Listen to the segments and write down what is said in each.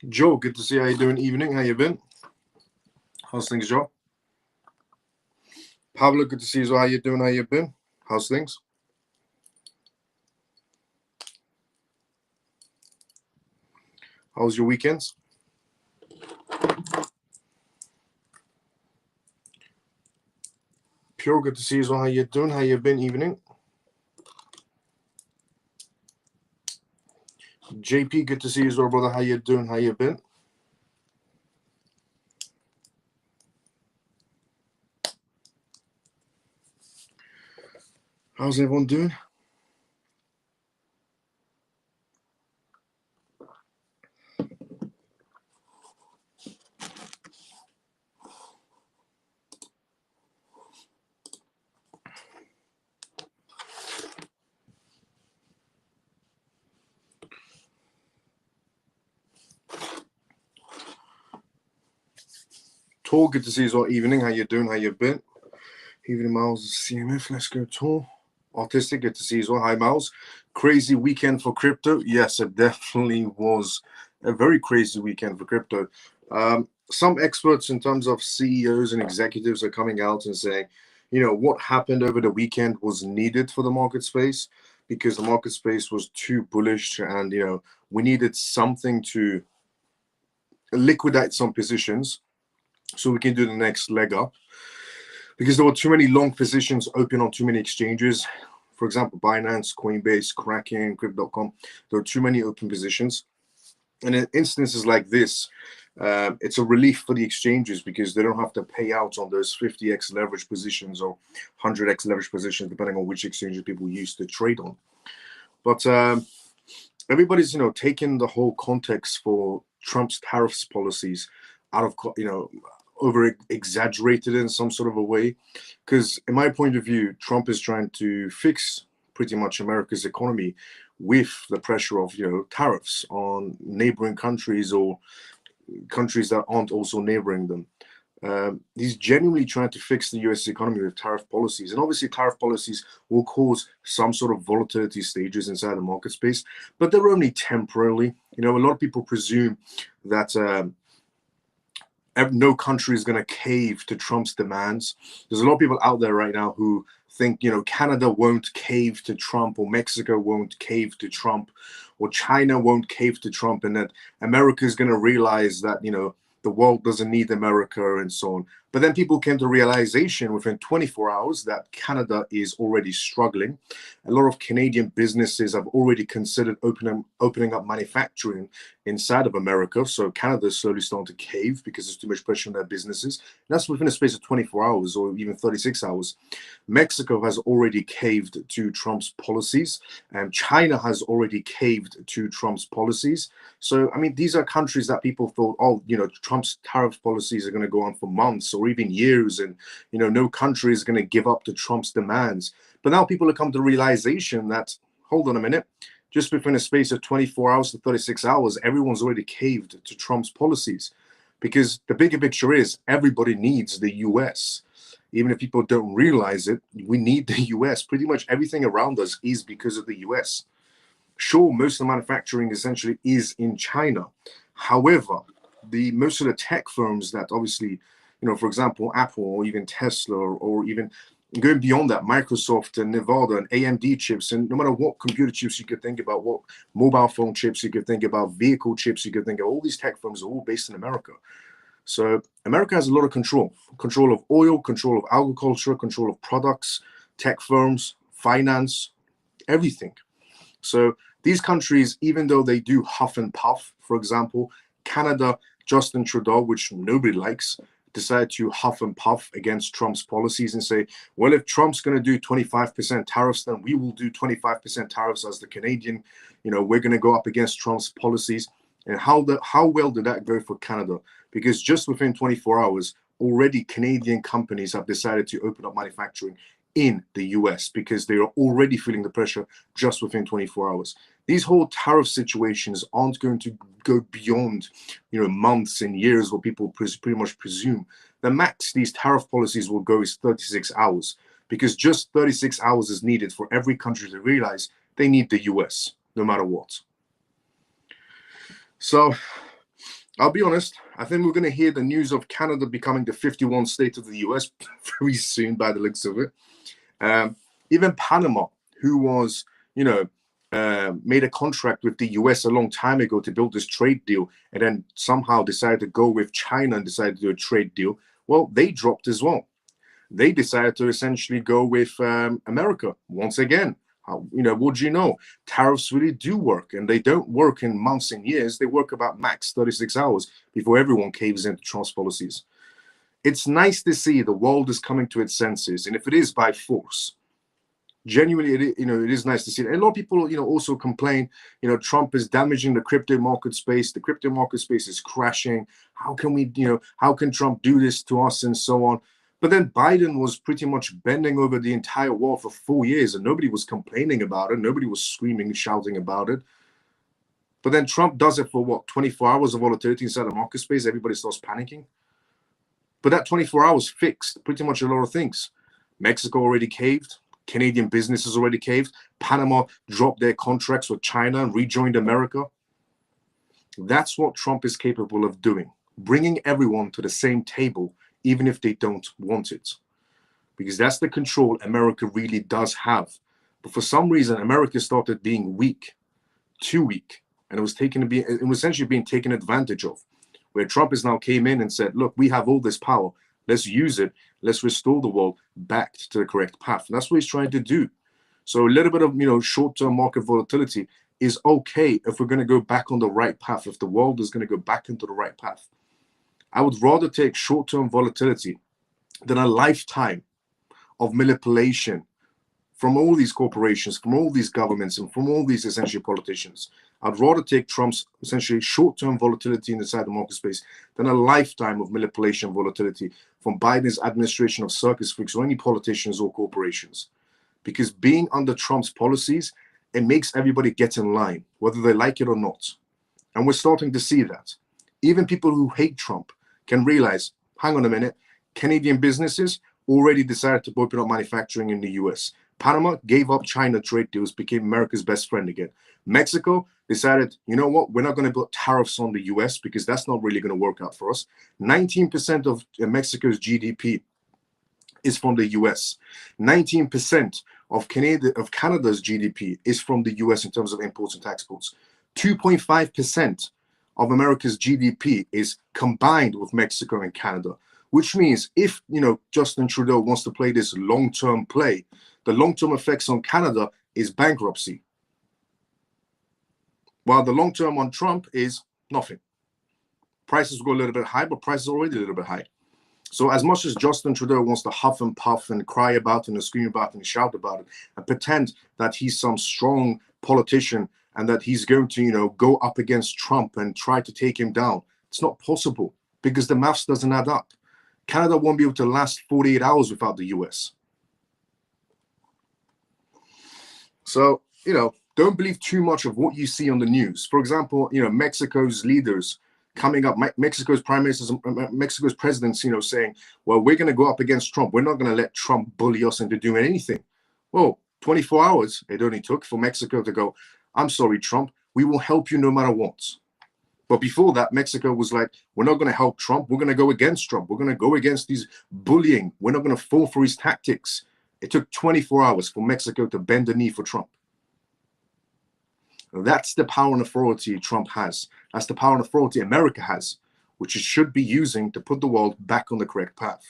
Joe, good to see you. How you doing? Evening. How you been? How's things, Joe? Pablo, good to see you. How you doing? How you been? How's things? How was your weekends? Pure, good to see you. How you doing? How you been? Evening. JP, good to see you, brother. How you doing? How you been? How's everyone doing? Tor, good to see you all evening. How you doing? How you been? Evening, Miles, CMF. Let's go, Tor. Artistic, good to see you all. Hi, Miles. Crazy weekend for crypto. Yes, it definitely was a very crazy weekend for crypto. Some experts in terms of CEOs and executives are coming out and saying, what happened over the weekend was needed for the market space because the market space was too bullish and, we needed something to liquidate some positions so we can do the next leg up because there were too many long positions open on too many exchanges. For example, Binance, Coinbase, Kraken, Crypto.com. There are too many open positions. And in instances like this, it's a relief for the exchanges because they don't have to pay out on those 50x leverage positions or 100x leverage positions, depending on which exchanges people use to trade on. But everybody's, taking the whole context for Trump's tariffs policies out of, over exaggerated in some sort of a way. Because in my point of view, Trump is trying to fix pretty much America's economy with the pressure of, tariffs on neighboring countries or countries that aren't also neighboring them. He's genuinely trying to fix the US economy with tariff policies. And obviously tariff policies will cause some sort of volatility stages inside the market space, but they're only temporarily. A lot of people presume that no country is going to cave to Trump's demands. There's a lot of people out there right now who think, Canada won't cave to Trump, or Mexico won't cave to Trump, or China won't cave to Trump, and that America is going to realize that, the world doesn't need America and so on. But then people came to realization within 24 hours that Canada is already struggling. A lot of Canadian businesses have already considered opening up manufacturing inside of America. So Canada is slowly starting to cave because there's too much pressure on their businesses. And that's within a space of 24 hours or even 36 hours. Mexico has already caved to Trump's policies, and China has already caved to Trump's policies. So, these are countries that people thought, Trump's tariff policies are going to go on for months or even years, and, no country is going to give up to Trump's demands. But now people have come to the realization that, hold on a minute, just within a space of 24 hours to 36 hours, everyone's already caved to Trump's policies. Because the bigger picture is everybody needs the US. Even if people don't realize it, we need the US. Pretty much everything around us is because of the US. Sure, most of the manufacturing essentially is in China. However, most of the tech firms that obviously, for example, Apple or even Tesla or even going beyond that, Microsoft and Nevada and AMD chips, and no matter what computer chips you could think about, what mobile phone chips you could think about, vehicle chips you could think of, all these tech firms are all based in America. So America has a lot of control of oil, control of agriculture, control of products, tech firms, finance, everything. So these countries, even though they do huff and puff, for example, Canada, Justin Trudeau, which nobody likes, decided to huff and puff against Trump's policies and say, well, if Trump's going to do 25% tariffs, then we will do 25% tariffs as the Canadian. We're going to go up against Trump's policies. And how well did that go for Canada? Because just within 24 hours, already Canadian companies have decided to open up manufacturing in the US because they are already feeling the pressure just within 24 hours. These whole tariff situations aren't going to go beyond, months and years where people pretty much presume. The max these tariff policies will go is 36 hours because just 36 hours is needed for every country to realize they need the US no matter what. So I'll be honest, I think we're going to hear the news of Canada becoming the 51st state of the US very soon by the looks of it. Even Panama, who was, made a contract with the US a long time ago to build this trade deal, and then somehow decided to go with China and decided to do a trade deal. Well, they dropped as well. They decided to essentially go with America once again. What do you know? Tariffs really do work, and they don't work in months and years. They work about max 36 hours before everyone caves into Trump's policies. It's nice to see the world is coming to its senses, and if it is by force, genuinely, it is nice to see it. And a lot of people, also complain, Trump is damaging the crypto market space. The crypto market space is crashing. How can Trump do this to us and so on? But then Biden was pretty much bending over the entire wall for 4 years, and nobody was complaining about it. Nobody was screaming and shouting about it. But then Trump does it for 24 hours of volatility inside the market space. Everybody starts panicking. But that 24 hours fixed pretty much a lot of things. Mexico already caved. Canadian businesses already caved. Panama dropped their contracts with China and rejoined America. That's what Trump is capable of doing, bringing everyone to the same table, even if they don't want it, because that's the control America really does have. But for some reason, America started being weak, too weak, and it was essentially being taken advantage of, where Trump has now came in and said, look, we have all this power. Let's use it. Let's restore the world back to the correct path. And that's what he's trying to do. So a little bit of, short-term market volatility is okay if we're going to go back on the right path, if the world is going to go back into the right path. I would rather take short-term volatility than a lifetime of manipulation from all these corporations, from all these governments, and from all these essentially politicians. I'd rather take Trump's essentially short-term volatility inside the market space than a lifetime of manipulation volatility from Biden's administration of circus freaks or any politicians or corporations. Because being under Trump's policies, it makes everybody get in line, whether they like it or not. And we're starting to see that. Even people who hate Trump can realize, hang on a minute, Canadian businesses already decided to open up manufacturing in the US. Panama gave up China trade deals, became America's best friend again. Mexico decided, you know what, we're not going to put tariffs on the US because that's not really going to work out for us. 19% of Mexico's GDP is from the US. 19% of Canada's GDP is from the US in terms of imports and exports. 2.5% of America's GDP is combined with Mexico and Canada, which means if, Justin Trudeau wants to play this long-term play, the long-term effects on Canada is bankruptcy. While the long-term on Trump is nothing. Prices go a little bit high, but prices are already a little bit high. So as much as Justin Trudeau wants to huff and puff and cry about it and scream about it and shout about it and pretend that he's some strong politician and that he's going to, go up against Trump and try to take him down, it's not possible because the maths doesn't add up. Canada won't be able to last 48 hours without the US. So, don't believe too much of what you see on the news. For example, Mexico's leaders coming up, Mexico's prime ministers, Mexico's presidents, saying, well, we're going to go up against Trump. We're not going to let Trump bully us into doing anything. Well, 24 hours it only took for Mexico to go, I'm sorry, Trump, we will help you no matter what. But before that, Mexico was like, we're not going to help Trump. We're going to go against Trump. We're going to go against these bullying. We're not going to fall for his tactics. It took 24 hours for Mexico to bend the knee for Trump. That's the power and authority Trump has. That's the power and authority America has, which it should be using to put the world back on the correct path.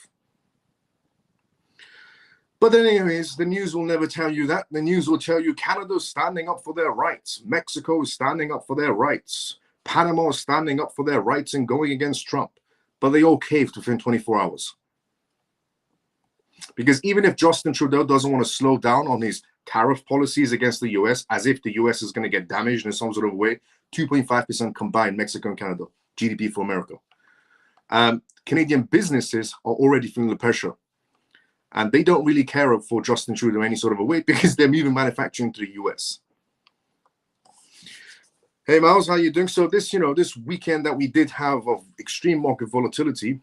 But then anyways, the news will never tell you that. The news will tell you Canada's standing up for their rights. Mexico is standing up for their rights. Panama is standing up for their rights and going against Trump. But they all caved within 24 hours. Because even if Justin Trudeau doesn't want to slow down on his tariff policies against the US, as if the US is going to get damaged in some sort of way, 2.5% combined Mexico and Canada, GDP for America. Canadian businesses are already feeling the pressure. And they don't really care for Justin Trudeau any sort of a way because they're moving manufacturing to the US. Hey, Miles, how you doing? So this, this weekend that we did have of extreme market volatility,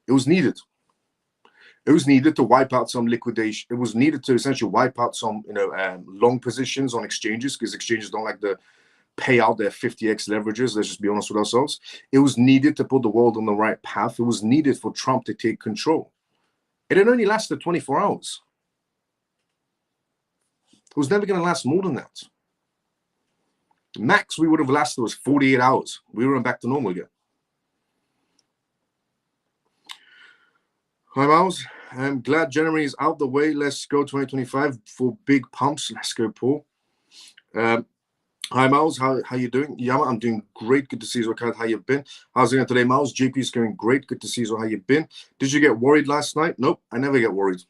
it was needed. It was needed to wipe out some liquidation. It was needed to essentially wipe out some, long positions on exchanges because exchanges don't like the pay out their 50x leverages. Let's just be honest with ourselves. It was needed to put the world on the right path. It was needed for Trump to take control. It had only lasted 24 hours. It was never going to last more than that. Max we would have lasted was 48 hours. We were back to normal again. Hi, Miles. I'm glad January is out the way. Let's go 2025 for big pumps. Let's go, Paul. Hi, Miles. How you doing? Yeah, I'm doing great. Good to see you, How you been? How's it going today, Miles? JP is going great. Good to see you. How you been? Did you get worried last night? Nope, I never get worried.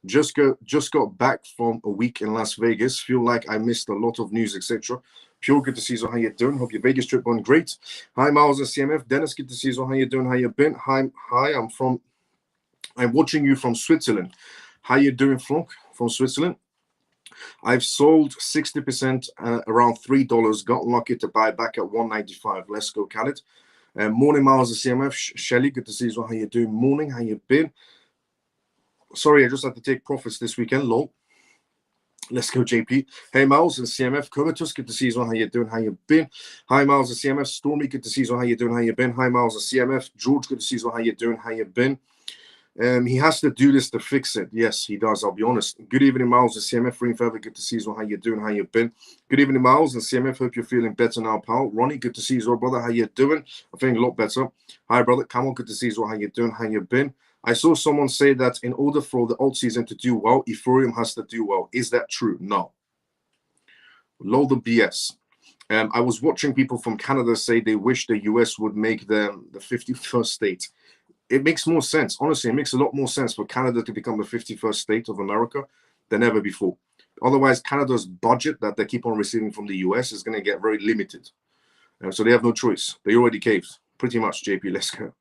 Just got back from a week in Las Vegas. Feel like I missed a lot of news, etc. Pure, good to see you. How you doing? Hope your Vegas trip went great. Hi, Miles and CMF. Dennis, good to see you. How you doing? How you been? Hi. I'm watching you from Switzerland. How you doing, Frank, from Switzerland? I've sold 60%, around $3. Got lucky to buy back at $1.95. Let's go, Khaled. Morning, Miles and CMF. Shelly, good to see you. How you doing? Morning. How you been? Sorry, I just had to take profits this weekend. Lol. Let's go, JP. Hey, Miles and CMF. Covetous, good to see you. How you doing? How you been? Hi, Miles and CMF. Stormy, good to see you. How you doing? How you been? Hi, Miles and CMF. George, good to see you. How you doing? How you been? He has to do this to fix it. Yes, he does. I'll be honest. Good evening, Miles and CMF. Ring Feather, good to see you. How you doing? How you been? Good evening, Miles and CMF. Hope you're feeling better now, pal. Ronnie, good to see you, brother. How you doing? I'm feeling a lot better. Hi, brother. Camel, good to see you. How you doing? How you been? I saw someone say that in order for the alt season to do well, Ethereum has to do well. Is that true? No. Load of BS. I was watching people from Canada say they wish the US would make them the 51st state. It makes more sense. Honestly, it makes a lot more sense for Canada to become the 51st state of America than ever before. Otherwise, Canada's budget that they keep on receiving from the US is going to get very limited. So they have no choice. They already caved. Pretty much, JP. Let's go.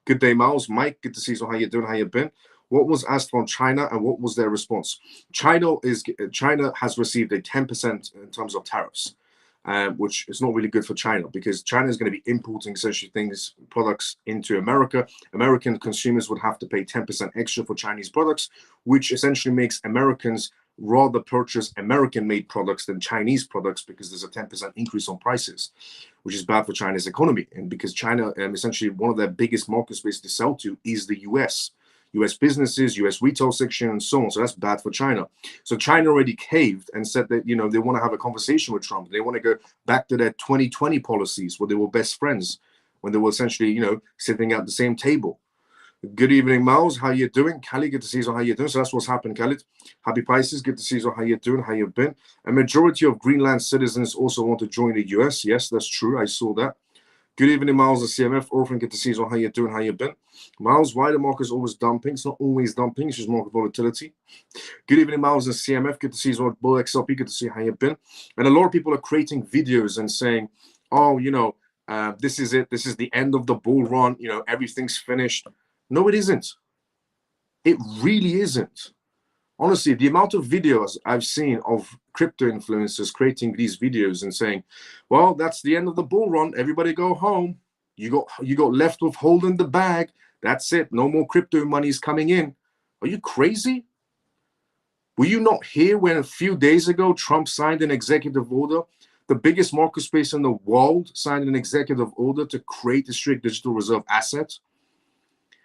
Good day, Miles. Mike, good to see you. How you doing? How you been? What was asked from China and what was their response? China has received a 10% in terms of tariffs, which is not really good for China because China is going to be importing essentially products into America. American consumers would have to pay 10% extra for Chinese products, which essentially makes Americans rather purchase American-made products than Chinese products because there's a 10% increase on prices, which is bad for China's economy. And because China, essentially one of their biggest market space to sell to is the US businesses, US retail section, and so on. So that's bad for China. So China already caved and said that, they want to have a conversation with Trump. They want to go back to their 2020 policies where they were best friends, when they were essentially, sitting at the same table. Good evening, Miles. How you doing? Khalid, good to see you. How you doing? So that's what's happened, Khalid. Happy Pisces. Good to see you. How you doing? How you been? A majority of Greenland citizens also want to join the US. Yes, that's true. I saw that. Good evening, Miles and CMF. Orphan, good to see you. How you doing? How you been? Miles, why the market is always dumping? It's not always dumping. It's just market volatility. Good evening, Miles and CMF. Good to see you. Bull XLP, good to see how you been. And a lot of people are creating videos and saying, oh, this is it. This is the end of the bull run. Everything's finished. No, it isn't. It really isn't. Honestly, the amount of videos I've seen of crypto influencers creating these videos and saying, well, that's the end of the bull run. Everybody go home. You got left with holding the bag. That's it. No more crypto money is coming in. Are you crazy? Were you not here when a few days ago Trump signed an executive order? The biggest market space in the world signed an executive order to create a strict digital reserve asset.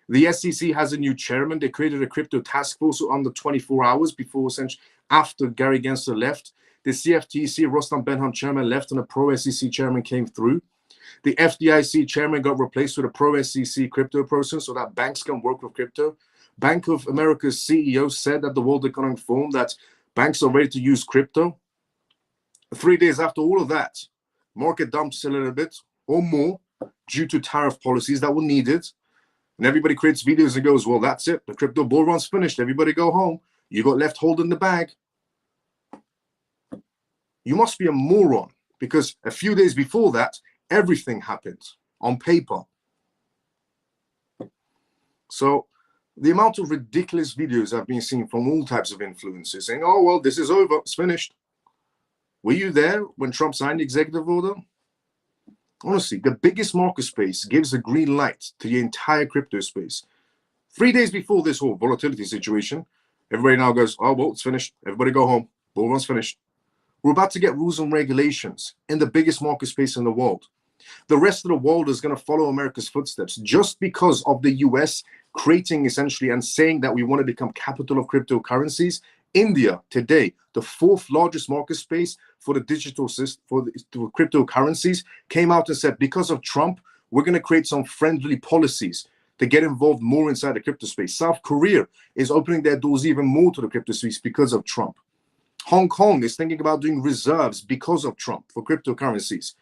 The SEC has a new chairman. They created a crypto task force under 24 hours before, essentially, after Gary Gensler left. The CFTC, Rostam Benham chairman left and a pro-SEC chairman came through. The FDIC chairman got replaced with a pro-SEC crypto person so that banks can work with crypto. Bank of America's CEO said at the World Economic Forum that banks are ready to use crypto. 3 days after all of that, market dumps a little bit or more due to tariff policies that were needed. And everybody creates videos and goes, well, that's it. The crypto bull run's finished. Everybody go home. You got left holding the bag. You must be a moron because a few days before that, everything happened on paper. So the amount of ridiculous videos I've been seeing from all types of influencers saying, oh, well, this is over. It's finished. Were you there when Trump signed the executive order? Honestly, the biggest market space gives a green light to the entire crypto space. 3 days before this whole volatility situation, everybody now goes, oh, well, it's finished. Everybody go home. Bull run's finished. We're about to get rules and regulations in the biggest market space in the world. The rest of the world is going to follow America's footsteps just because of the US creating essentially and saying that we want to become capital of cryptocurrencies. India today, the fourth largest market space for the digital system for cryptocurrencies, came out and said, because of Trump, we're going to create some friendly policies to get involved more inside the crypto space. South Korea is opening their doors even more to the crypto space because of Trump. Hong Kong is thinking about doing reserves because of Trump for cryptocurrencies.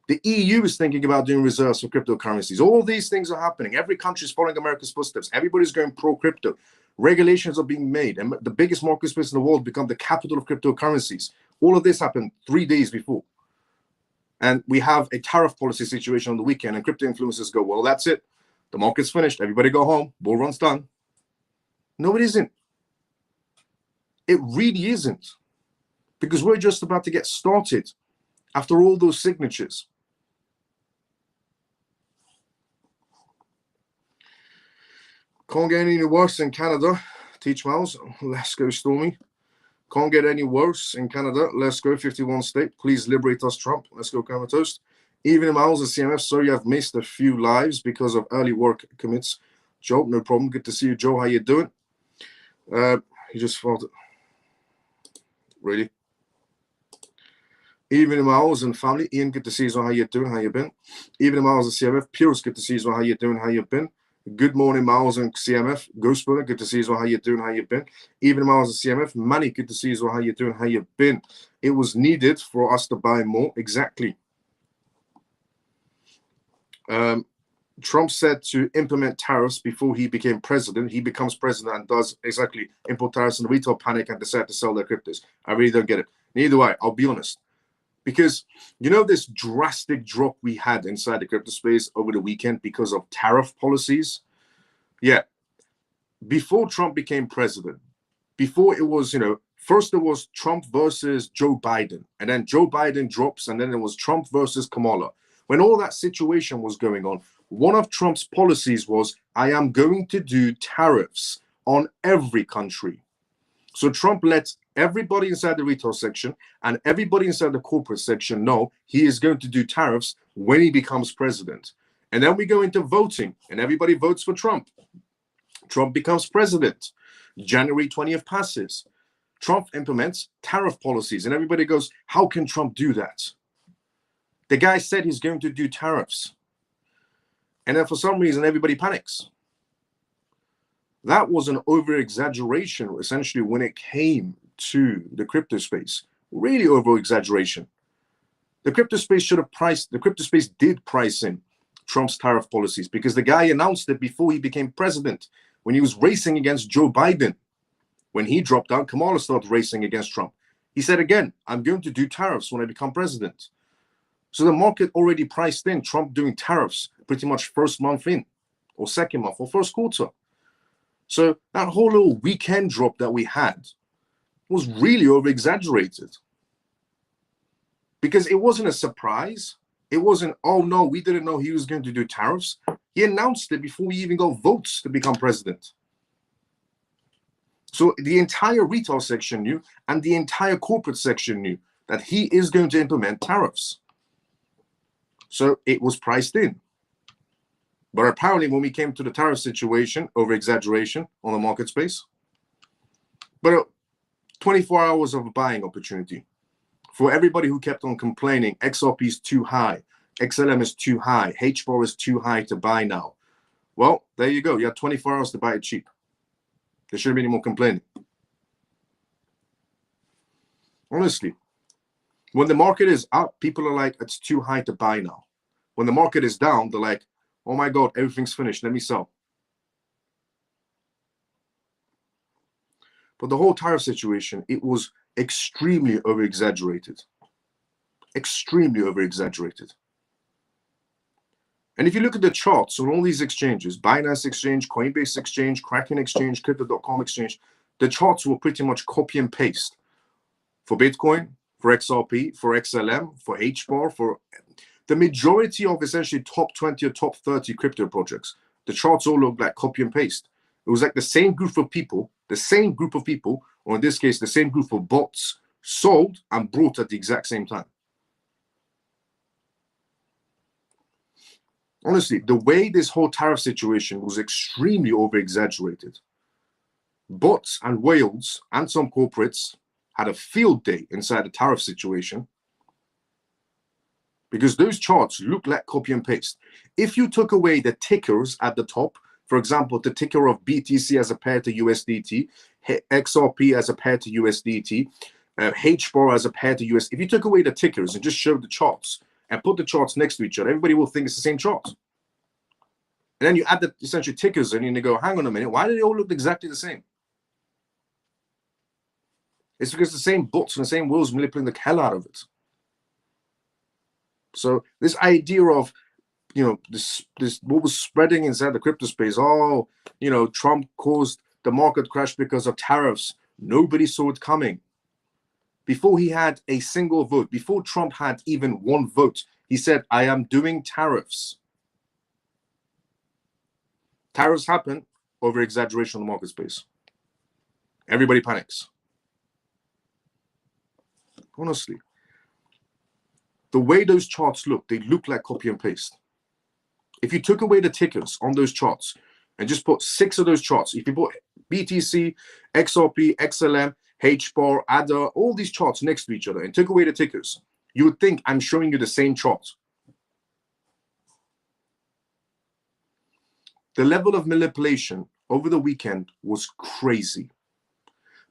The EU is thinking about doing reserves for cryptocurrencies. All these things are happening. Every country is following America's footsteps. Everybody's going pro-crypto. Regulations are being made. And the biggest market space in the world become the capital of cryptocurrencies. All of this happened 3 days before. And we have a tariff policy situation on the weekend, and crypto influencers go, well, that's it. The market's finished. Everybody go home. Bull run's done. No, it isn't. It really isn't. Because we're just about to get started after all those signatures. Can't get any worse in Canada. Teach Miles. Let's go, Stormy. Can't get any worse in Canada. Let's go, 51 state. Please liberate us, Trump. Let's go, Comatose. Even Miles and CMF. Sorry, I've missed a few lives because of early work commits. Joe, no problem. Good to see you, Joe. How you doing? He just felt it. Really? Even Miles and family. Ian, good to see you. How you doing? How you been? Even Miles and CMF. Pierce, good to see you. How you doing? How you been? Good morning, Miles and CMF. Ghost Brother, good to see you. How you doing? How you been? Even Miles and CMF. Manny, good to see you. How you doing? How you been? It was needed for us to buy more. Exactly. Trump said to implement tariffs before he became president. He becomes president and does exactly import tariffs, and the retail panic and decide to sell their cryptos. I really don't get it. Neither do I. I'll be honest. Because, you know, this drastic drop we had inside the crypto space over the weekend because of tariff policies? Yeah. Before Trump became president, before it was, you know, first it was Trump versus Joe Biden, and then Joe Biden drops, and then it was Trump versus Kamala. When all that situation was going on, one of Trump's policies was, I am going to do tariffs on every country. So Trump lets everybody inside the retail section and everybody inside the corporate section know he is going to do tariffs when he becomes president. And then we go into voting and everybody votes for Trump. Trump becomes president. January 20th passes. Trump implements tariff policies and everybody goes, how can Trump do that? The guy said he's going to do tariffs. And then for some reason, everybody panics. That was an over-exaggeration, essentially, when it came to the crypto space. Really over-exaggeration. The crypto space should have priced, the crypto space did price in Trump's tariff policies because the guy announced it before he became president, when he was racing against Joe Biden. When he dropped out, Kamala started racing against Trump. He said again, I'm going to do tariffs when I become president. So the market already priced in Trump doing tariffs pretty much first month in, or second month, or first quarter. So that whole little weekend drop that we had was really over-exaggerated. Because it wasn't a surprise. It wasn't, oh no, we didn't know he was going to do tariffs. He announced it before he even got votes to become president. So the entire retail section knew, and the entire corporate section knew that he is going to implement tariffs. So it was priced in. But apparently when we came to the tariff situation, over-exaggeration on the market space. But 24 hours of a buying opportunity. For everybody who kept on complaining, XRP is too high, XLM is too high, HBAR is too high to buy now. Well, there you go. You had 24 hours to buy it cheap. There shouldn't be any more complaining. Honestly, when the market is up, people are like, it's too high to buy now. When the market is down, they're like, oh my God, everything's finished. Let me sell. But the whole tariff situation, it was extremely over-exaggerated. Extremely over-exaggerated. And if you look at the charts on all these exchanges, Binance Exchange, Coinbase Exchange, Kraken Exchange, Crypto.com Exchange, the charts were pretty much copy and paste. For Bitcoin, for XRP, for XLM, for HBAR, for the majority of essentially top 20 or top 30 crypto projects, the charts all look like copy and paste. It was like the same group of people, or in this case, the same group of bots sold and bought at the exact same time. Honestly, the way this whole tariff situation was extremely over-exaggerated. Bots and whales and some corporates had a field day inside the tariff situation because those charts look like copy and paste. If you took away the tickers at the top, for example, the ticker of BTC as a pair to USDT, XRP as a pair to USDT, HBAR as a pair to US, if you took away the tickers and just showed the charts and put the charts next to each other, everybody will think it's the same chart. And then you add the essentially tickers in and you go, hang on a minute, why do they all look exactly the same? It's because the same bots and the same whales manipulating the hell out of it. So this idea of, this what was spreading inside the crypto space, Trump caused the market crash because of tariffs. Nobody saw it coming. Before he had a single vote, before Trump had even one vote, he said, I am doing tariffs. Tariffs happen over exaggeration on the market space. Everybody panics. Honestly, the way those charts look, they look like copy and paste. If you took away the tickers on those charts and just put 6 of those charts, if you put BTC, XRP, XLM, HBAR, ADA, all these charts next to each other and took away the tickers, you would think I'm showing you the same chart. The level of manipulation over the weekend was crazy.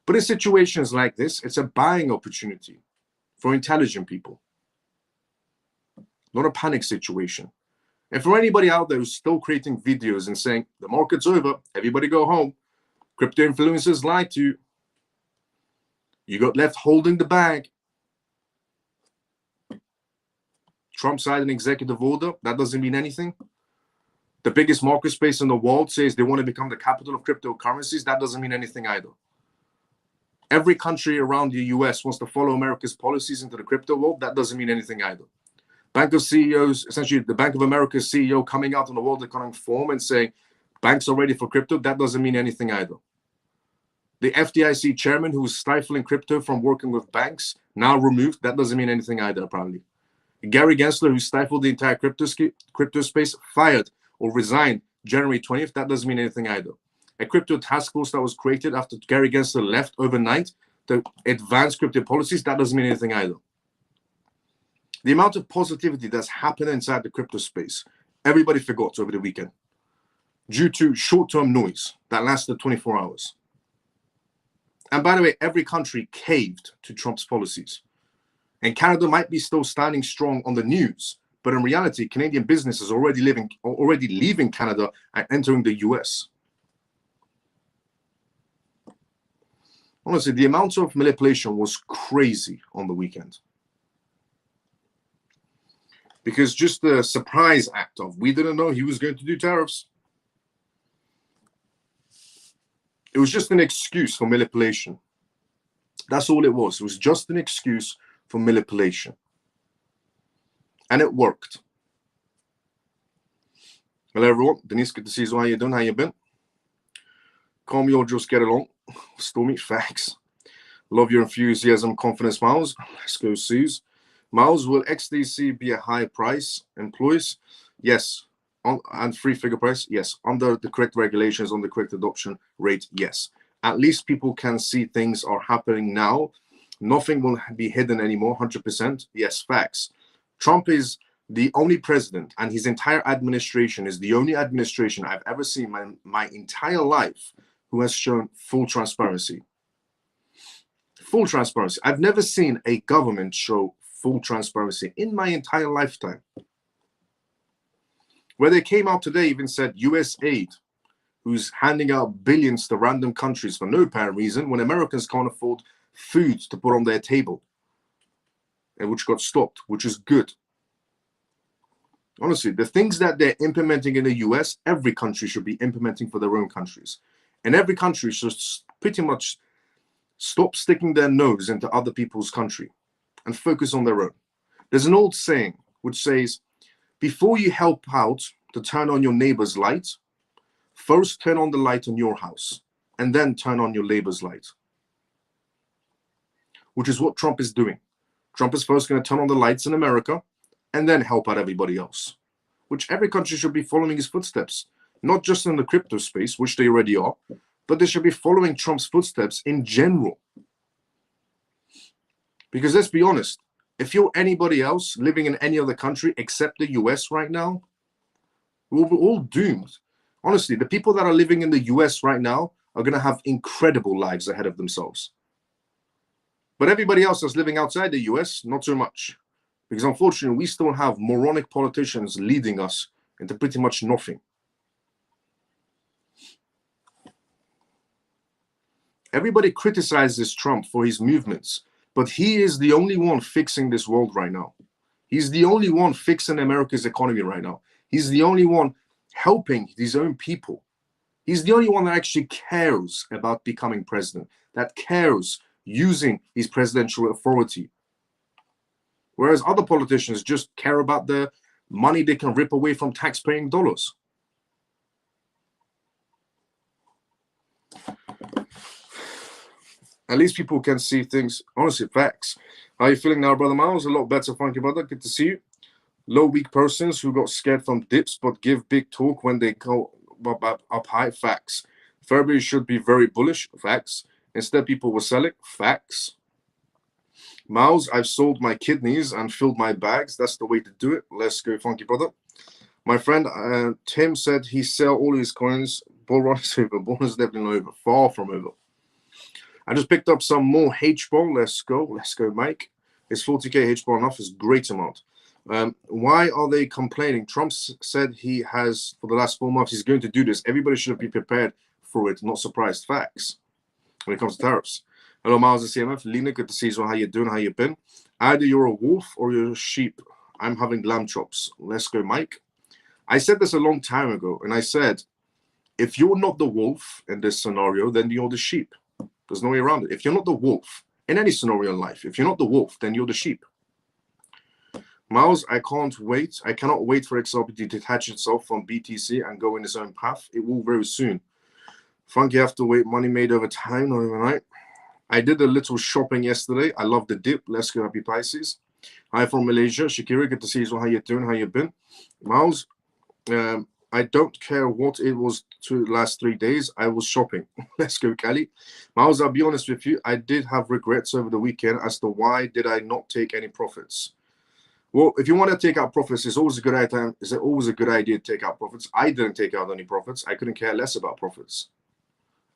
But in situations like this, it's a buying opportunity for intelligent people, not a panic situation. And for anybody out there who's still creating videos and saying, the market's over, everybody go home, crypto influencers lied to you, you got left holding the bag. Trump signed an executive order, that doesn't mean anything. The biggest market space in the world says they want to become the capital of cryptocurrencies, that doesn't mean anything either. Every country around the US wants to follow America's policies into the crypto world, that doesn't mean anything either. Bank of CEOs, essentially the Bank of America's CEO coming out on the World Economic Forum and saying, banks are ready for crypto, that doesn't mean anything either. The FDIC chairman who was stifling crypto from working with banks, now removed, that doesn't mean anything either, apparently. Gary Gensler, who stifled the entire crypto space, fired or resigned January 20th, that doesn't mean anything either. A crypto task force that was created after Gary Gensler left overnight to advance crypto policies, that doesn't mean anything either. The amount of positivity that's happened inside the crypto space, everybody forgot over the weekend due to short-term noise that lasted 24 hours. And by the way, every country caved to Trump's policies. And Canada might be still standing strong on the news, but in reality, Canadian businesses are already leaving Canada and entering the US. Honestly, the amount of manipulation was crazy on the weekend. Because just the surprise act of, we didn't know he was going to do tariffs. It was just an excuse for manipulation. That's all it was. It was just an excuse for manipulation. And it worked. Hello, everyone. Denise, good to see you. How you doing? How you been? Calm, you'll just get along. Stormy, facts. Love your enthusiasm, confidence, Miles. Let's go, Suze. Miles, will XDC be a high price? Employees? Yes. And 3-figure price? Yes. Under the correct regulations, on the correct adoption rate? Yes. At least people can see things are happening now. Nothing will be hidden anymore, 100%. Yes, facts. Trump is the only president, and his entire administration is the only administration I've ever seen in my entire life who has shown full transparency. Full transparency. I've never seen a government show full transparency in my entire lifetime. Where they came out today, even said US aid, who's handing out billions to random countries for no apparent reason when Americans can't afford food to put on their table, and which got stopped, which is good. Honestly, the things that they're implementing in the US, every country should be implementing for their own countries. And every country should pretty much stop sticking their nose into other people's country and focus on their own. There's an old saying which says, before you help out to turn on your neighbor's light, first turn on the light on your house and then turn on your neighbor's light. which is what Trump is doing. Trump is first going to turn on the lights in America and then help out everybody else, which every country should be following his footsteps, not just in the crypto space, which they already are, but they should be following Trump's footsteps in general. Because let's be honest, if you're anybody else living in any other country except the US right now, we're all doomed. Honestly, the people that are living in the US right now are going to have incredible lives ahead of themselves. But everybody else that's living outside the US, not so much. Because unfortunately, we still have moronic politicians leading us into pretty much nothing. Everybody criticizes Trump for his movements, but he is the only one fixing this world right now. He's the only one fixing America's economy right now. He's the only one helping his own people. He's the only one that actually cares about becoming president, that cares using his presidential authority. Whereas other politicians just care about the money they can rip away from tax-paying dollars. At least people can see things, honestly, facts. How are you feeling now, Brother Miles? A lot better, Funky Brother. Good to see you. Low, weak persons who got scared from dips but give big talk when they go up high, facts. February should be very bullish, facts. Instead, people were selling, facts. Miles, I've sold my kidneys and filled my bags. That's the way to do it. Let's go, Funky Brother. My friend Tim said he sell all his coins. Bull run is over. Bull is definitely not over. Far from over. I just picked up some more H-ball. Let's go. Let's go, Mike. Is 40k H-ball enough? Is great amount. Why are they complaining? Trump said he has, for the last 4 months, he's going to do this. Everybody should be prepared for it, not surprised. Facts. When it comes to tariffs. Hello, Miles and CMF. Lena, good to see you. How you doing? How you been? Either you're a wolf or you're a sheep. I'm having lamb chops. Let's go, Mike. I said this a long time ago, and I said, if you're not the wolf in this scenario, then you're the sheep. There's no way around it. If you're not the wolf in any scenario in life, if you're not the wolf, then you're the sheep. Miles, I can't wait. I cannot wait for XRP to detach itself from BTC and go in its own path. It will very soon. Funky, you have to wait. Money made over time, not overnight. I did a little shopping yesterday. I love the dip. Let's go, happy Pisces. Hi from Malaysia. Shakira, good to see you. How you doing? How you been? Miles, I don't care what it was to the last 3 days. I was shopping. Let's go, Cali. Miles, I'll be honest with you. I did have regrets over the weekend as to why did I not take any profits. Well, if you want to take out profits, it's always a good idea. It's always a good idea to take out profits. I didn't take out any profits. I couldn't care less about profits.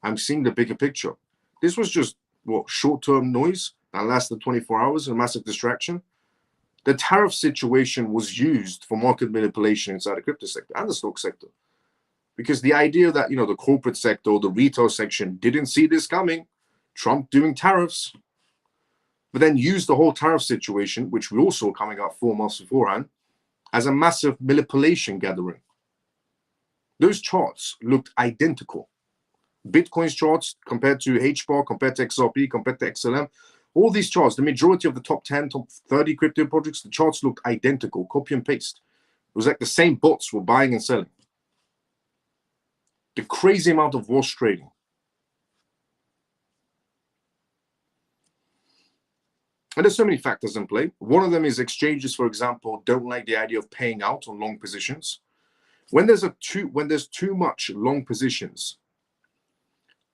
I'm seeing the bigger picture. This was just what, short-term noise that lasted 24 hours, a massive distraction. The tariff situation was used for market manipulation inside the crypto sector and the stock sector. Because the idea that, the corporate sector or the retail section didn't see this coming, Trump doing tariffs, but then used the whole tariff situation, which we all saw coming out 4 months beforehand, as a massive manipulation gathering. Those charts looked identical. Bitcoin's charts compared to HBAR, compared to XRP, compared to XLM, all these charts, the majority of the top 10, top 30 crypto projects, the charts looked identical, copy and paste. It was like the same bots were buying and selling. The crazy amount of wash trading. And there's so many factors in play. One of them is exchanges, for example, don't like the idea of paying out on long positions. When there's too much long positions,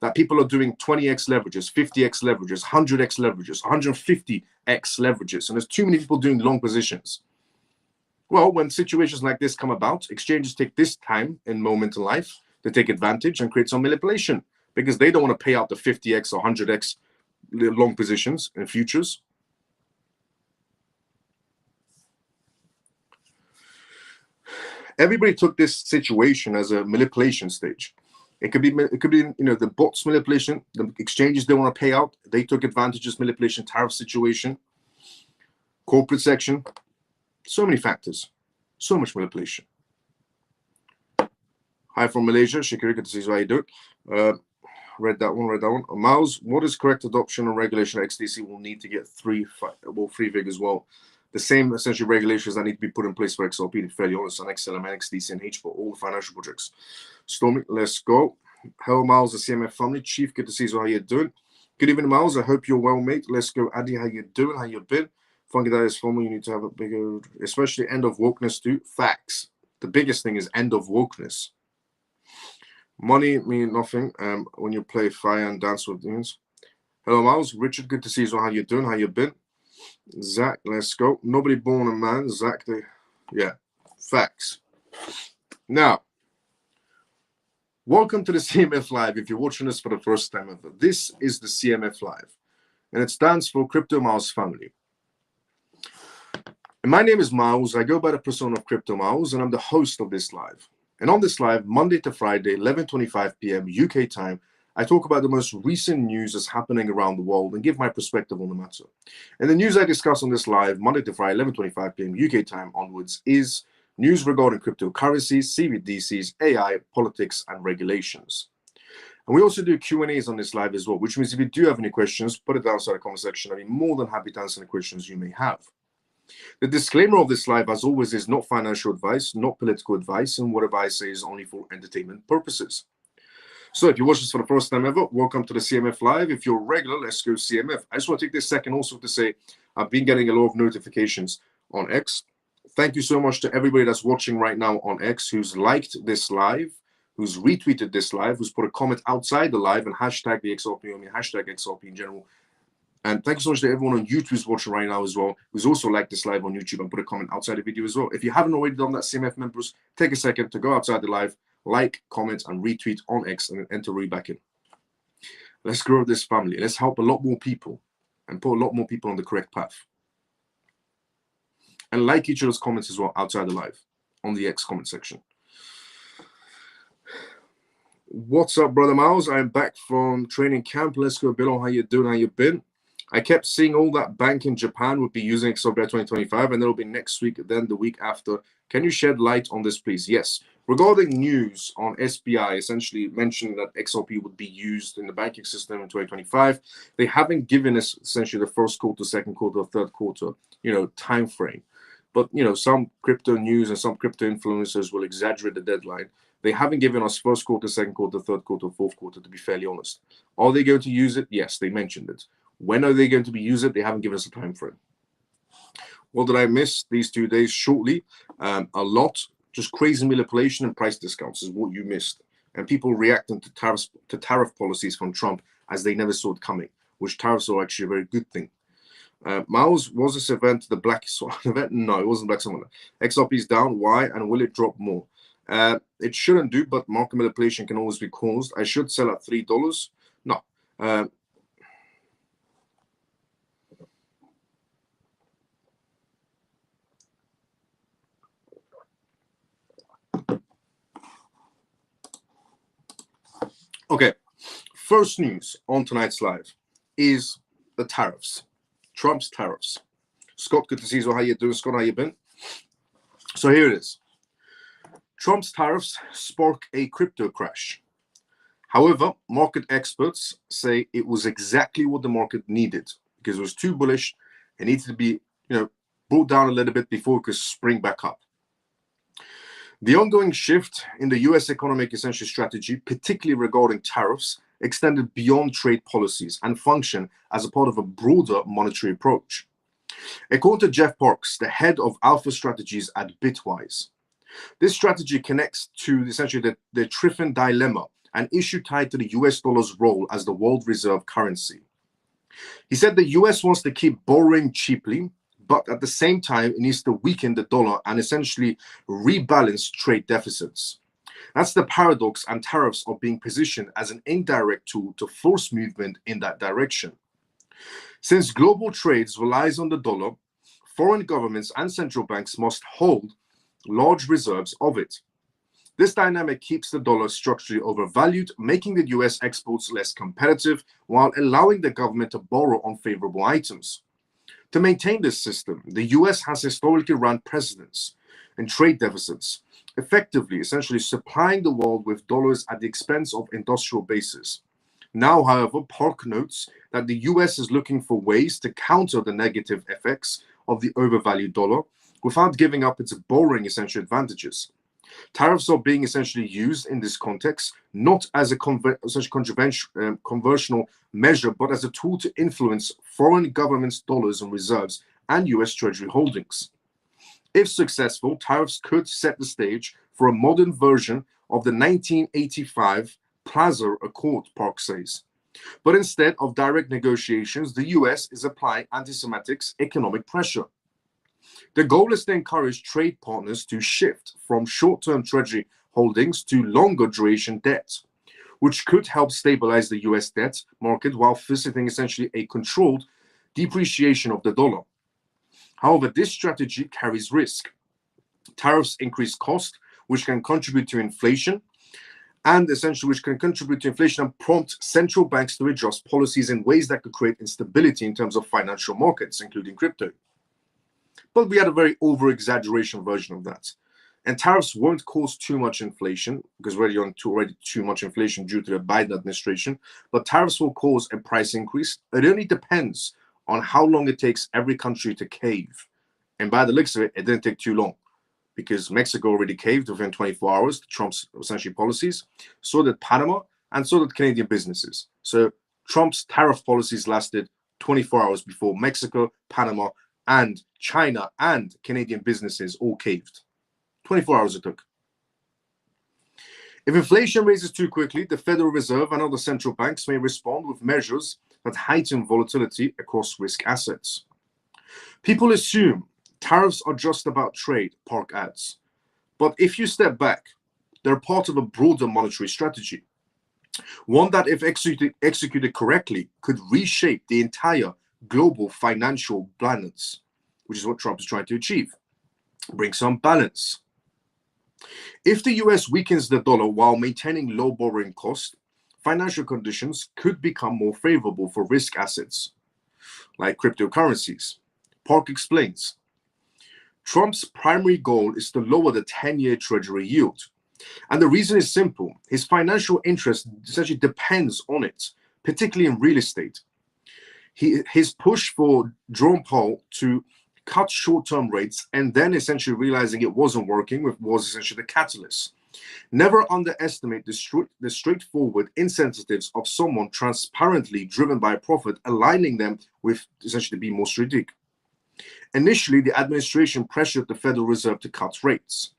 that people are doing 20x leverages, 50x leverages, 100x leverages, 150x leverages, and there's too many people doing long positions. Well, when situations like this come about, exchanges take this time and moment in life to take advantage and create some manipulation because they don't want to pay out the 50x or 100x long positions in futures. Everybody took this situation as a manipulation stage. It could be, the bots manipulation, the exchanges they want to pay out. They took advantage of manipulation, tariff situation, corporate section. So many factors, so much manipulation. Hi from Malaysia, Shakira, good to see you. How you doing? Read that one. Miles, what is correct adoption and regulation of XDC will need to get three vig as well? The same essentially regulations that need to be put in place for XRP, to be fairly honest, on XLM, XDC, and H for all the financial projects. Stormy, let's go. Hello, Miles, the CMF family. Chief, good to see you. How you doing? Good evening, Miles. I hope you're well, mate. Let's go, Addy. How you doing? How you been? Funky that is formal. You need to have a bigger, especially end of wokeness too. Facts. The biggest thing is end of wokeness. Money mean nothing when you play fire and dance with things. Hello, Miles. Richard, good to see you. So how you doing? How you been? Zach, let's go. Nobody born a man. Zach, yeah, facts. Now, welcome to the CMF Live. If you're watching this for the first time ever, this is the CMF Live, and it stands for Crypto Miles Family. And my name is Miles. I go by the persona of Crypto Miles, and I'm the host of this live. And on this live, Monday to Friday, 11:25 p.m. UK time, I talk about the most recent news that's happening around the world and give my perspective on the matter. And the news I discuss on this live, Monday to Friday, 11:25 p.m. UK time onwards, is news regarding cryptocurrencies, CBDCs, AI, politics, and regulations. And we also do Q&As on this live as well, which means if you do have any questions, put it down inside the comment section. I'll be more than happy to answer any questions you may have. The disclaimer of this live, as always, is not financial advice, not political advice, and whatever I say is only for entertainment purposes. So if you watch this for the first time ever, welcome to the CMF Live. If you're regular, let's go CMF. I just want to take this second also to say I've been getting a lot of notifications on X. Thank you so much to everybody that's watching right now on X, who's liked this live, who's retweeted this live, who's put a comment outside the live and hashtag the XRP on me, hashtag XRP in general. And thank you so much to everyone on YouTube who's watching right now as well, who's also liked this live on YouTube and put a comment outside the video as well. If you haven't already done that, CMF members, take a second to go outside the live, like, comment, and retweet on X, and then enter right back in. Let's grow this family. Let's help a lot more people and put a lot more people on the correct path. And like each other's comments as well outside the live on the X comment section. What's up, brother Miles? I'm back from training camp. Let's go, Bill. How you doing? How you been? I kept seeing all that bank in Japan would be using XRP 2025, and it'll be next week, then the week after. Can you shed light on this, please? Yes. Regarding news on SBI, essentially mentioning that XRP would be used in the banking system in 2025, they haven't given us essentially the first quarter, second quarter, third quarter, time frame. But, some crypto news and some crypto influencers will exaggerate the deadline. They haven't given us first quarter, second quarter, third quarter, fourth quarter, to be fairly honest. Are they going to use it? Yes, they mentioned it. When are they going to be used? They haven't given us a time frame. What did I miss these 2 days? Shortly, a lot. Just crazy manipulation and price discounts is what you missed. And people reacting to tariff policies from Trump as they never saw it coming, which tariffs are actually a very good thing. Miles, was this event the Black Swan event? No, it wasn't Black Swan. XRP is down. Why? And will it drop more? It shouldn't do, but market manipulation can always be caused. I should sell at $3. No. Okay, first news on tonight's live is the tariffs, Trump's tariffs. Scott, good to see you. How you doing, Scott? How you been? So here it is. Trump's tariffs spark a crypto crash. However, market experts say it was exactly what the market needed because it was too bullish. It needed to be, brought down a little bit before it could spring back up. The ongoing shift in the U.S. economic essential strategy, particularly regarding tariffs, extended beyond trade policies and function as a part of a broader monetary approach. According to Jeff Parks, the head of Alpha Strategies at Bitwise, this strategy connects to essentially the Triffin dilemma, an issue tied to the US dollar's role as the world reserve currency. He said the US wants to keep borrowing cheaply, but at the same time, it needs to weaken the dollar and essentially rebalance trade deficits. That's the paradox, and tariffs are being positioned as an indirect tool to force movement in that direction. Since global trades relies on the dollar, foreign governments and central banks must hold large reserves of it. This dynamic keeps the dollar structurally overvalued, making the US exports less competitive while allowing the government to borrow on favorable items. To maintain this system, the US has historically run precedents and trade deficits, effectively, essentially supplying the world with dollars at the expense of industrial bases. Now, however, Park notes that the US is looking for ways to counter the negative effects of the overvalued dollar without giving up its borrowing essential advantages. Tariffs are being essentially used in this context, not as a conversional measure, but as a tool to influence foreign governments' dollars and reserves and US Treasury holdings. If successful, tariffs could set the stage for a modern version of the 1985 Plaza Accord, Park says. But instead of direct negotiations, the US is applying anti-Semitic economic pressure. The goal is to encourage trade partners to shift from short-term treasury holdings to longer duration debt, which could help stabilize the US debt market while facilitating essentially a controlled depreciation of the dollar. However, this strategy carries risk. Tariffs increase cost, which can contribute to inflation, and prompt central banks to adjust policies in ways that could create instability in terms of financial markets, including crypto. But we had a very over-exaggeration version of that. And tariffs won't cause too much inflation, because we're already too much inflation due to the Biden administration, but tariffs will cause a price increase. It only depends on how long it takes every country to cave. And by the looks of it, it didn't take too long, because Mexico already caved within 24 hours to Trump's essentially policies, so did Panama, and so did Canadian businesses. So Trump's tariff policies lasted 24 hours before Mexico, Panama, and China and Canadian businesses all caved. 24 hours it took. If inflation rises too quickly, the Federal Reserve and other central banks may respond with measures that heighten volatility across risk assets. People assume tariffs are just about trade, Park adds. But if you step back, they're part of a broader monetary strategy. One that, if executed correctly, could reshape the entire global financial balance, which is what Trump is trying to achieve. Bring some balance. If the US weakens the dollar while maintaining low borrowing costs, financial conditions could become more favorable for risk assets, like cryptocurrencies. Park explains, Trump's primary goal is to lower the 10-year Treasury yield. And the reason is simple. His financial interest essentially depends on it, particularly in real estate. His push for Jerome Powell to cut short-term rates and then essentially realizing it wasn't working was essentially the catalyst. Never underestimate the straightforward incentives of someone transparently driven by profit, aligning them with essentially be more strategic. Initially, the administration pressured the Federal Reserve to cut rates.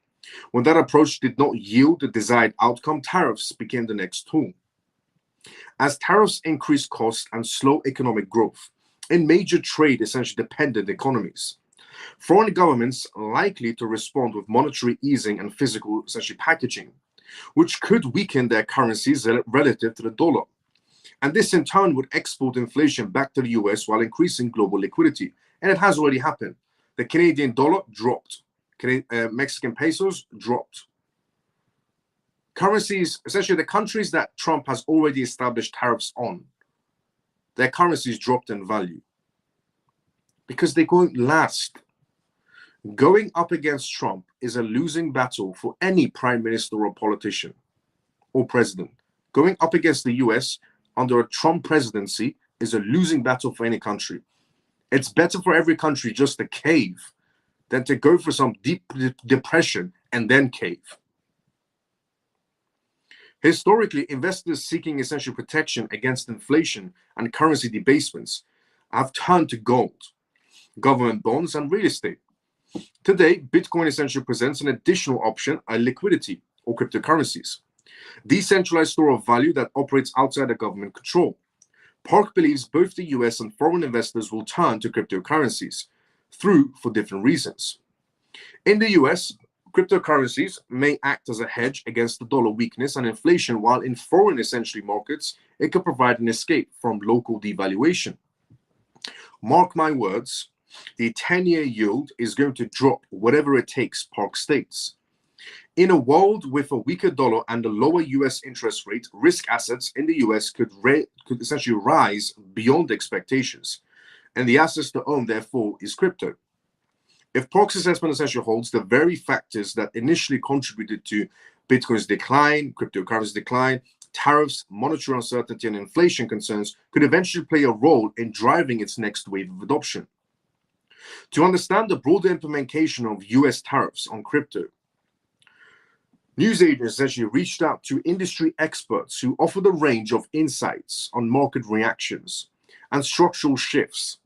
When that approach did not yield the desired outcome, tariffs became the next tool. As tariffs increase costs and slow economic growth in major trade essentially dependent economies, foreign governments are likely to respond with monetary easing and physical essentially packaging, which could weaken their currencies relative to the dollar. And this in turn would export inflation back to the US while increasing global liquidity. And it has already happened. The Canadian dollar dropped. Mexican pesos dropped. Currencies, essentially the countries that Trump has already established tariffs on, their currencies dropped in value because they won't last. Going up against Trump is a losing battle for any prime minister or politician or president. Going up against the US under a Trump presidency is a losing battle for any country. It's better for every country just to cave than to go for some deep depression and then cave. Historically, investors seeking essential protection against inflation and currency debasements have turned to gold, government bonds, and real estate. Today, Bitcoin essentially presents an additional option, a liquidity or cryptocurrencies, decentralized store of value that operates outside of government control. Park believes both the US and foreign investors will turn to cryptocurrencies for different reasons. In the US, cryptocurrencies may act as a hedge against the dollar weakness and inflation, while in foreign essentially markets, it could provide an escape from local devaluation. Mark my words, the 10-year yield is going to drop whatever it takes, Park states. In a world with a weaker dollar and a lower US interest rate, risk assets in the US could essentially rise beyond expectations. And the assets to own, therefore, is crypto. If Park's assessment essentially holds, the very factors that initially contributed to Bitcoin's decline, cryptocurrency decline, tariffs, monetary uncertainty, and inflation concerns could eventually play a role in driving its next wave of adoption. To understand the broader implementation of US tariffs on crypto, News agents essentially reached out to industry experts who offered a range of insights on market reactions and structural shifts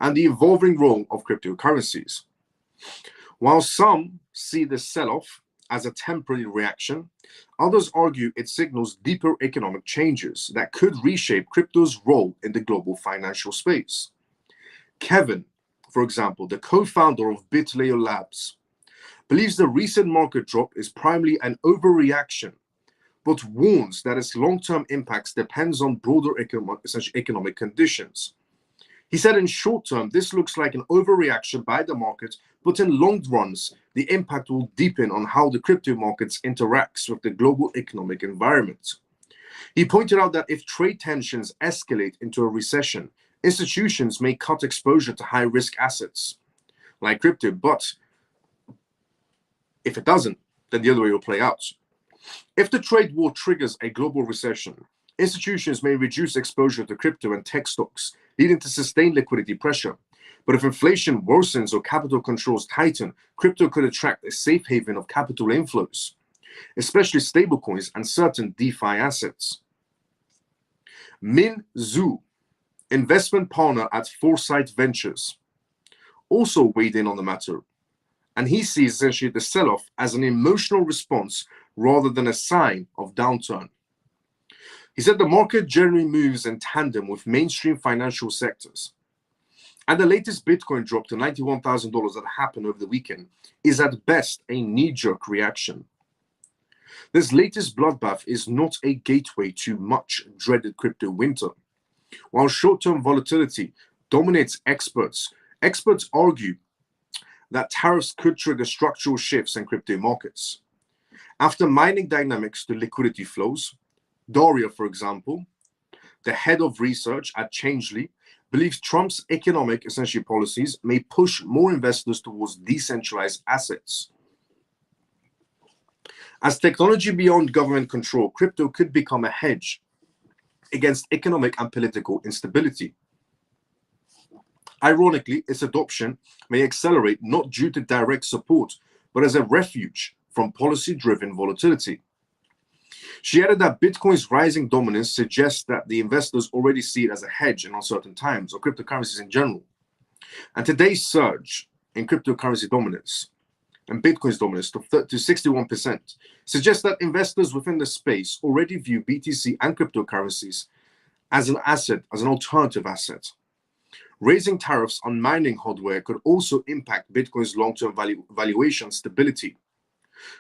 and the evolving role of cryptocurrencies. While some see the sell-off as a temporary reaction, others argue it signals deeper economic changes that could reshape crypto's role in the global financial space. Kevin, for example, the co-founder of BitLayer Labs, believes the recent market drop is primarily an overreaction, but warns that its long-term impacts depends on broader economic conditions. He said in short term, this looks like an overreaction by the market, but in long runs, the impact will deepen on how the crypto markets interacts with the global economic environment. He pointed out that if trade tensions escalate into a recession, institutions may cut exposure to high-risk assets like crypto, but if it doesn't, then the other way will play out. If the trade war triggers a global recession, institutions may reduce exposure to crypto and tech stocks, leading to sustained liquidity pressure. But if inflation worsens or capital controls tighten, crypto could attract a safe haven of capital inflows, especially stablecoins and certain DeFi assets. Min Zhu, investment partner at Foresight Ventures, also weighed in on the matter, and he sees essentially the sell-off as an emotional response rather than a sign of downturn. He said the market generally moves in tandem with mainstream financial sectors. And the latest Bitcoin drop to $91,000 that happened over the weekend is at best a knee-jerk reaction. This latest bloodbath is not a gateway to much dreaded crypto winter. While short-term volatility dominates experts argue that tariffs could trigger structural shifts in crypto markets. After mining dynamics to liquidity flows, Daria, for example, the head of research at Changelly, believes Trump's economic policies may push more investors towards decentralized assets. As technology beyond government control, crypto could become a hedge against economic and political instability. Ironically, its adoption may accelerate not due to direct support, but as a refuge from policy-driven volatility. She added that Bitcoin's rising dominance suggests that the investors already see it as a hedge in uncertain times, or cryptocurrencies in general. And today's surge in cryptocurrency dominance and Bitcoin's dominance to 61% suggests that investors within the space already view BTC and cryptocurrencies as an asset, as an alternative asset. Raising tariffs on mining hardware could also impact Bitcoin's long-term valuation stability.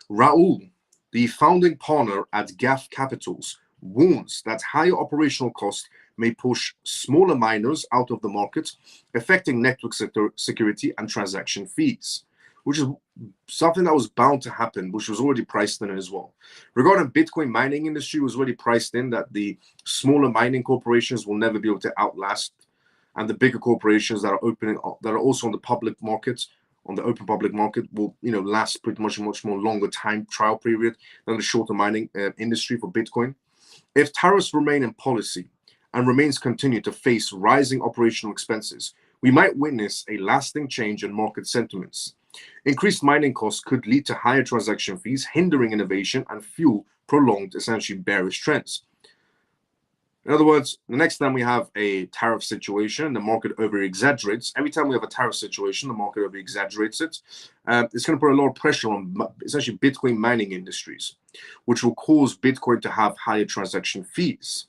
Raul, the founding partner at GAF Capitals, warns that higher operational costs may push smaller miners out of the market, affecting network security and transaction fees, which is something that was bound to happen, which was already priced in as well. Regarding Bitcoin mining industry, was already priced in that the smaller mining corporations will never be able to outlast, and the bigger corporations that are also on the public market, on the open public market, will last pretty much more longer time trial period than the shorter mining industry for Bitcoin. If tariffs remain in policy and remains continue to face rising operational expenses, we might witness a lasting change in market sentiments. Increased mining costs could lead to higher transaction fees, hindering innovation and fuel prolonged, essentially bearish trends. In other words, the next time we have a tariff situation, the market over-exaggerates. Every time we have a tariff situation, the market over-exaggerates it. It's going to put a lot of pressure on essentially Bitcoin mining industries, which will cause Bitcoin to have higher transaction fees.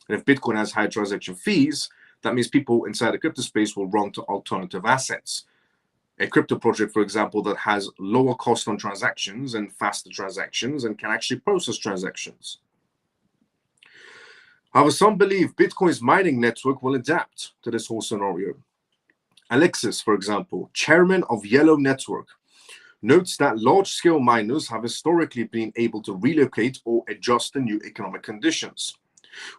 And if Bitcoin has higher transaction fees, that means people inside the crypto space will run to alternative assets. A crypto project, for example, that has lower cost on transactions and faster transactions and can actually process transactions. However, some believe Bitcoin's mining network will adapt to this whole scenario. Alexis, for example, chairman of Yellow Network, notes that large-scale miners have historically been able to relocate or adjust to new economic conditions.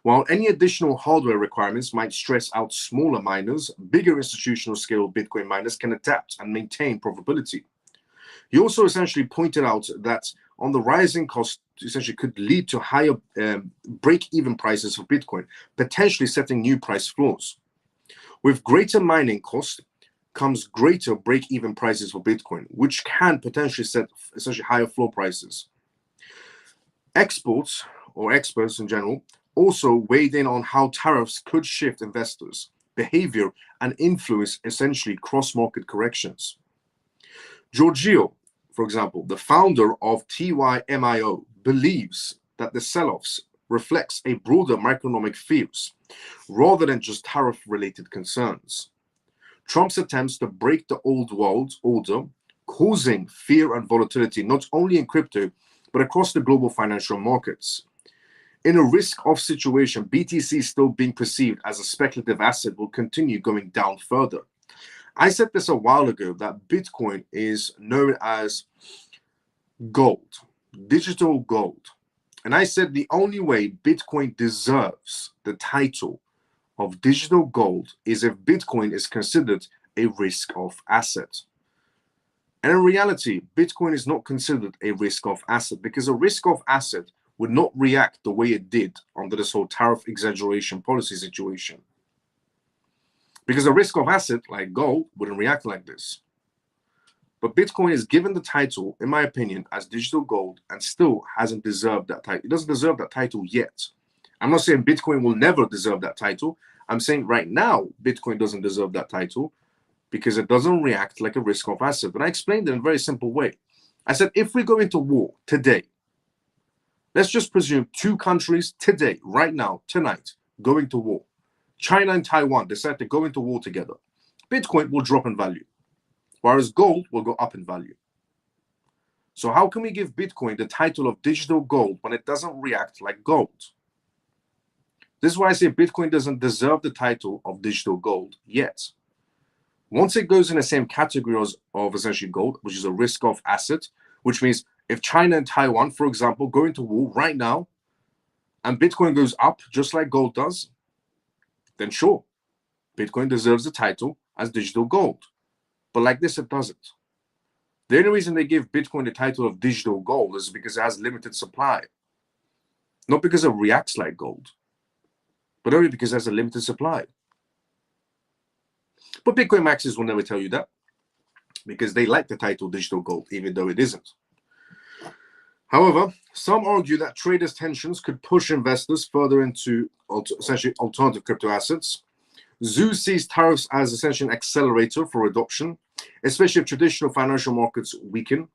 While any additional hardware requirements might stress out smaller miners, bigger institutional-scale Bitcoin miners can adapt and maintain profitability. He also essentially pointed out that on the rising cost essentially could lead to higher break-even prices for Bitcoin, potentially setting new price floors. With greater mining cost comes greater break-even prices for Bitcoin, which can potentially set essentially higher floor prices. Experts in general also weighed in on how tariffs could shift investors' behavior and influence essentially cross-market corrections. Giorgio, for example, the founder of TYMIO, believes that the sell-offs reflects a broader macroeconomic fears rather than just tariff-related concerns. Trump's attempts to break the old world order, causing fear and volatility not only in crypto, but across the global financial markets. In a risk-off situation, BTC still being perceived as a speculative asset will continue going down further. I said this a while ago that Bitcoin is known as gold, digital gold. And I said the only way Bitcoin deserves the title of digital gold is if Bitcoin is considered a risk-off asset. And in reality, Bitcoin is not considered a risk-off asset because a risk-off asset would not react the way it did under this whole tariff exaggeration policy situation. Because a risk-off asset like gold wouldn't react like this. But Bitcoin is given the title, in my opinion, as digital gold and still hasn't deserved that title. It doesn't deserve that title yet. I'm not saying Bitcoin will never deserve that title. I'm saying right now, Bitcoin doesn't deserve that title because it doesn't react like a risk-off asset. But I explained it in a very simple way. I said, if we go into war today, let's just presume two countries today, right now, tonight, going to war. China and Taiwan decide to go into war together. Bitcoin will drop in value, whereas gold will go up in value. So how can we give Bitcoin the title of digital gold when it doesn't react like gold? This is why I say Bitcoin doesn't deserve the title of digital gold yet. Once it goes in the same category of essentially gold, which is a risk-off asset, which means if China and Taiwan, for example, go into war right now and Bitcoin goes up just like gold does, then sure, Bitcoin deserves the title as digital gold. But like this, it doesn't. The only reason they give Bitcoin the title of digital gold is because it has limited supply. Not because it reacts like gold, but only because it has a limited supply. But Bitcoin maxis will never tell you that because they like the title digital gold, even though it isn't. However, some argue that traders' tensions could push investors further into essentially alternative crypto assets. Zoo sees tariffs as essentially an accelerator for adoption, especially if traditional financial markets weaken.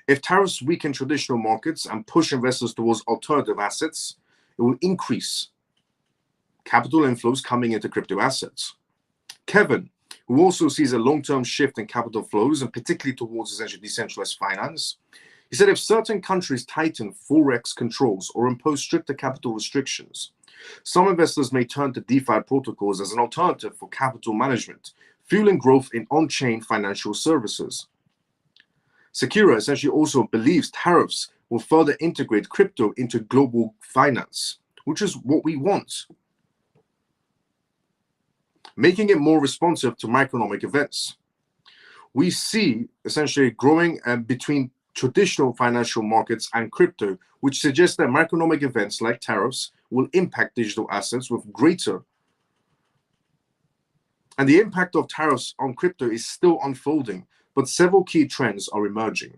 If tariffs weaken traditional markets and push investors towards alternative assets, it will increase capital inflows coming into crypto assets. Kevin, who also sees a long-term shift in capital flows and particularly towards essentially decentralized finance, he said if certain countries tighten forex controls or impose stricter capital restrictions, some investors may turn to DeFi protocols as an alternative for capital management, fueling growth in on-chain financial services. Sakura essentially also believes tariffs will further integrate crypto into global finance, which is what we want, making it more responsive to macroeconomic events. We see essentially growing between traditional financial markets and crypto, which suggests that macroeconomic events like tariffs will impact digital assets with greater. And the impact of tariffs on crypto is still unfolding, but several key trends are emerging.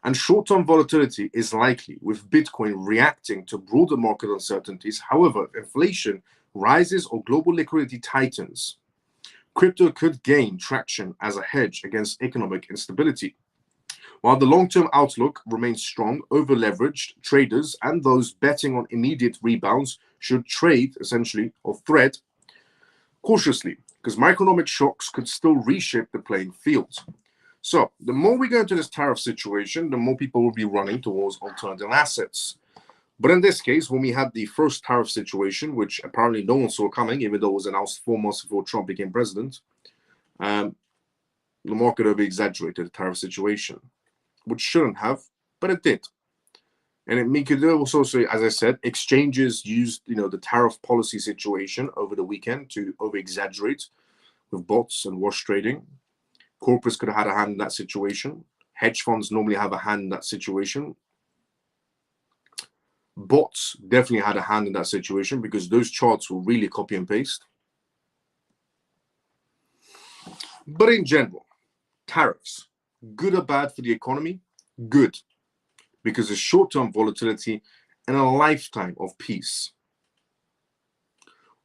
And short-term volatility is likely, with Bitcoin reacting to broader market uncertainties. However, if inflation rises or global liquidity tightens, crypto could gain traction as a hedge against economic instability. While the long-term outlook remains strong, over-leveraged traders and those betting on immediate rebounds should trade essentially or thread cautiously, because macroeconomic shocks could still reshape the playing field. So the more we go into this tariff situation, the more people will be running towards alternative assets. But in this case, when we had the first tariff situation, which apparently no one saw coming, even though it was announced 4 months before Trump became president, the market over-exaggerated the tariff situation, which shouldn't have, but it did. And it could also say, as I said, exchanges used, the tariff policy situation over the weekend to over-exaggerate with bots and wash trading. Corporates could have had a hand in that situation. Hedge funds normally have a hand in that situation. Bots definitely had a hand in that situation because those charts were really copy and paste. But in general, tariffs, good or bad for the economy? Good. because of short-term volatility and a lifetime of peace.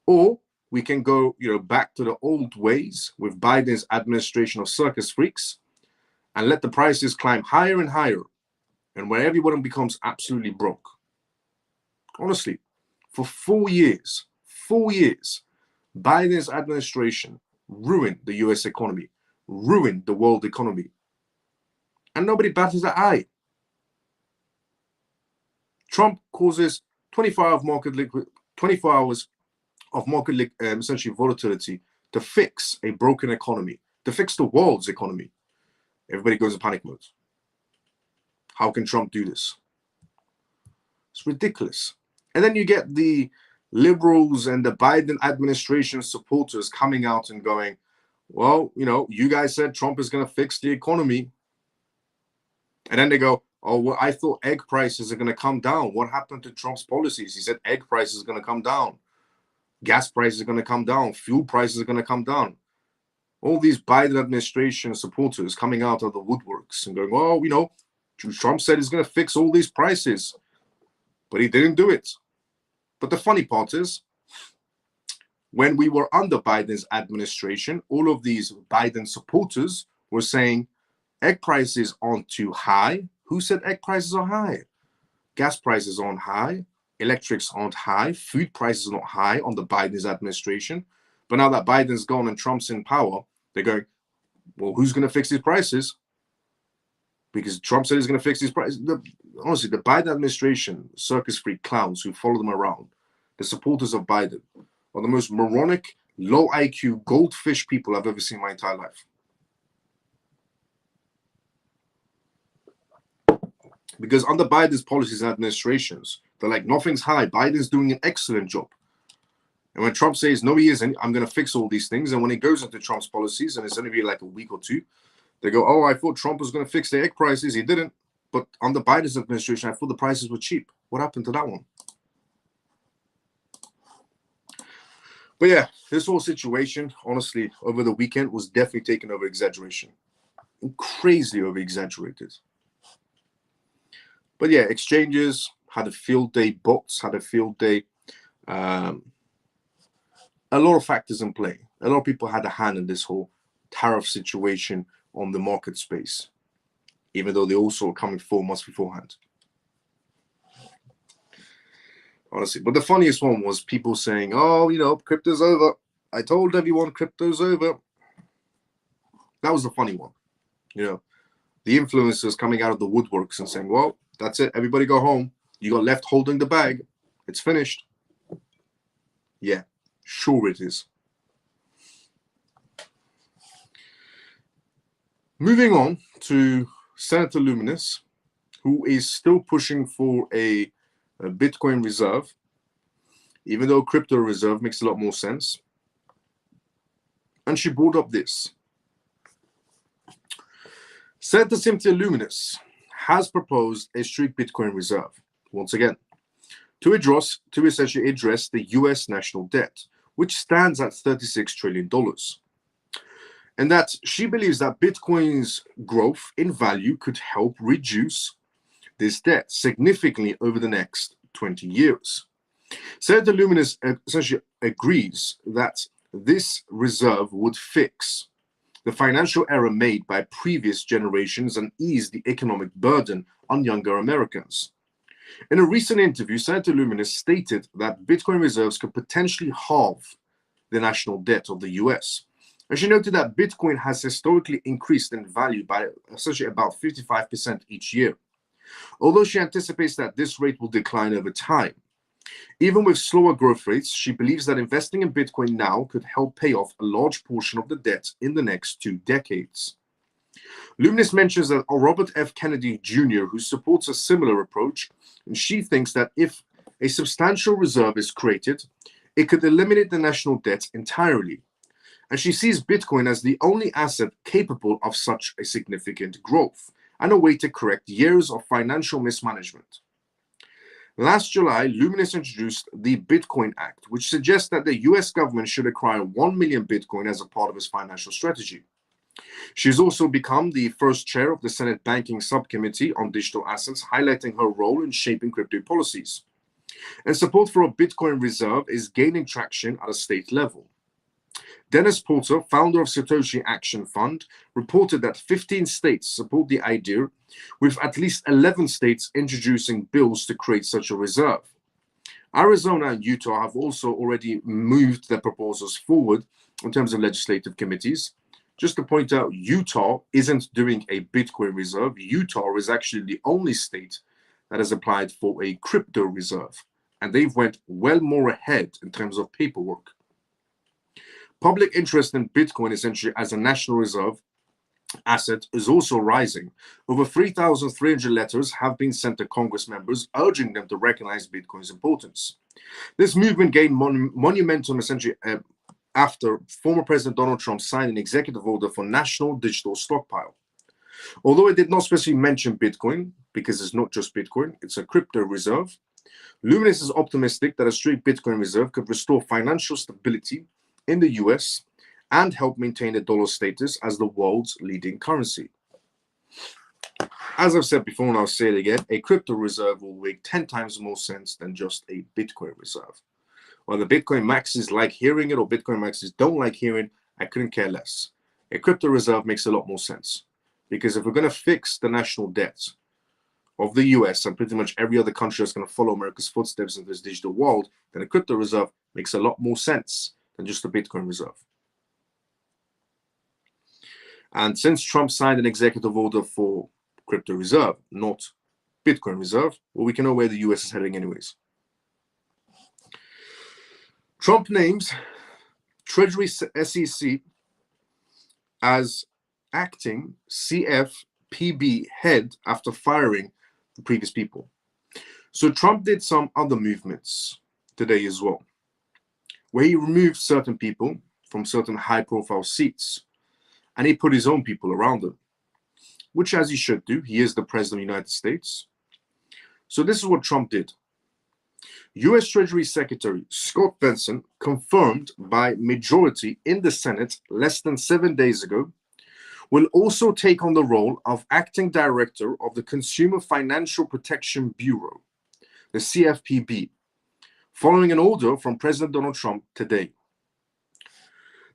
Or we can go, back to the old ways with Biden's administration of circus freaks and let the prices climb higher and higher, and where everyone becomes absolutely broke. Honestly, for 4 years, Biden's administration ruined the US economy, ruined the world economy, and nobody batters an eye. Trump causes 24 hours of market essentially volatility to fix a broken economy, to fix the world's economy. Everybody goes in panic mode. How can Trump do this? It's ridiculous. And then you get the liberals and the Biden administration supporters coming out and going, well, you guys said Trump is going to fix the economy. And then they go, oh, well, I thought egg prices are going to come down. What happened to Trump's policies? He said egg prices are going to come down. Gas prices are going to come down. Fuel prices are going to come down. All these Biden administration supporters coming out of the woodworks and going, well, Trump said he's going to fix all these prices, but he didn't do it. But the funny part is, when we were under Biden's administration, all of these Biden supporters were saying egg prices aren't too high. Who said egg prices are high? Gas prices aren't high. Electrics aren't high. Food prices are not high under Biden's administration. But now that Biden's gone and Trump's in power, they're going, well, who's going to fix these prices? Because Trump said he's going to fix these prices. Honestly, the Biden administration, circus freak clowns who follow them around, the supporters of Biden, are the most moronic, low IQ, goldfish people I've ever seen in my entire life. Because under Biden's policies and administrations, they're like, nothing's high. Biden's doing an excellent job. And when Trump says, no, he isn't, I'm going to fix all these things. And when it goes into Trump's policies, and it's only been like a week or two, they go, oh, I thought Trump was going to fix the egg prices. He didn't. But under Biden's administration, I thought the prices were cheap. What happened to that one? But yeah, this whole situation, honestly, over the weekend was definitely taken over exaggeration. Crazily over exaggerated. But yeah, exchanges had a field day, bots had a field day. A lot of factors in play. A lot of people had a hand in this whole tariff situation on the market space, even though they also were coming 4 months beforehand. Honestly, but the funniest one was people saying, oh, crypto's over. I told everyone crypto's over. That was the funny one. The influencers coming out of the woodworks and saying, well, that's it. Everybody go home. You got left holding the bag. It's finished. Yeah, sure it is. Moving on to Senator Luminous, who is still pushing for a Bitcoin reserve, even though crypto reserve makes a lot more sense. And she brought up this. Senator Cynthia Luminous has proposed a strict Bitcoin reserve, once again, to essentially address the US national debt, which stands at $36 trillion. And that she believes that Bitcoin's growth in value could help reduce this debt significantly over the next 20 years. Senator Luminous essentially agrees that this reserve would fix the financial error made by previous generations and ease the economic burden on younger Americans. In a recent interview, Senator Luminous stated that Bitcoin reserves could potentially halve the national debt of the US. And she noted that Bitcoin has historically increased in value by essentially about 55% each year, although she anticipates that this rate will decline over time. Even with slower growth rates, she believes that investing in Bitcoin now could help pay off a large portion of the debt in the next 2 decades. Luminous mentions that Robert F. Kennedy Jr., who supports a similar approach, and she thinks that if a substantial reserve is created, it could eliminate the national debt entirely. And she sees Bitcoin as the only asset capable of such a significant growth and a way to correct years of financial mismanagement. Last July, Luminous introduced the Bitcoin Act, which suggests that the US government should acquire 1 million Bitcoin as a part of its financial strategy. She's also become the first chair of the Senate Banking Subcommittee on Digital Assets, highlighting her role in shaping crypto policies. And support for a Bitcoin reserve is gaining traction at a state level. Dennis Porter, founder of Satoshi Action Fund, reported that 15 states support the idea, with at least 11 states introducing bills to create such a reserve. Arizona and Utah have also already moved their proposals forward in terms of legislative committees. Just to point out, Utah isn't doing a Bitcoin reserve. Utah is actually the only state that has applied for a crypto reserve, and they've went well more ahead in terms of paperwork. Public interest in Bitcoin, essentially as a national reserve asset, is also rising. Over 3,300 letters have been sent to Congress members urging them to recognize Bitcoin's importance. This movement gained momentum essentially after former President Donald Trump signed an executive order for national digital stockpile. Although it did not specifically mention Bitcoin, because it's not just Bitcoin, it's a crypto reserve, Luminous is optimistic that a strict Bitcoin reserve could restore financial stability in the US and help maintain the dollar status as the world's leading currency. As I've said before, and I'll say it again, a crypto reserve will make 10 times more sense than just a Bitcoin reserve. Whether Bitcoin maxis like hearing it or Bitcoin maxis don't like hearing, I couldn't care less. A crypto reserve makes a lot more sense, because if we're going to fix the national debt of the US and pretty much every other country that's going to follow America's footsteps in this digital world, then a crypto reserve makes a lot more sense than just a Bitcoin reserve. And since Trump signed an executive order for crypto reserve, not Bitcoin reserve, well, we can know where the US is heading anyways. Trump names Treasury SEC as acting CFPB head after firing the previous people. So Trump did some other movements today as well, where he removed certain people from certain high-profile seats, and he put his own people around them, which, as he should do, he is the president of the United States. So this is what Trump did. U.S. Treasury Secretary Scott Bessent confirmed by majority in the Senate less than 7 days ago will also take on the role of acting director of the Consumer Financial Protection Bureau, the CFPB, following an order from President Donald Trump today.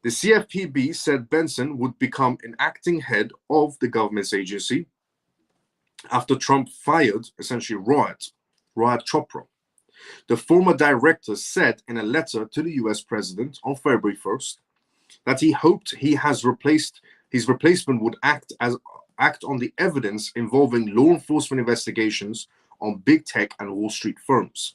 The CFPB said Bessent would become an acting head of the government's agency after Trump fired, essentially, Rohit Chopra. The former director said in a letter to the US president on February 1st that he hoped his replacement would act on the evidence involving law enforcement investigations on big tech and Wall Street firms.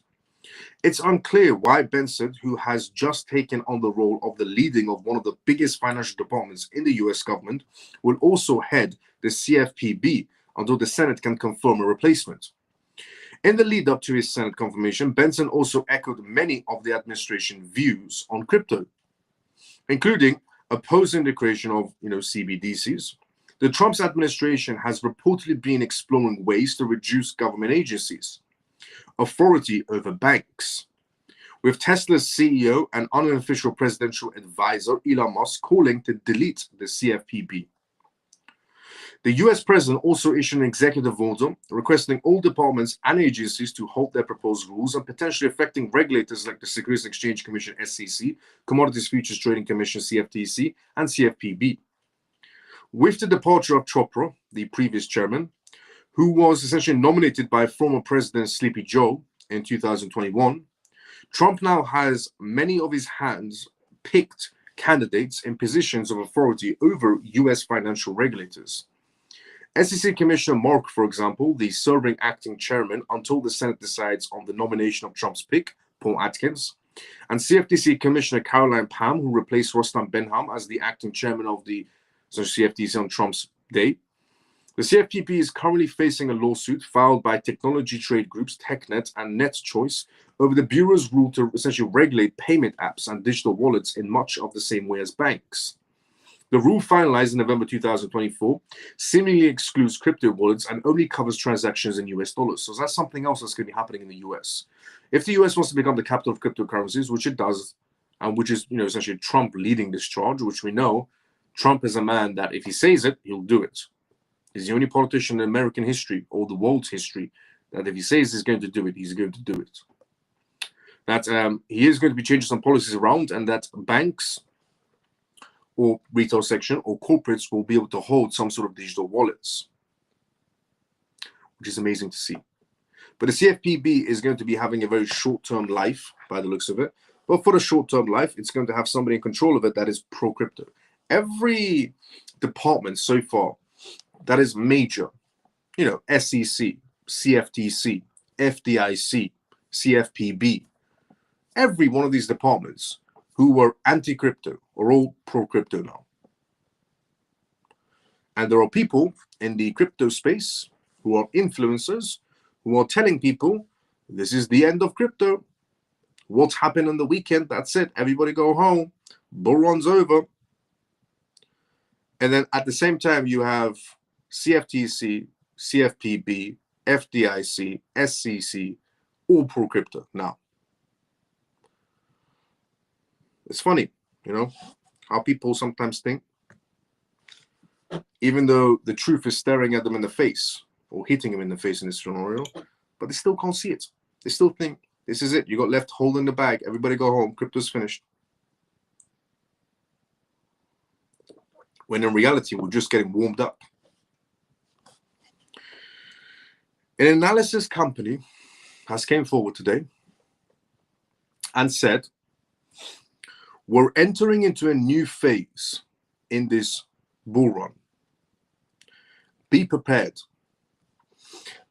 It's unclear why Bessent, who has just taken on the role of the leading of one of the biggest financial departments in the US government, will also head the CFPB until the Senate can confirm a replacement. In the lead up to his Senate confirmation, Bessent also echoed many of the administration's views on crypto, including opposing the creation of CBDCs. The Trump administration has reportedly been exploring ways to reduce government agencies' authority over banks, with Tesla's CEO and unofficial presidential advisor Elon Musk calling to delete the CFPB. The US president also issued an executive order requesting all departments and agencies to halt their proposed rules and potentially affecting regulators like the Securities and Exchange Commission (SEC), Commodities Futures Trading Commission (CFTC), and CFPB. With the departure of Chopra, the previous chairman, who was essentially nominated by former President Sleepy Joe in 2021, Trump now has many of his hand-picked candidates in positions of authority over US financial regulators. SEC Commissioner Mark, for example, the serving acting chairman until the Senate decides on the nomination of Trump's pick, Paul Atkins, and CFTC Commissioner Caroline Pham, who replaced Rostam Benham as the acting chairman of the CFTC on Trump's day. The CFPB is currently facing a lawsuit filed by technology trade groups TechNet and NetChoice over the Bureau's rule to essentially regulate payment apps and digital wallets in much of the same way as banks. The rule, finalized in November 2024, seemingly excludes crypto wallets and only covers transactions in US dollars. So that's something else that's going to be happening in the US. If the US wants to become the capital of cryptocurrencies, which it does, and which is essentially Trump leading this charge, which we know Trump is a man that if he says it, he'll do it. He's the only politician in American history or the world's history that if he says he's going to do it, he's going to do it. That he is going to be changing some policies around, and that banks or retail section or corporates will be able to hold some sort of digital wallets, which is amazing to see. But the CFPB is going to be having a very short-term life by the looks of it. But for the short-term life, it's going to have somebody in control of it that is pro-crypto. Every department so far that is major, you know, SEC, CFTC, FDIC, CFPB, every one of these departments who were anti-crypto are all pro-crypto now. And there are people in the crypto space who are influencers who are telling people, this is the end of crypto. What's happened on the weekend? That's it. Everybody go home. Bull run's over. And then at the same time, you have CFTC, CFPB, FDIC, SEC, all pro-crypto now. It's funny, you know, how people sometimes think, even though the truth is staring at them in the face or hitting them in the face in this scenario, but they still can't see it. They still think, this is it. You got left holding the bag. Everybody go home. Crypto's finished. When in reality, we're just getting warmed up. An analysis company has came forward today and said, we're entering into a new phase in this bull run. Be prepared.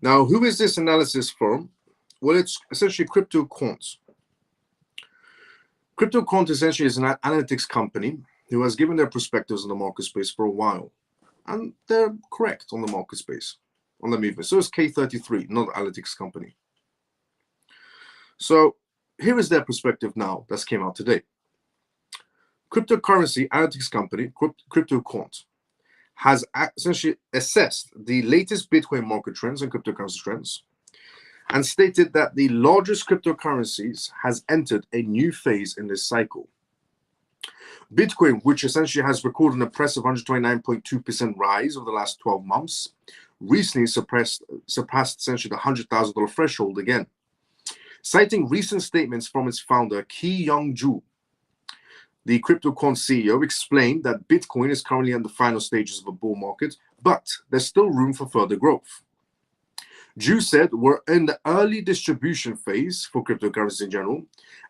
Now, who is this analysis firm? Well, it's essentially CryptoQuant. CryptoQuant essentially is an analytics company who has given their perspectives on the market space for a while. And they're correct on the market space, on the movement. So is K33, not an analytics company. So here is their perspective now that's came out today. Cryptocurrency analytics company, CryptoQuant, has essentially assessed the latest Bitcoin market trends and cryptocurrency trends and stated that the largest cryptocurrencies has entered a new phase in this cycle. Bitcoin, which essentially has recorded an impressive 129.2% rise over the last 12 months, recently surpassed essentially the $100,000 threshold again. Citing recent statements from its founder, Ki-Young-ju, the CryptoQuant CEO explained that Bitcoin is currently in the final stages of a bull market, but there's still room for further growth. Ju said we're in the early distribution phase for cryptocurrencies in general,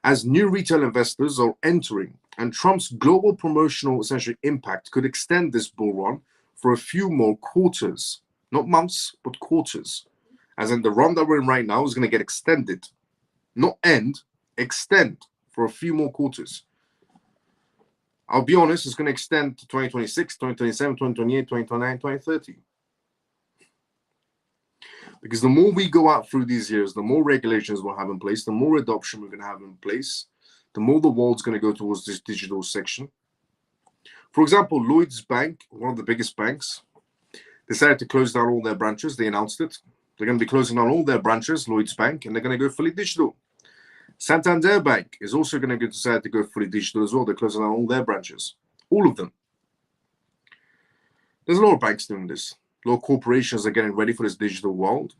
as new retail investors are entering, and Trump's global promotional essentially impact could extend this bull run for a few more quarters, not months, but quarters. As in the run that we're in right now is going to get extended, not end, extend for a few more quarters. I'll be honest, it's going to extend to 2026, 2027, 2028, 2029, 2030. Because the more we go out through these years, the more regulations we'll have in place, the more adoption we're going to have in place, the more the world's going to go towards this digital section. For example, Lloyds Bank, one of the biggest banks, decided to close down all their branches. They announced it. They're going to be closing down all their branches, Lloyds Bank, and they're going to go fully digital. Santander Bank is also going to decide to go fully digital as well. They're closing down all their branches, all of them. There's a lot of banks doing this. A lot of corporations are getting ready for this digital world.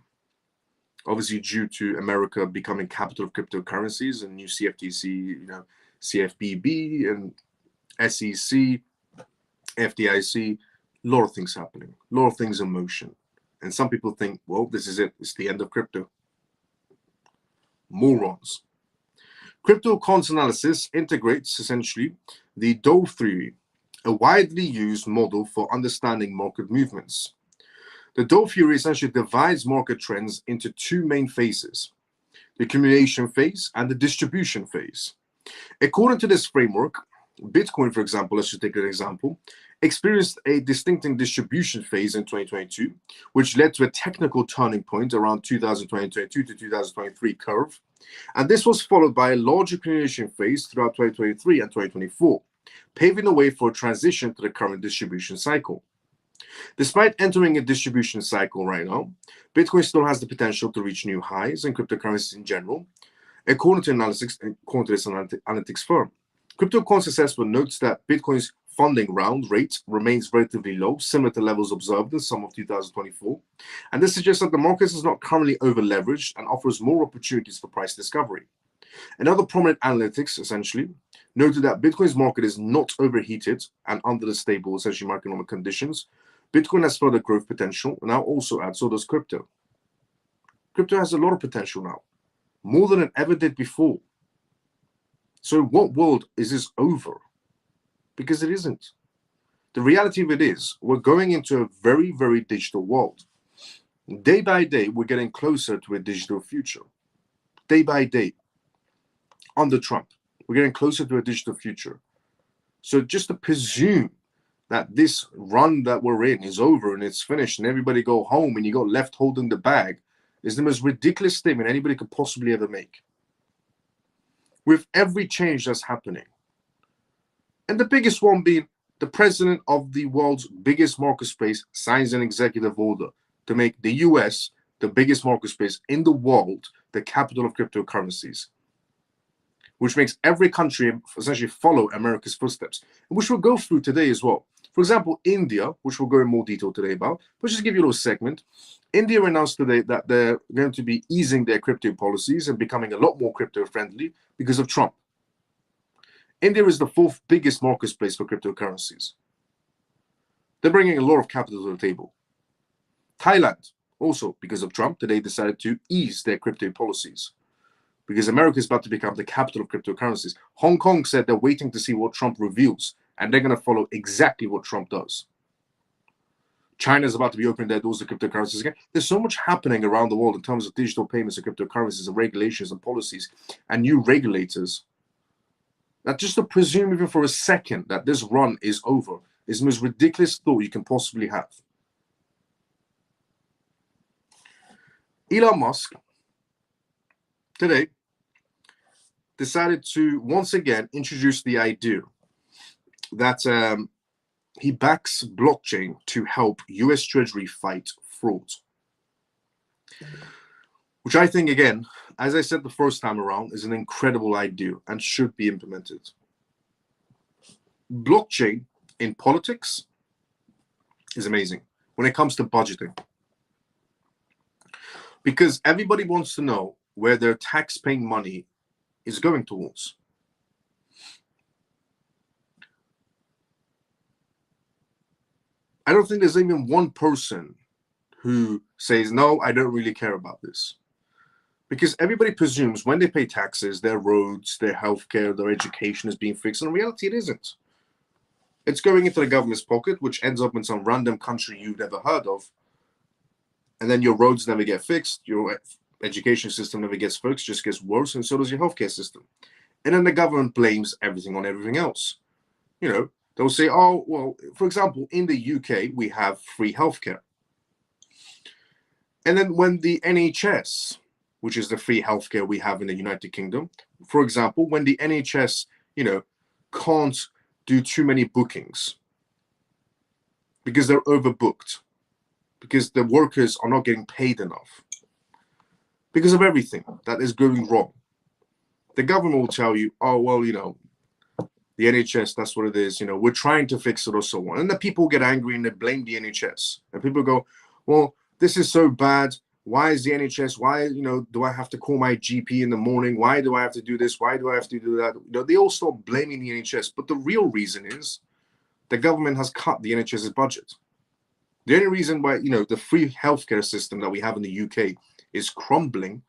Obviously, due to America becoming capital of cryptocurrencies and new CFTC, you know, CFPB and SEC, FDIC, a lot of things happening, a lot of things in motion. And some people think, well, this is it. It's the end of crypto. Morons. CryptoQuant's analysis integrates essentially the Dove theory, a widely used model for understanding market movements. The Dove theory essentially divides market trends into two main phases, the accumulation phase and the distribution phase. According to this framework, Bitcoin, for example, let's just take an example, experienced a distinct distribution phase in 2022, which led to a technical turning point around 2022 to 2023 curve. And this was followed by a large accumulation phase throughout 2023 and 2024, paving the way for a transition to the current distribution cycle. Despite entering a distribution cycle right now, Bitcoin still has the potential to reach new highs and cryptocurrencies in general, according to this analytics firm. CryptoQuant's assessment notes that Bitcoin's funding round rate remains relatively low, similar to levels observed in summer of 2024. And this suggests that the market is not currently over-leveraged and offers more opportunities for price discovery. Another prominent analytics, essentially, noted that Bitcoin's market is not overheated and under the stable, essentially, macroeconomic conditions. Bitcoin has further growth potential, and now also adds, so does crypto. Crypto has a lot of potential now, more than it ever did before. So what world is this over? Because it isn't. The reality of it is, we're going into a very, very digital world. Day by day, we're getting closer to a digital future. Day by day, under Trump, we're getting closer to a digital future. So just to presume that this run that we're in is over and it's finished and everybody go home and you got left holding the bag is the most ridiculous statement anybody could possibly ever make. With every change that's happening, and the biggest one being the president of the world's biggest market space signs an executive order to make the US the biggest market space in the world, the capital of cryptocurrencies, which makes every country essentially follow America's footsteps, which we'll go through today as well. For example, India, which we'll go in more detail today about, but just give you a little segment. India announced today that they're going to be easing their crypto policies and becoming a lot more crypto-friendly because of Trump. India is the fourth biggest market space for cryptocurrencies. They're bringing a lot of capital to the table. Thailand, also because of Trump, today decided to ease their crypto policies because America is about to become the capital of cryptocurrencies. Hong Kong said they're waiting to see what Trump reveals, and they're going to follow exactly what Trump does. China is about to be opening their doors to cryptocurrencies again. There's so much happening around the world in terms of digital payments and cryptocurrencies and regulations and policies and new regulators that just to presume even for a second that this run is over is the most ridiculous thought you can possibly have. Elon Musk today decided to once again introduce the idea that he backs blockchain to help US Treasury fight fraud. Which I think, again, as I said the first time around, is an incredible idea and should be implemented. Blockchain in politics is amazing when it comes to budgeting. Because everybody wants to know where their tax-paying money is going towards. I don't think there's even one person who says, no, I don't really care about this. Because everybody presumes when they pay taxes, their roads, their healthcare, their education is being fixed. And in reality, it isn't. It's going into the government's pocket, which ends up in some random country you've never heard of. And then your roads never get fixed. Your education system never gets fixed, just gets worse. And so does your healthcare system. And then the government blames everything on everything else. You know, they'll say, oh, well, for example, in the UK, we have free healthcare. And then when the NHS, which is the free healthcare we have in the United Kingdom, for example, when the NHS, you know, can't do too many bookings because they're overbooked, because the workers are not getting paid enough, because of everything that is going wrong, the government will tell you, oh, well, you know, the NHS, that's what it is. You know, we're trying to fix it or so on. And the people get angry and they blame the NHS. And people go, well, this is so bad. Why is the NHS? Why, you know, do I have to call my GP in the morning? Why do I have to do this? Why do I have to do that? You know, they all start blaming the NHS. But the real reason is the government has cut the NHS's budget. The only reason why, you know, the free healthcare system that we have in the UK is crumbling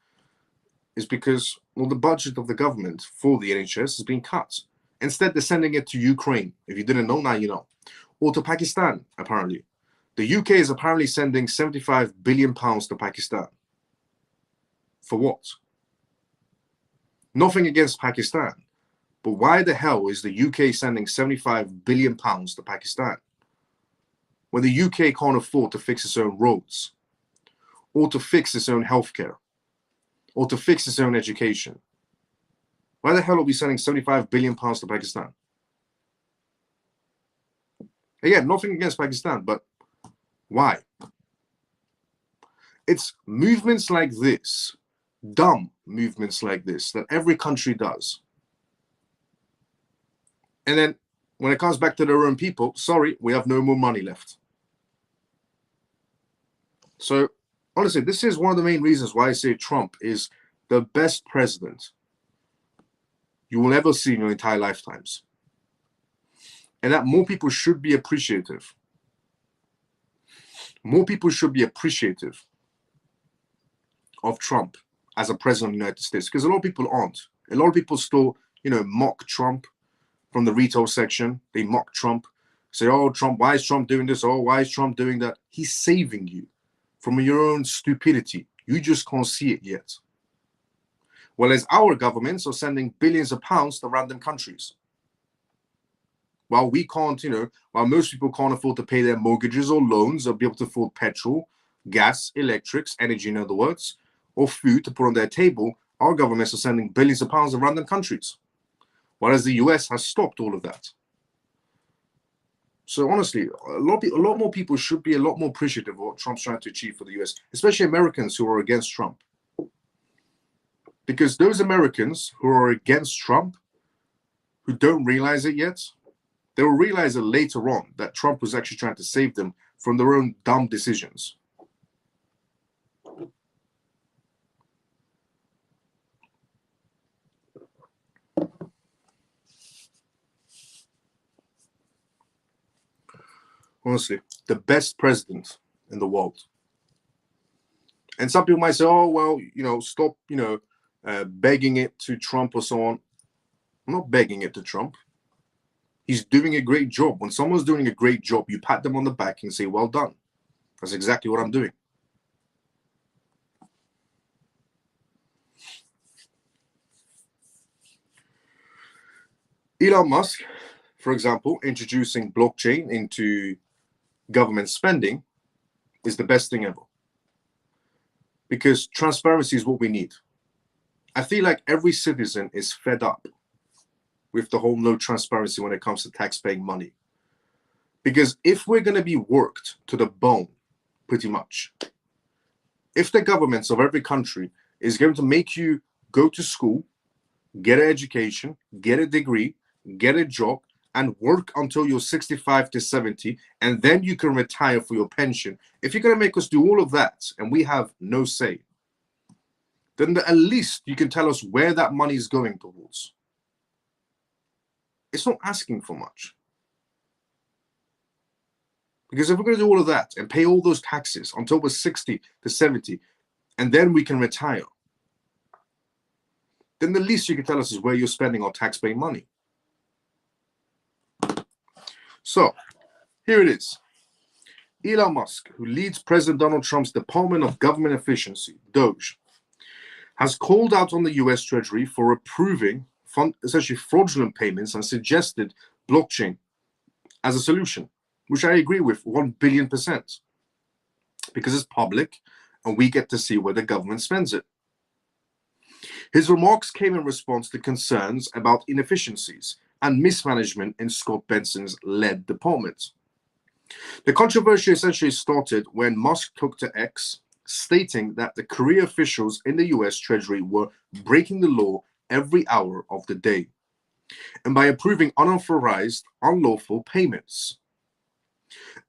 is because, well, the budget of the government for the NHS has been cut. Instead, they're sending it to Ukraine. If you didn't know, now you know. Or to Pakistan, apparently. The UK is apparently sending 75 billion pounds to Pakistan. For what? Nothing against Pakistan. But why the hell is the UK sending 75 billion pounds to Pakistan when the UK can't afford to fix its own roads, or to fix its own healthcare, or to fix its own education? Why the hell are we sending 75 billion pounds to Pakistan? Again, nothing against Pakistan, but why? It's movements like this, dumb movements like this, that every country does. And then when it comes back to their own people, sorry, we have no more money left. So honestly, this is one of the main reasons why I say Trump is the best president you will ever see in your entire lifetimes. And that more people should be appreciative. More people should be appreciative of Trump as a president of the United States, because a lot of people aren't. A lot of people still, mock Trump from the retail section. They mock Trump, say, oh, Trump, why is Trump doing this? Oh, why is Trump doing that? He's saving you from your own stupidity. You just can't see it yet. Whereas our governments are sending billions of pounds to random countries. While we can't, while most people can't afford to pay their mortgages or loans or be able to afford petrol, gas, electrics, energy, in other words, or food to put on their table, our governments are sending billions of pounds to random countries. Whereas the US has stopped all of that. So honestly, a lot more people should be a lot more appreciative of what Trump's trying to achieve for the US, especially Americans who are against Trump. Because those Americans who are against Trump, who don't realize it yet, they will realize it later on that Trump was actually trying to save them from their own dumb decisions. Honestly, the best president in the world. And some people might say, oh, well, stop, begging it to Trump or so on. I'm not begging it to Trump. He's doing a great job. When someone's doing a great job, you pat them on the back and say, well done. That's exactly what I'm doing. Elon Musk, for example, introducing blockchain into government spending is the best thing ever. Because transparency is what we need. I feel like every citizen is fed up with the whole no transparency when it comes to tax-paying money. Because if we're going to be worked to the bone, pretty much, if the governments of every country is going to make you go to school, get an education, get a degree, get a job, and work until you're 65 to 70, and then you can retire for your pension, if you're going to make us do all of that and we have no say, then at least you can tell us where that money is going towards. It's not asking for much. Because if we're going to do all of that and pay all those taxes until we're 60 to 70, and then we can retire, then the least you can tell us is where you're spending our tax-paying money. So, here it is. Elon Musk, who leads President Donald Trump's Department of Government Efficiency, DOGE, has called out on the US Treasury for approving essentially fraudulent payments and suggested blockchain as a solution, which I agree with 1 billion%, because it's public and we get to see where the government spends it. His remarks came in response to concerns about inefficiencies and mismanagement in Scott Benson's led department. The controversy essentially started when Musk took to X, stating that the career officials in the US Treasury were breaking the law every hour of the day, and by approving unauthorized, unlawful payments.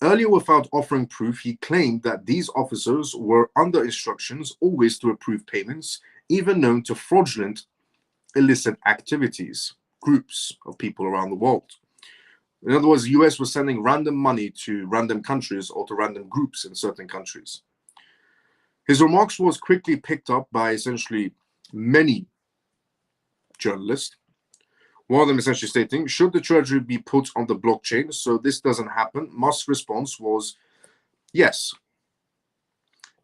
Earlier, without offering proof, he claimed that these officers were under instructions always to approve payments, even known to fraudulent, illicit activities, groups of people around the world. In other words, the US was sending random money to random countries or to random groups in certain countries. His remarks was quickly picked up by essentially many journalists. One of them essentially stating, should the Treasury be put on the blockchain so this doesn't happen? Musk's response was, yes.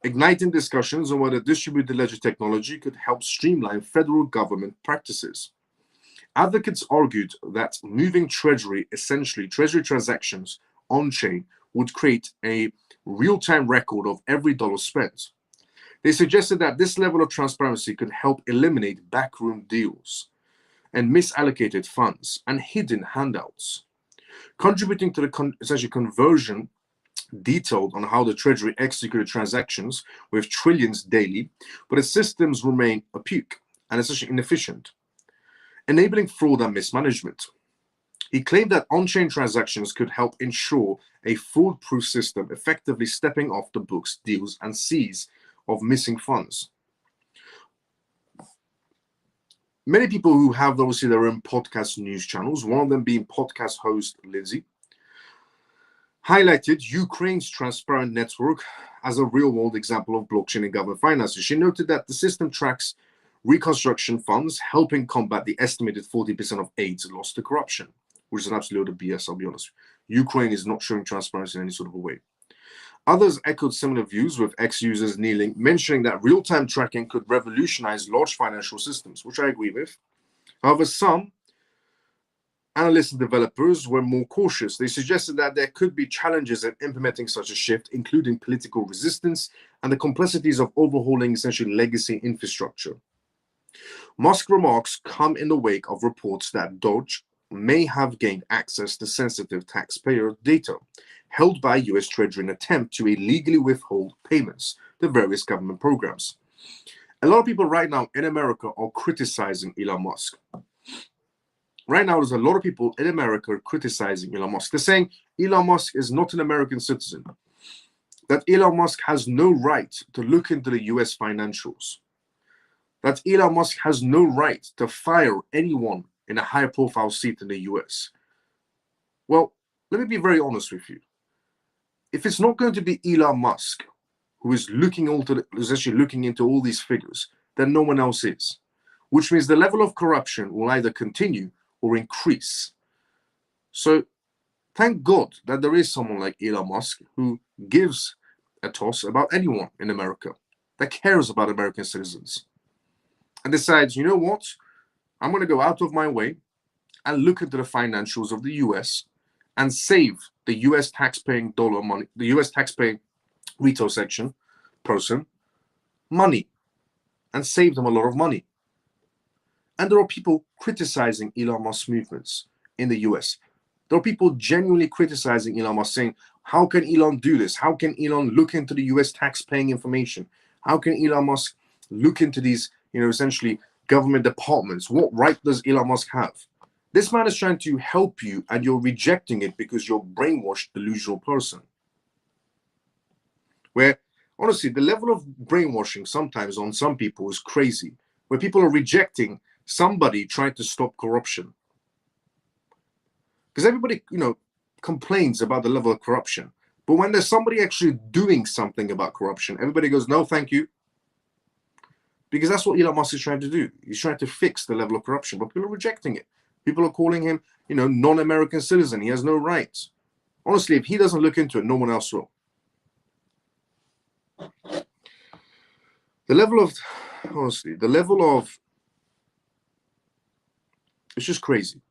Igniting discussions on whether distributed ledger technology could help streamline federal government practices. Advocates argued that moving Treasury transactions on-chain would create a real-time record of every dollar spent. They suggested that this level of transparency could help eliminate backroom deals and misallocated funds and hidden handouts, contributing to the conversion detailed on how the Treasury executed transactions with trillions daily, but its systems remain opaque and essentially inefficient, enabling fraud and mismanagement. He claimed that on-chain transactions could help ensure a foolproof system, effectively stepping off the books, deals, and seas of missing funds. Many people who have obviously their own podcast news channels, one of them being podcast host Lindsay, highlighted Ukraine's transparent network as a real-world example of blockchain and government finances. She noted that the system tracks reconstruction funds, helping combat the estimated 40% of aids lost to corruption, which is an absolute load of BS, I'll be honest. Ukraine is not showing transparency in any sort of a way. Others echoed similar views, with ex-users kneeling, mentioning that real-time tracking could revolutionize large financial systems, which I agree with. However, some analysts and developers were more cautious. They suggested that there could be challenges in implementing such a shift, including political resistance and the complexities of overhauling essentially legacy infrastructure. Musk's remarks come in the wake of reports that Doge may have gained access to sensitive taxpayer data held by US Treasury in an attempt to illegally withhold payments to various government programs. A lot of people right now in America are criticizing Elon Musk. Right now, there's a lot of people in America criticizing Elon Musk. They're saying Elon Musk is not an American citizen, that Elon Musk has no right to look into the US financials, that Elon Musk has no right to fire anyone in a high-profile seat in the US. Well, let me be very honest with you. If it's not going to be Elon Musk who is actually looking into all these figures, then no one else is, which means the level of corruption will either continue or increase. So thank God that there is someone like Elon Musk who gives a toss about anyone in America, that cares about American citizens, and decides, you know what, I'm going to go out of my way and look into the financials of the US and save the US taxpaying dollar money, the US taxpaying retail person money, and save them a lot of money. And there are people criticizing Elon Musk's movements in the US. There are people genuinely criticizing Elon Musk, saying, how can Elon do this? How can Elon look into the US tax-paying information? How can Elon Musk look into these, essentially government departments? What right does Elon Musk have? This man is trying to help you, and you're rejecting it because you're a brainwashed, delusional person. Where, honestly, the level of brainwashing sometimes on some people is crazy, where people are rejecting somebody trying to stop corruption. Because everybody, complains about the level of corruption. But when there's somebody actually doing something about corruption, everybody goes, no, thank you. Because that's what Elon Musk is trying to do. He's trying to fix the level of corruption, but people are rejecting it. People are calling him, non-American citizen. He has no rights. Honestly, if he doesn't look into it, no one else will. The level of it's just crazy.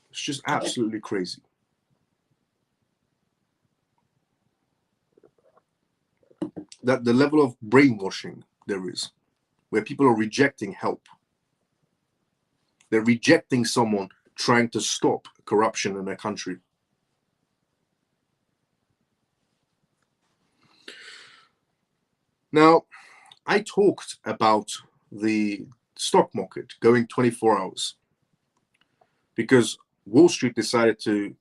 It's just absolutely crazy. That the level of brainwashing there is, where people are rejecting help. They're rejecting someone trying to stop corruption in their country. Now, I talked about the stock market going 24 hours because Wall Street decided to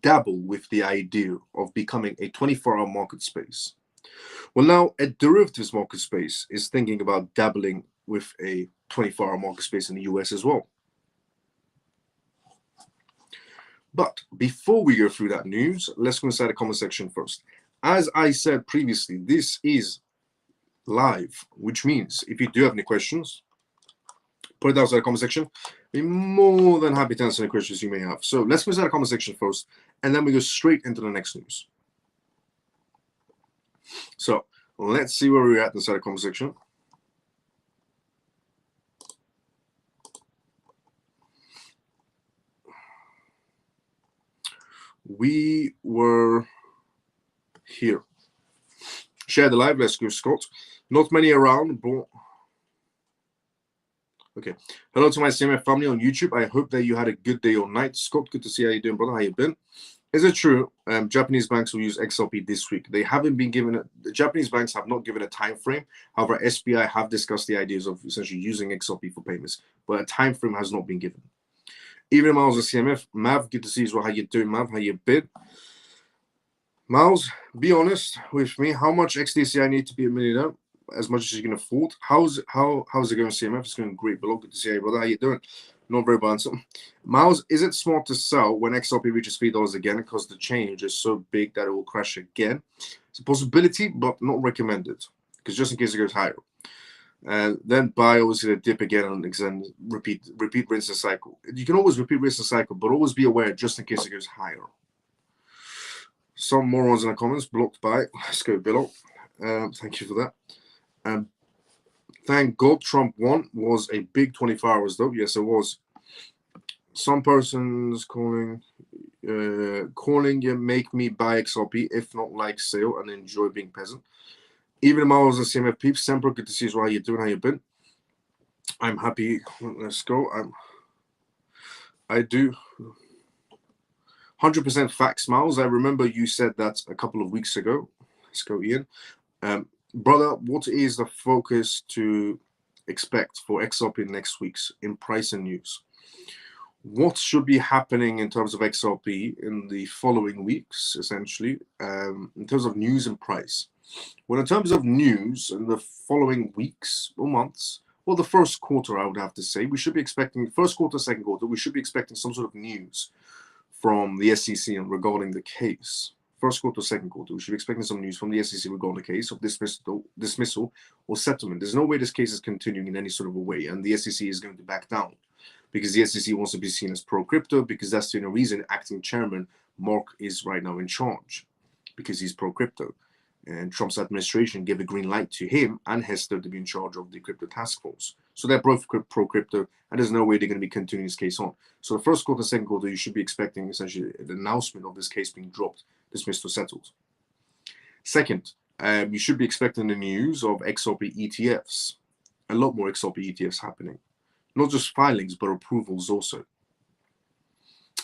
dabble with the idea of becoming a 24-hour market space. Well, now a derivatives market space is thinking about dabbling with a 24-hour market space in the US as well. But before we go through that news, let's go inside the comment section first. As I said previously, this is live, which means if you do have any questions, put it down in the comment section. Be more than happy to answer any questions you may have. So let's go inside the comment section first, and then we go straight into the next news. So let's see where we're at inside the comment section. We were here. Share the live. Let's go, Scott. Not many around, but okay. Hello to my CMF family on YouTube. I hope that you had a good day or night. Scott, good to see how you're doing, brother. How you been? Is it true Japanese banks will use XRP this week? They haven't been given the Japanese banks have not given a time frame. However, SBI have discussed the ideas of essentially using XRP for payments, but a time frame has not been given. Even Miles of CMF, Mav, good to see you as well. How you doing, Mav? How you been? Miles, be honest with me. How much XDC I need to be a millionaire? As much as you can afford. How's it going, CMF? It's going great, below. Good to see you, brother. How you doing? Not very bad. Miles, is it smart to sell when XRP reaches $3 again because the change is so big that it will crash again? It's a possibility, but not recommended, because just in case it goes higher. And then buy, obviously, the dip again and extend, repeat, rinse the cycle. You can always repeat, rinse the cycle, but always be aware just in case it goes higher. Some morons in the comments, blocked by. Let's go below. Thank you for that. Thank God Trump won. Was a big 24 hours though. Yes, it was. Some persons calling you make me buy XRP, if not like sale and enjoy being peasant. Even if I was a CMF peeps, Semper, good to see you. How you doing? How you been? I'm happy. Let's go. I do 100% facts, Miles. I remember you said that a couple of weeks ago. Let's go, Ian. Brother, what is the focus to expect for XRP next week's in price and news? What should be happening in terms of XRP in the following weeks, essentially, in terms of news and price? Well, in terms of news in the following weeks or months, well, the first quarter, I would have to say, we should be expecting, first quarter, second quarter, we should be expecting some sort of news from the SEC regarding the case. First quarter, second quarter, we should be expecting some news from the SEC regarding the case of dismissal or settlement. There's no way this case is continuing in any sort of a way, and the SEC is going to back down because the SEC wants to be seen as pro-crypto, because that's the only reason acting chairman Mark is right now in charge, because he's pro-crypto. And Trump's administration gave a green light to him and Hester to be in charge of the crypto task force. So they're both pro-crypto, and there's no way they're going to be continuing this case on. So the first quarter, second quarter, you should be expecting essentially the announcement of this case being dropped, dismissed or settled. Second, you should be expecting the news of XRP ETFs. A lot more XRP ETFs happening. Not just filings, but approvals also.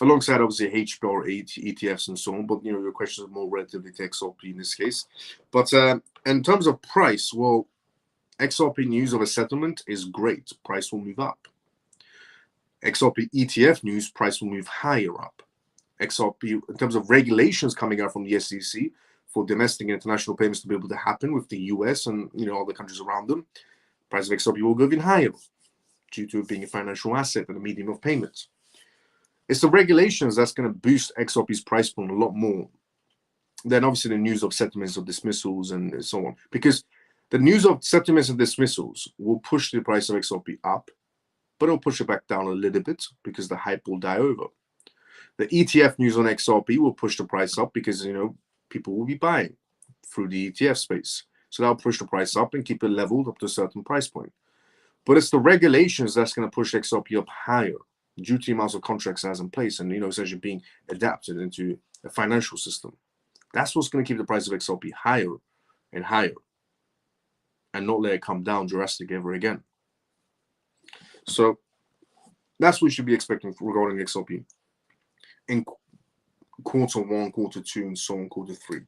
Alongside, obviously, HBR ETFs and so on, but, you know, your questions are more relatively to XRP in this case. But in terms of price, well, XRP news of a settlement is great. Price will move up. XRP ETF news, price will move higher up. XRP, in terms of regulations coming out from the SEC for domestic and international payments to be able to happen with the US and, you know, other countries around them, price of XRP will go even higher due to it being a financial asset and a medium of payments. It's the regulations that's going to boost XRP's price point a lot more than obviously the news of settlements or dismissals and so on. Because the news of settlements and dismissals will push the price of XRP up, but it'll push it back down a little bit because the hype will die over. The ETF news on XRP will push the price up because, you know, people will be buying through the ETF space. So that'll push the price up and keep it leveled up to a certain price point. But it's the regulations that's going to push XRP up higher due to the amounts of contracts it has in place and, you know, essentially being adapted into a financial system. That's what's going to keep the price of XRP higher and higher and not let it come down drastically ever again. So that's what we should be expecting regarding XRP in quarter one, quarter two, and so on, quarter three.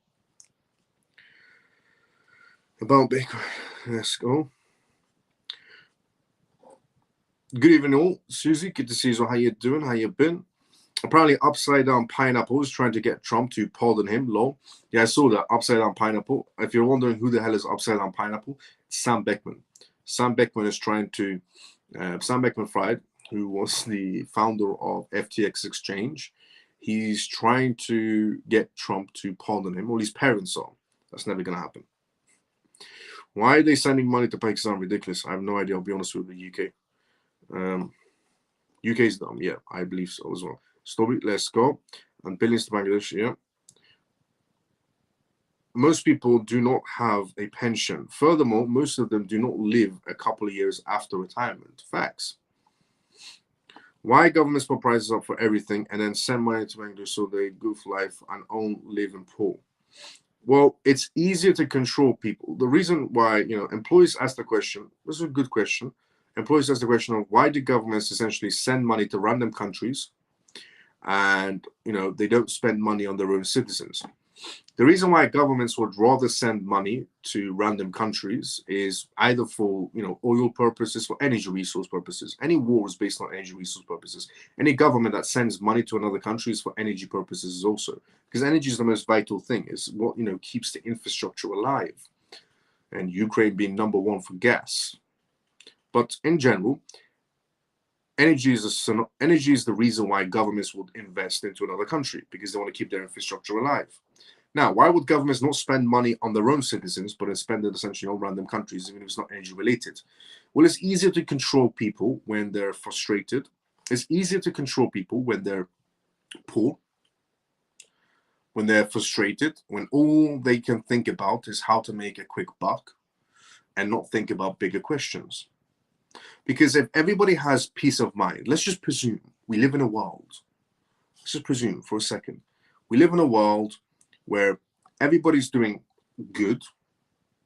About Bitcoin, let's go. Good evening all. Susie, good to see you. How you doing? How you been? Apparently Upside Down Pineapple is trying to get Trump to pardon him. Lol. Yeah, I saw that. Upside Down Pineapple. If you're wondering who the hell is Upside Down Pineapple, it's Sam Beckman. Sam Beckman is trying to Sam Beckman-Fried, who was the founder of FTX Exchange, he's trying to get Trump to pardon him. Well, his parents are. That's never going to happen. Why are they sending money to Pakistan? Ridiculous. I have no idea. I'll be honest with the UK. UK is dumb. Yeah, I believe so as well. Story, let's go. And billions to Bangladesh. Yeah. Most people do not have a pension. Furthermore, most of them do not live a couple of years after retirement. Facts. Why governments put prices up for everything and then send money to Bangladesh so they goof life and own live in poor? Well, it's easier to control people. The reason why, you know, employees ask the question, this is a good question. Employees ask the question of why do governments essentially send money to random countries and, you know, they don't spend money on their own citizens? The reason why governments would rather send money to random countries is either for, oil purposes, for energy resource purposes. Any war is based on energy resource purposes. Any government that sends money to another country is for energy purposes also, because energy is the most vital thing. It's what, keeps the infrastructure alive. And Ukraine being number one for gas. But in general, energy is the reason why governments would invest into another country, because they want to keep their infrastructure alive. Now, why would governments not spend money on their own citizens, but spend it essentially on random countries, even if it's not energy related? Well, it's easier to control people when they're frustrated. It's easier to control people when they're poor, when they're frustrated, when all they can think about is how to make a quick buck and not think about bigger questions. Because if everybody has peace of mind, let's just presume we live in a world. Let's just presume for a second. We live in a world where everybody's doing good.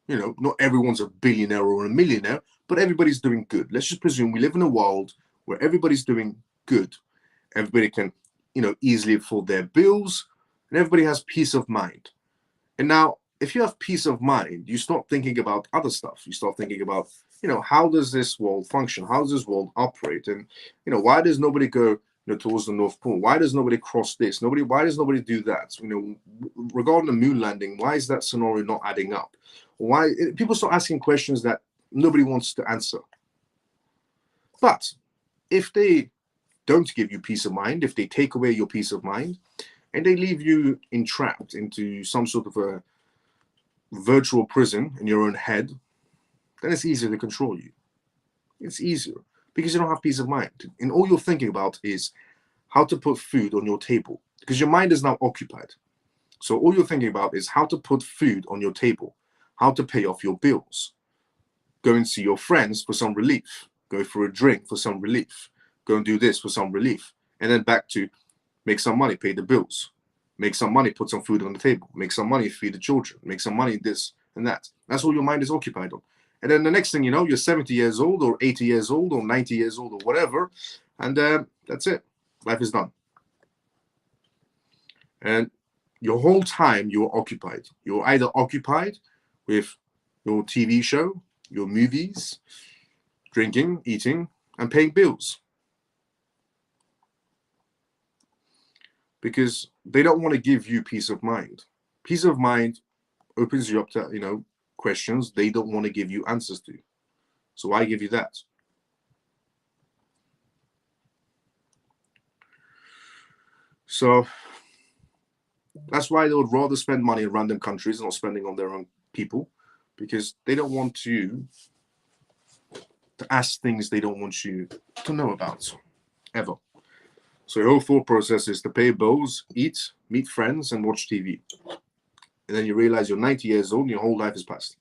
Not everyone's a billionaire or a millionaire, but everybody's doing good. Let's just presume we live in a world where everybody's doing good. Everybody can, easily afford their bills, and everybody has peace of mind. And now, if you have peace of mind, you start thinking about other stuff. You start thinking about, how does this world function? How does this world operate? And, why does nobody go towards the North Pole? Why does nobody cross this? Why does nobody do that? Regarding the moon landing, why is that scenario not adding up? Why people start asking questions that nobody wants to answer? But if they don't give you peace of mind, if they take away your peace of mind, and they leave you entrapped into some sort of a virtual prison in your own head, then it's easier to control you. It's easier because you don't have peace of mind. And all you're thinking about is how to put food on your table, because your mind is now occupied. So all you're thinking about is how to put food on your table, how to pay off your bills, go and see your friends for some relief, go for a drink for some relief, go and do this for some relief, and then back to make some money, pay the bills, make some money, put some food on the table, make some money, feed the children, make some money, this and that. That's all your mind is occupied on. And then the next thing you know, you're 70 years old or 80 years old or 90 years old or whatever. And that's it. Life is done. And your whole time you're occupied. You're either occupied with your TV show, your movies, drinking, eating, and paying bills. Because they don't want to give you peace of mind. Peace of mind opens you up to, questions they don't want to give you answers to. So why give you that? So that's why they would rather spend money in random countries, not spending on their own people, because they don't want you to ask things they don't want you to know about, ever. So your whole thought process is to pay bills, eat, meet friends, and watch TV. And then you realize you're 90 years old and your whole life has passed.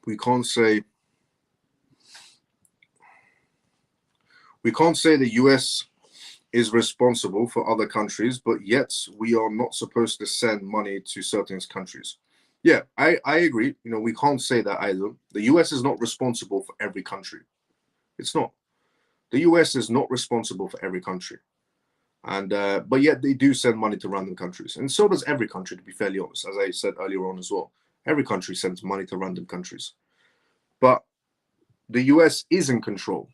We can't say the US is responsible for other countries, but yet we are not supposed to send money to certain countries. Yeah, I agree. We can't say that either. The US is not responsible for every country. It's not. The US is not responsible for every country. And but yet they do send money to random countries. And so does every country, to be fairly honest, as I said earlier on as well. Every country sends money to random countries. But the US is in control.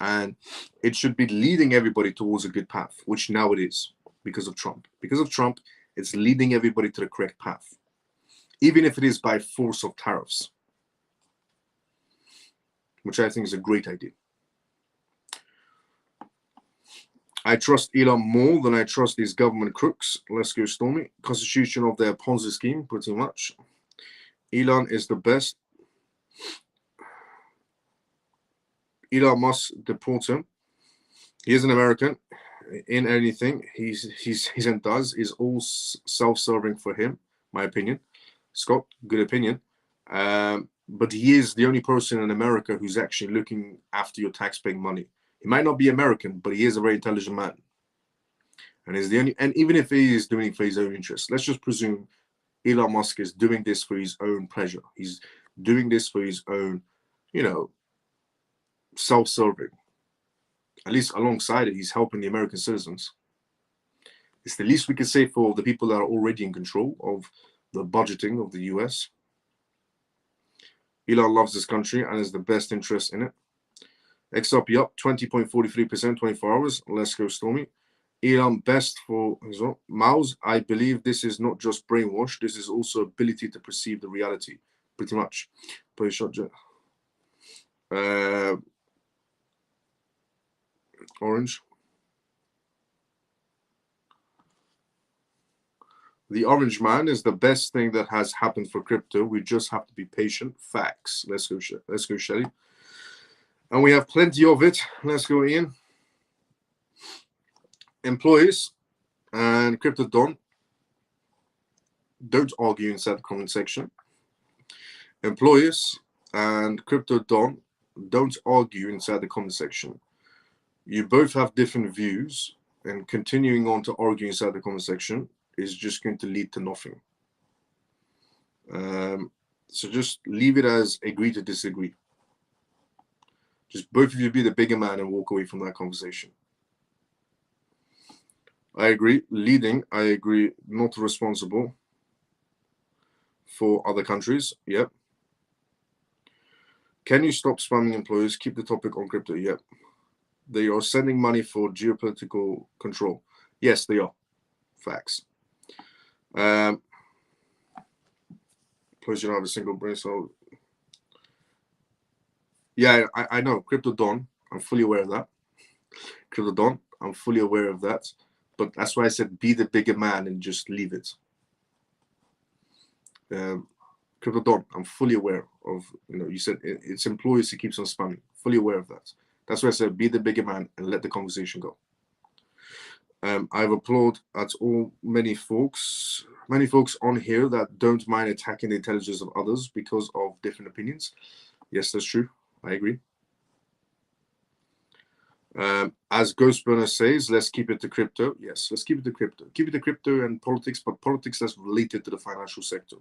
And it should be leading everybody towards a good path, which now it is because of Trump. Because of Trump, it's leading everybody to the correct path, even if it is by force of tariffs, which I think is a great idea. I trust Elon more than I trust these government crooks. Let's go, Stormy. Constitution of their Ponzi scheme, pretty much. Elon is the best. Elon Musk, deport him. He is an American. In anything he does is all self-serving for him, my opinion. Scott, good opinion. But he is the only person in America who's actually looking after your tax-paying money. He might not be American, but he is a very intelligent man. And is the only, and even if he is doing it for his own interest, let's just presume Elon Musk is doing this for his own pleasure. He's doing this for his own, self-serving. At least alongside it, he's helping the American citizens. It's the least we can say for the people that are already in control of the budgeting of the US. Elon loves this country and has the best interest in it. XRP up 20.43%, 24 hours. Let's go, Stormy. Elon best for Maus. I believe this is not just brainwash. This is also ability to perceive the reality. Pretty much. Orange. The orange man is the best thing that has happened for crypto. We just have to be patient. Facts. Let's go, Shelly. And we have plenty of it. Let's go, Ian. Employees and Crypto Don, don't argue inside the comment section. Employees and Crypto Don, don't argue inside the comment section. You both have different views, and continuing on to argue inside the comment section is just going to lead to nothing. So just leave it as agree to disagree. Just both of you be the bigger man and walk away from that conversation. I agree. Leading, I agree. Not responsible for other countries. Yep. Can you stop spamming employees? Keep the topic on crypto. Yep. They are sending money for geopolitical control. Yes, they are. Facts. Employees don't have a single brain, so yeah, I know. Crypto Don, I'm fully aware of that. Crypto Don, I'm fully aware of that. But that's why I said be the bigger man and just leave it. Crypto Don, I'm fully aware of, you said it's employees who keeps on spamming. Fully aware of that. That's why I said be the bigger man and let the conversation go. I've applauded at all many folks on here that don't mind attacking the intelligence of others because of different opinions. Yes, that's true. I agree. As Ghost Burner says, let's keep it to crypto. Yes, let's keep it to crypto. Keep it to crypto and politics, but politics that's related to the financial sector.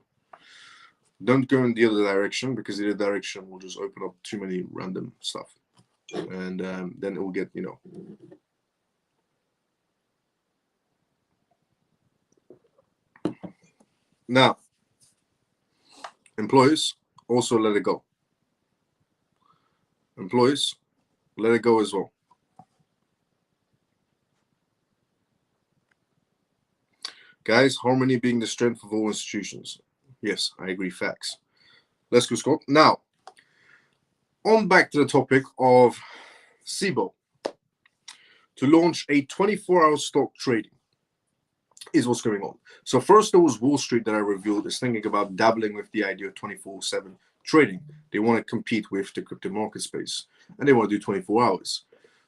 Don't go in the other direction, because the other direction will just open up too many random stuff. And then it will get, Now, employees, also let it go. Employees, let it go as well. Guys, harmony being the strength of all institutions. Yes, I agree. Facts. Let's go, Scott. Now, on back to the topic of CBO. To launch a 24-hour stock trading is what's going on. So first there was Wall Street that I revealed is thinking about dabbling with the idea of 24/7 trading. They want to compete with the crypto market space, and they want to do 24 hours.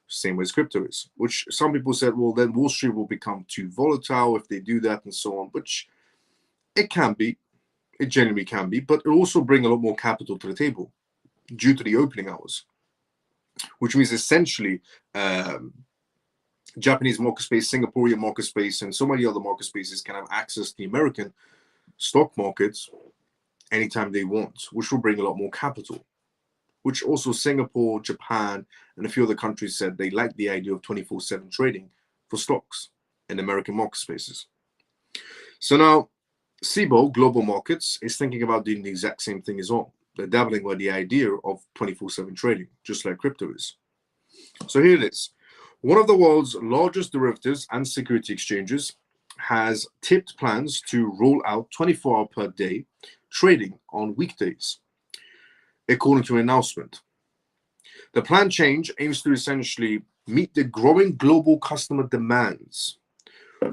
Same way as crypto is, which some people said, well, then Wall Street will become too volatile if they do that and so on, which it can be. It genuinely can be, but it also bring a lot more capital to the table due to the opening hours, which means essentially Japanese market space, Singaporean market space, and so many other market spaces can have access to the American stock markets anytime they want, which will bring a lot more capital, which also Singapore, Japan, and a few other countries said they like the idea of 24/7 trading for stocks in American market spaces. So now CBO, Global Markets, is thinking about doing the exact same thing as well. They're dabbling with the idea of 24/7 trading, just like crypto is. So here it is. One of the world's largest derivatives and security exchanges has tipped plans to roll out 24-hour per day trading on weekdays, according to an announcement. The plan change aims to essentially meet the growing global customer demands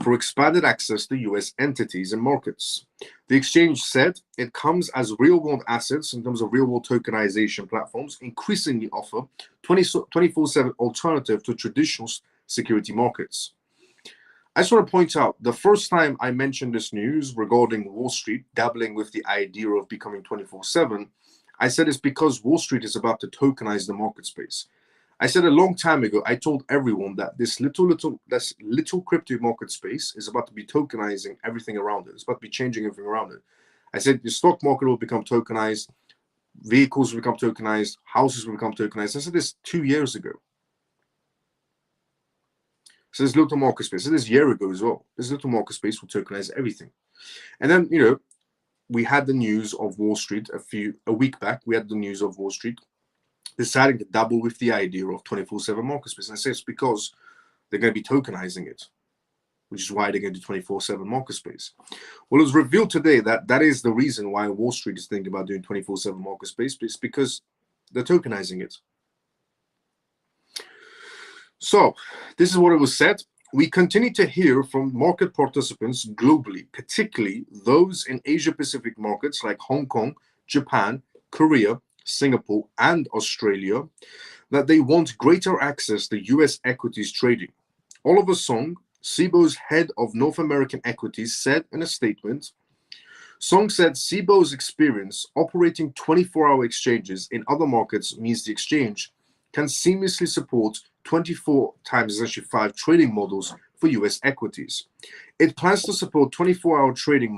for expanded access to US entities and markets. The exchange said it comes as real-world assets in terms of real-world tokenization platforms increasingly offer 24/7 alternative to traditional security markets. I just want to point out, the first time I mentioned this news regarding Wall Street dabbling with the idea of becoming 24/7, I said it's because Wall Street is about to tokenize the market space. I said a long time ago, I told everyone that this little crypto market space is about to be tokenizing everything around it. It's about to be changing everything around it. I said the stock market will become tokenized, vehicles will become tokenized, houses will become tokenized. I said this 2 years ago. So there's little market space. So this year ago as well, there's little market space will tokenize everything. And then, we had the news of Wall Street a week back. We had the news of Wall Street deciding to double with the idea of 24/7 market space. And I say it's because they're going to be tokenizing it, which is why they're going to do 24/7 market space. Well, it was revealed today that that is the reason why Wall Street is thinking about doing 24/7 market space. It's because they're tokenizing it. So this is what it was said. We continue to hear from market participants globally, particularly those in Asia-Pacific markets like Hong Kong, Japan, Korea, Singapore, and Australia, that they want greater access to US equities trading. Oliver Song, Cboe's head of North American equities, said in a statement, Song said Cboe's experience operating 24-hour exchanges in other markets means the exchange can seamlessly support 24 times essentially 5 trading models for US equities. It plans to support 24-hour trading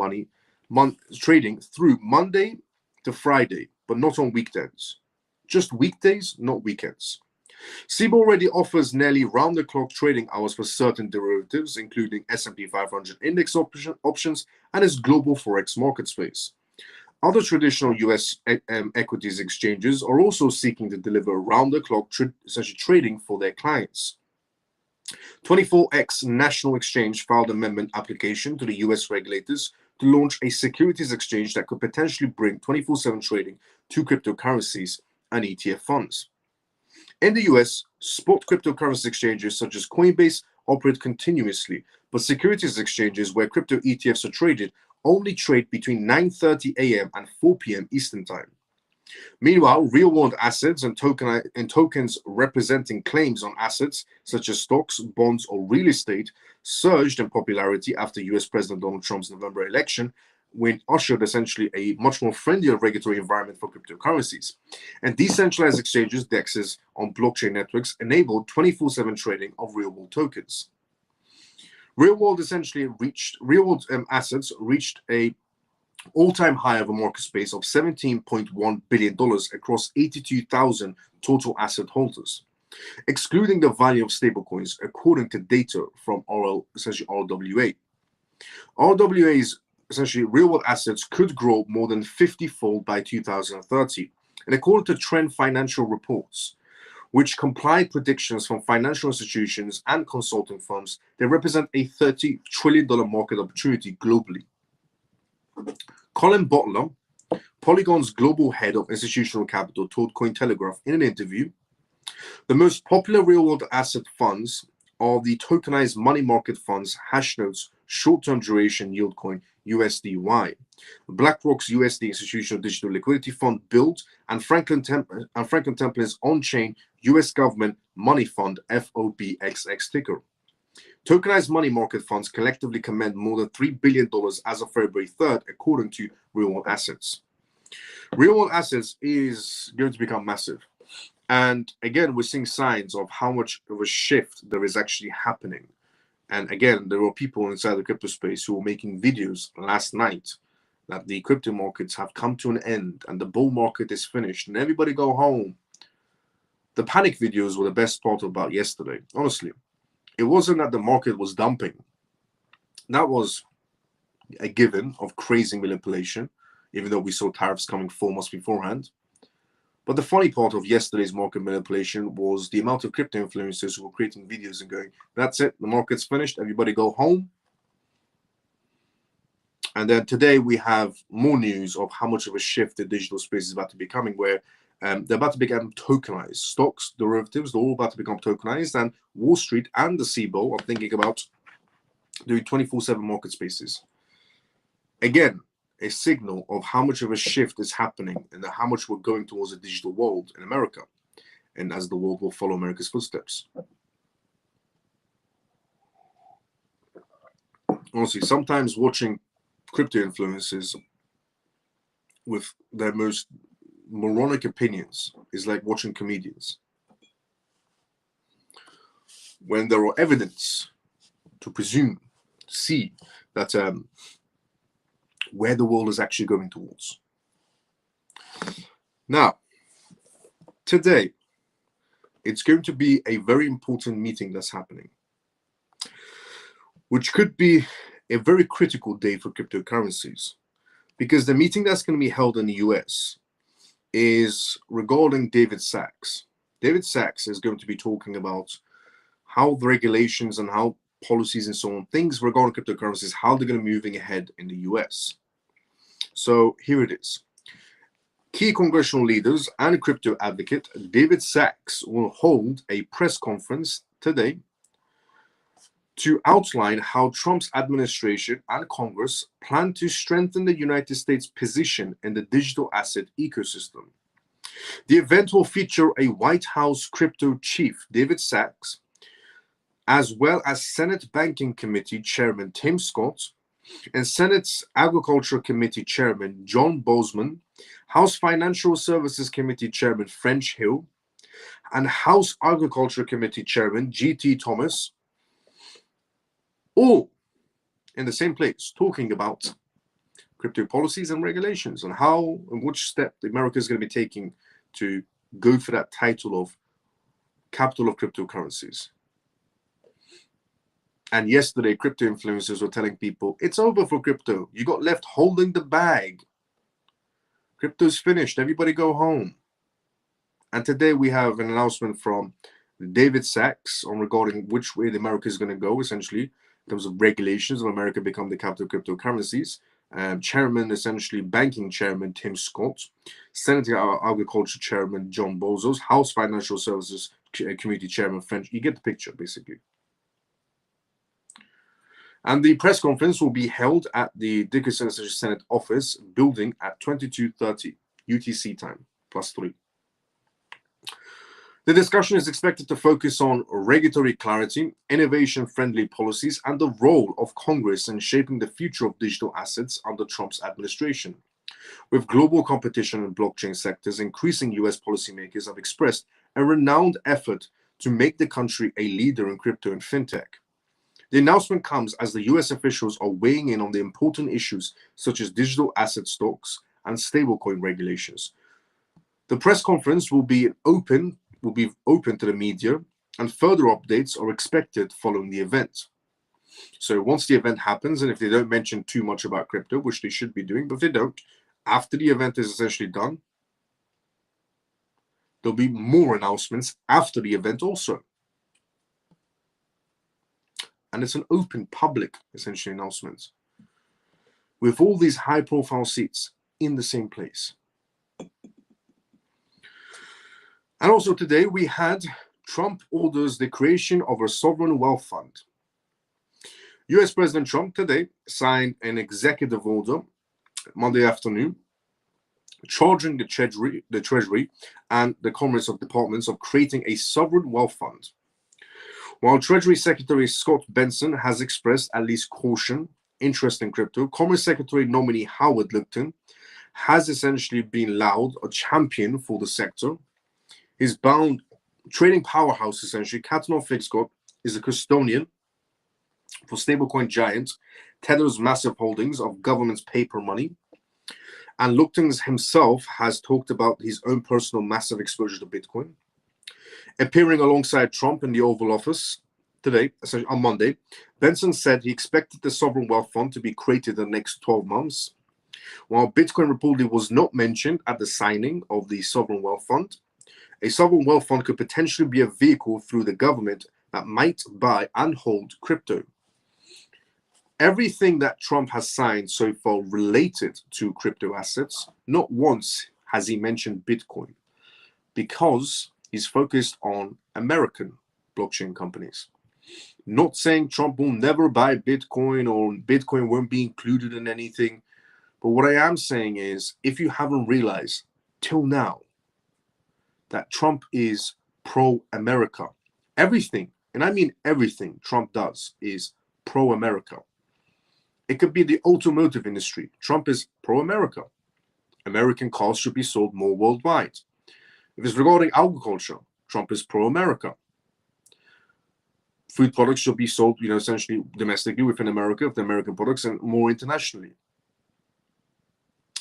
through Monday to Friday, but not on weekends. Just weekdays, not weekends. Cboe already offers nearly round-the-clock trading hours for certain derivatives, including S&P 500 index options and its global forex market space. Other traditional US equities exchanges are also seeking to deliver round-the-clock essentially trading for their clients. 24X National Exchange filed an amendment application to the US regulators to launch a securities exchange that could potentially bring 24/7 trading to cryptocurrencies and ETF funds. In the US, spot cryptocurrency exchanges such as Coinbase operate continuously, but securities exchanges where crypto ETFs are traded only trade between 9:30 a.m. and 4 p.m. Eastern Time. Meanwhile, real-world assets and tokens representing claims on assets such as stocks, bonds, or real estate surged in popularity after US President Donald Trump's November election, when ushered essentially a much more friendlier regulatory environment for cryptocurrencies. And decentralized exchanges, DEXs, on blockchain networks enabled 24/7 trading of real-world tokens. Real-world assets reached a all-time high of a market space of $17.1 billion across 82,000 total asset holders, excluding the value of stablecoins, according to data from RWA. RWA's essentially real-world assets could grow more than 50-fold by 2030, and according to Trend Financial Reports, which complied predictions from financial institutions and consulting firms, they represent a $30 trillion market opportunity globally. Colin Butler, Polygon's global head of institutional capital, told Cointelegraph in an interview, the most popular real-world asset funds are the tokenized money market funds, Hashnote's short-term duration yield coin, USDY, BlackRock's USD Institutional Digital Liquidity Fund, BUILD, and Franklin Templeton's on-chain US government money fund, FOBXX ticker. Tokenized money market funds collectively command more than $3 billion as of February 3rd, according to Real World Assets. Real World Assets is going to become massive. And again, we're seeing signs of how much of a shift there is actually happening. And again, there were people inside the crypto space who were making videos last night that the crypto markets have come to an end and the bull market is finished and everybody go home. The panic videos were the best part about yesterday, honestly. It wasn't that the market was dumping. That was a given of crazy manipulation, even though we saw tariffs coming 4 months beforehand. But the funny part of yesterday's market manipulation was the amount of crypto influencers who were creating videos and going, that's it, the market's finished, everybody go home. And then today we have more news of how much of a shift the digital space is about to be coming, where they're about to become tokenized. Stocks, derivatives, they're all about to become tokenized, and Wall Street and the Cboe are thinking about doing 24/7 market spaces. Again, a signal of how much of a shift is happening and how much we're going towards a digital world in America, and as the world will follow America's footsteps. Honestly, sometimes watching crypto influencers with their most moronic opinions is like watching comedians. When there are evidence to presume, see that where the world is actually going towards. Now, today, it's going to be a very important meeting that's happening. which could be a very critical day for cryptocurrencies, because the meeting that's going to be held in the US is regarding David Sachs. David Sachs is going to be talking about how the regulations and how policies and so on, things regarding cryptocurrencies, how they're going to be moving ahead in the US. So here it is. Key congressional leaders and crypto advocate David Sachs will hold a press conference today to outline how Trump's administration and Congress plan to strengthen the United States' position in the digital asset ecosystem. The event will feature a White House crypto chief, David Sachs, as well as Senate Banking Committee Chairman Tim Scott and Senate's Agriculture Committee Chairman John Boozman, House Financial Services Committee Chairman French Hill, and House Agriculture Committee Chairman G.T. Thomas, all in the same place, talking about crypto policies and regulations and how and which step America is going to be taking to go for that title of capital of cryptocurrencies. And yesterday, crypto influencers were telling people, it's over for crypto. You got left holding the bag. Crypto's finished. Everybody go home. And today we have an announcement from David Sachs on regarding which way the America is going to go, essentially, in terms of regulations of America become the capital of cryptocurrencies. Chairman, essentially, Banking Chairman Tim Scott, Senate Agriculture Chairman John Boozman, House Financial Services Committee Chairman French. You get the picture, basically. And the press conference will be held at the Dickinson Senate office building at 22:30 UTC time, +3. The discussion is expected to focus on regulatory clarity, innovation-friendly policies, and the role of Congress in shaping the future of digital assets under Trump's administration. With global competition in blockchain sectors increasing, US policymakers have expressed a renowned effort to make the country a leader in crypto and fintech. The announcement comes as the US officials are weighing in on the important issues such as digital asset stocks and stablecoin regulations. The press conference will be open to the media, and further updates are expected following the event. So once the event happens, and if they don't mention too much about crypto, which they should be doing, but if they don't, after the event is essentially done, there'll be more announcements after the event also. And it's an open public, essentially, announcement with all these high-profile seats in the same place. And also today we had Trump orders the creation of a sovereign wealth fund. US President Trump today signed an executive order Monday afternoon charging the Treasury and the Commerce Departments of creating a sovereign wealth fund. While Treasury Secretary Scott Bessent has expressed at least caution, interest in crypto, Commerce Secretary nominee Howard Lupton has essentially been loud, a champion for the sector. His bound trading powerhouse, essentially, Catanor Fixcott, is a custodian for stablecoin giant Tether's massive holdings of government's paper money. And Lupton himself has talked about his own personal massive exposure to Bitcoin. Appearing alongside Trump in the Oval Office today, on Monday, Bessent said he expected the sovereign wealth fund to be created in the next 12 months. While Bitcoin reportedly was not mentioned at the signing of the sovereign wealth fund, a sovereign wealth fund could potentially be a vehicle through the government that might buy and hold crypto. Everything that Trump has signed so far related to crypto assets, not once has he mentioned Bitcoin, because he's focused on American blockchain companies. Not saying Trump will never buy Bitcoin or Bitcoin won't be included in anything. But what I am saying is, if you haven't realized till now that Trump is pro-America, everything, and I mean everything Trump does is pro-America. It could be the automotive industry. Trump is pro-America. American cars should be sold more worldwide. If it's regarding agriculture, Trump is pro-America. Food products should be sold, essentially domestically within America, with the American products, and more internationally.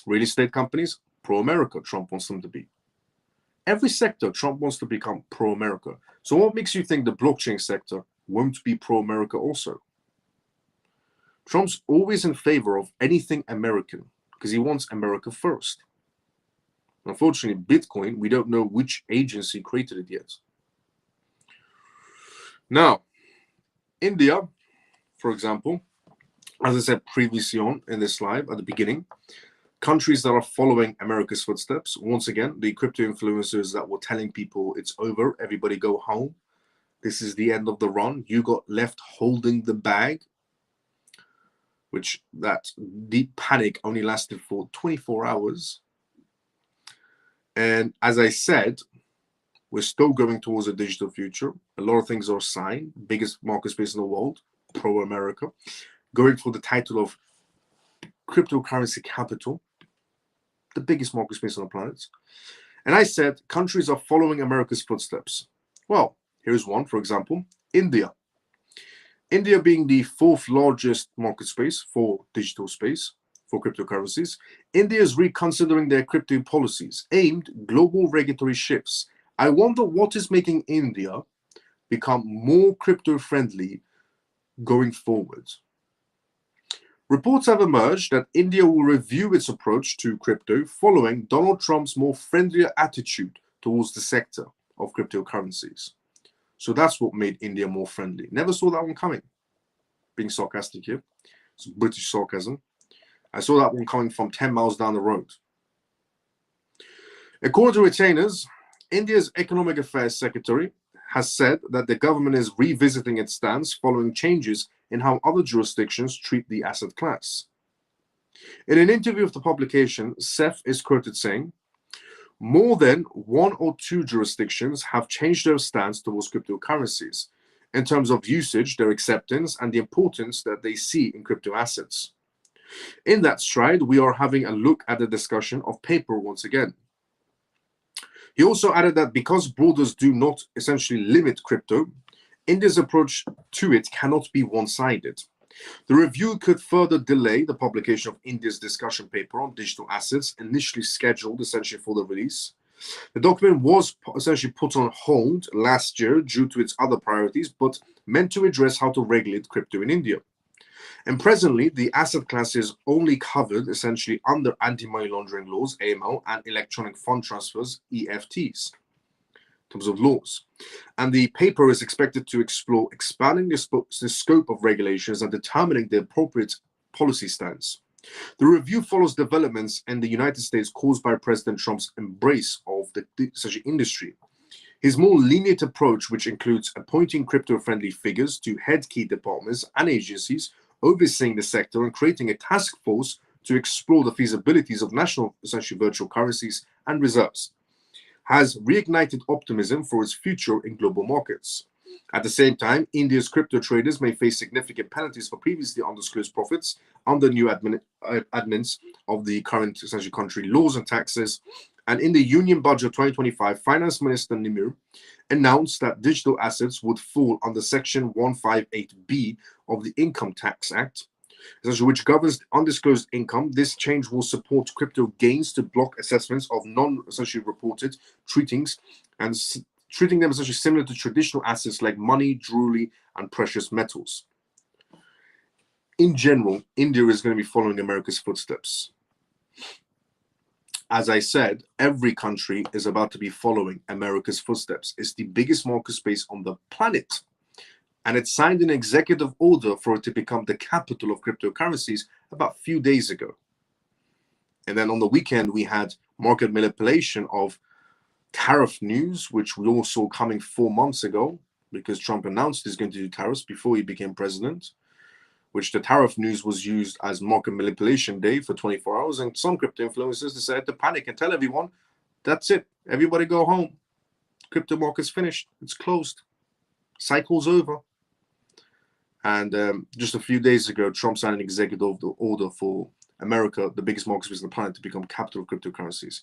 Real estate companies, pro-America, Trump wants them to be. Every sector, Trump wants to become pro-America. So what makes you think the blockchain sector won't be pro-America also? Trump's always in favor of anything American because he wants America first. Unfortunately, Bitcoin, we don't know which agency created it yet. Now, India, for example, as I said previously on in this slide at the beginning, countries that are following America's footsteps, once again, the crypto influencers that were telling people it's over, everybody go home, this is the end of the run, you got left holding the bag, which that deep panic only lasted for 24 hours. And as I said, we're still going towards a digital future. A lot of things are signed. Biggest market space in the world, pro-America. Going for the title of cryptocurrency capital, the biggest market space on the planet. And I said countries are following America's footsteps. Well, here's one, for example, India. India being the fourth largest market space for digital space, for cryptocurrencies, India is reconsidering their crypto policies aimed global regulatory shifts. I wonder what is making India become more crypto friendly going forward. Reports have emerged that India will review its approach to crypto following Donald Trump's more friendlier attitude towards the sector of cryptocurrencies. So that's what made India more friendly. Never saw that one coming. Being sarcastic here. It's British sarcasm. I saw that one coming from 10 miles down the road. According to retainers, India's Economic Affairs Secretary has said that the government is revisiting its stance following changes in how other jurisdictions treat the asset class. In an interview with the publication, Seth is quoted saying, more than one or two jurisdictions have changed their stance towards cryptocurrencies in terms of usage, their acceptance, and the importance that they see in crypto assets. In that stride, we are having a look at the discussion of paper once again. He also added that because borders do not essentially limit crypto, India's approach to it cannot be one-sided. The review could further delay the publication of India's discussion paper on digital assets, initially scheduled essentially for the release. The document was essentially put on hold last year due to its other priorities, but meant to address how to regulate crypto in India. And presently, the asset class is only covered essentially under anti-money laundering laws, AML, and electronic fund transfers, EFTs, in terms of laws. And the paper is expected to explore expanding the scope of regulations and determining the appropriate policy stance. The review follows developments in the United States caused by President Trump's embrace of the such industry. His more lenient approach, which includes appointing crypto-friendly figures to head key departments and agencies overseeing the sector and creating a task force to explore the feasibilities of national, essentially virtual currencies and reserves, has reignited optimism for its future in global markets. At the same time, India's crypto traders may face significant penalties for previously undisclosed profits under new admins of the current essentially country laws and taxes. And in the Union Budget 2025, Finance Minister Nimir announced that digital assets would fall under Section 158B of the Income Tax Act, which governs undisclosed income. This change will support crypto gains to block assessments of non-essentially reported treatings and treating them essentially similar to traditional assets like money, jewelry, and precious metals. In general, India is going to be following America's footsteps. As I said, every country is about to be following America's footsteps. It's the biggest market space on the planet. And it signed an executive order for it to become the capital of cryptocurrencies about a few days ago. And then on the weekend, we had market manipulation of tariff news, which we all saw coming 4 months ago, because Trump announced he's going to do tariffs before he became president, which the tariff news was used as market manipulation day for 24 hours. And some crypto influencers decided to panic and tell everyone, that's it, everybody go home. Crypto market's finished, it's closed, cycle's over. And just a few days ago, Trump signed an executive order for America, the biggest market space on the planet, to become capital of cryptocurrencies.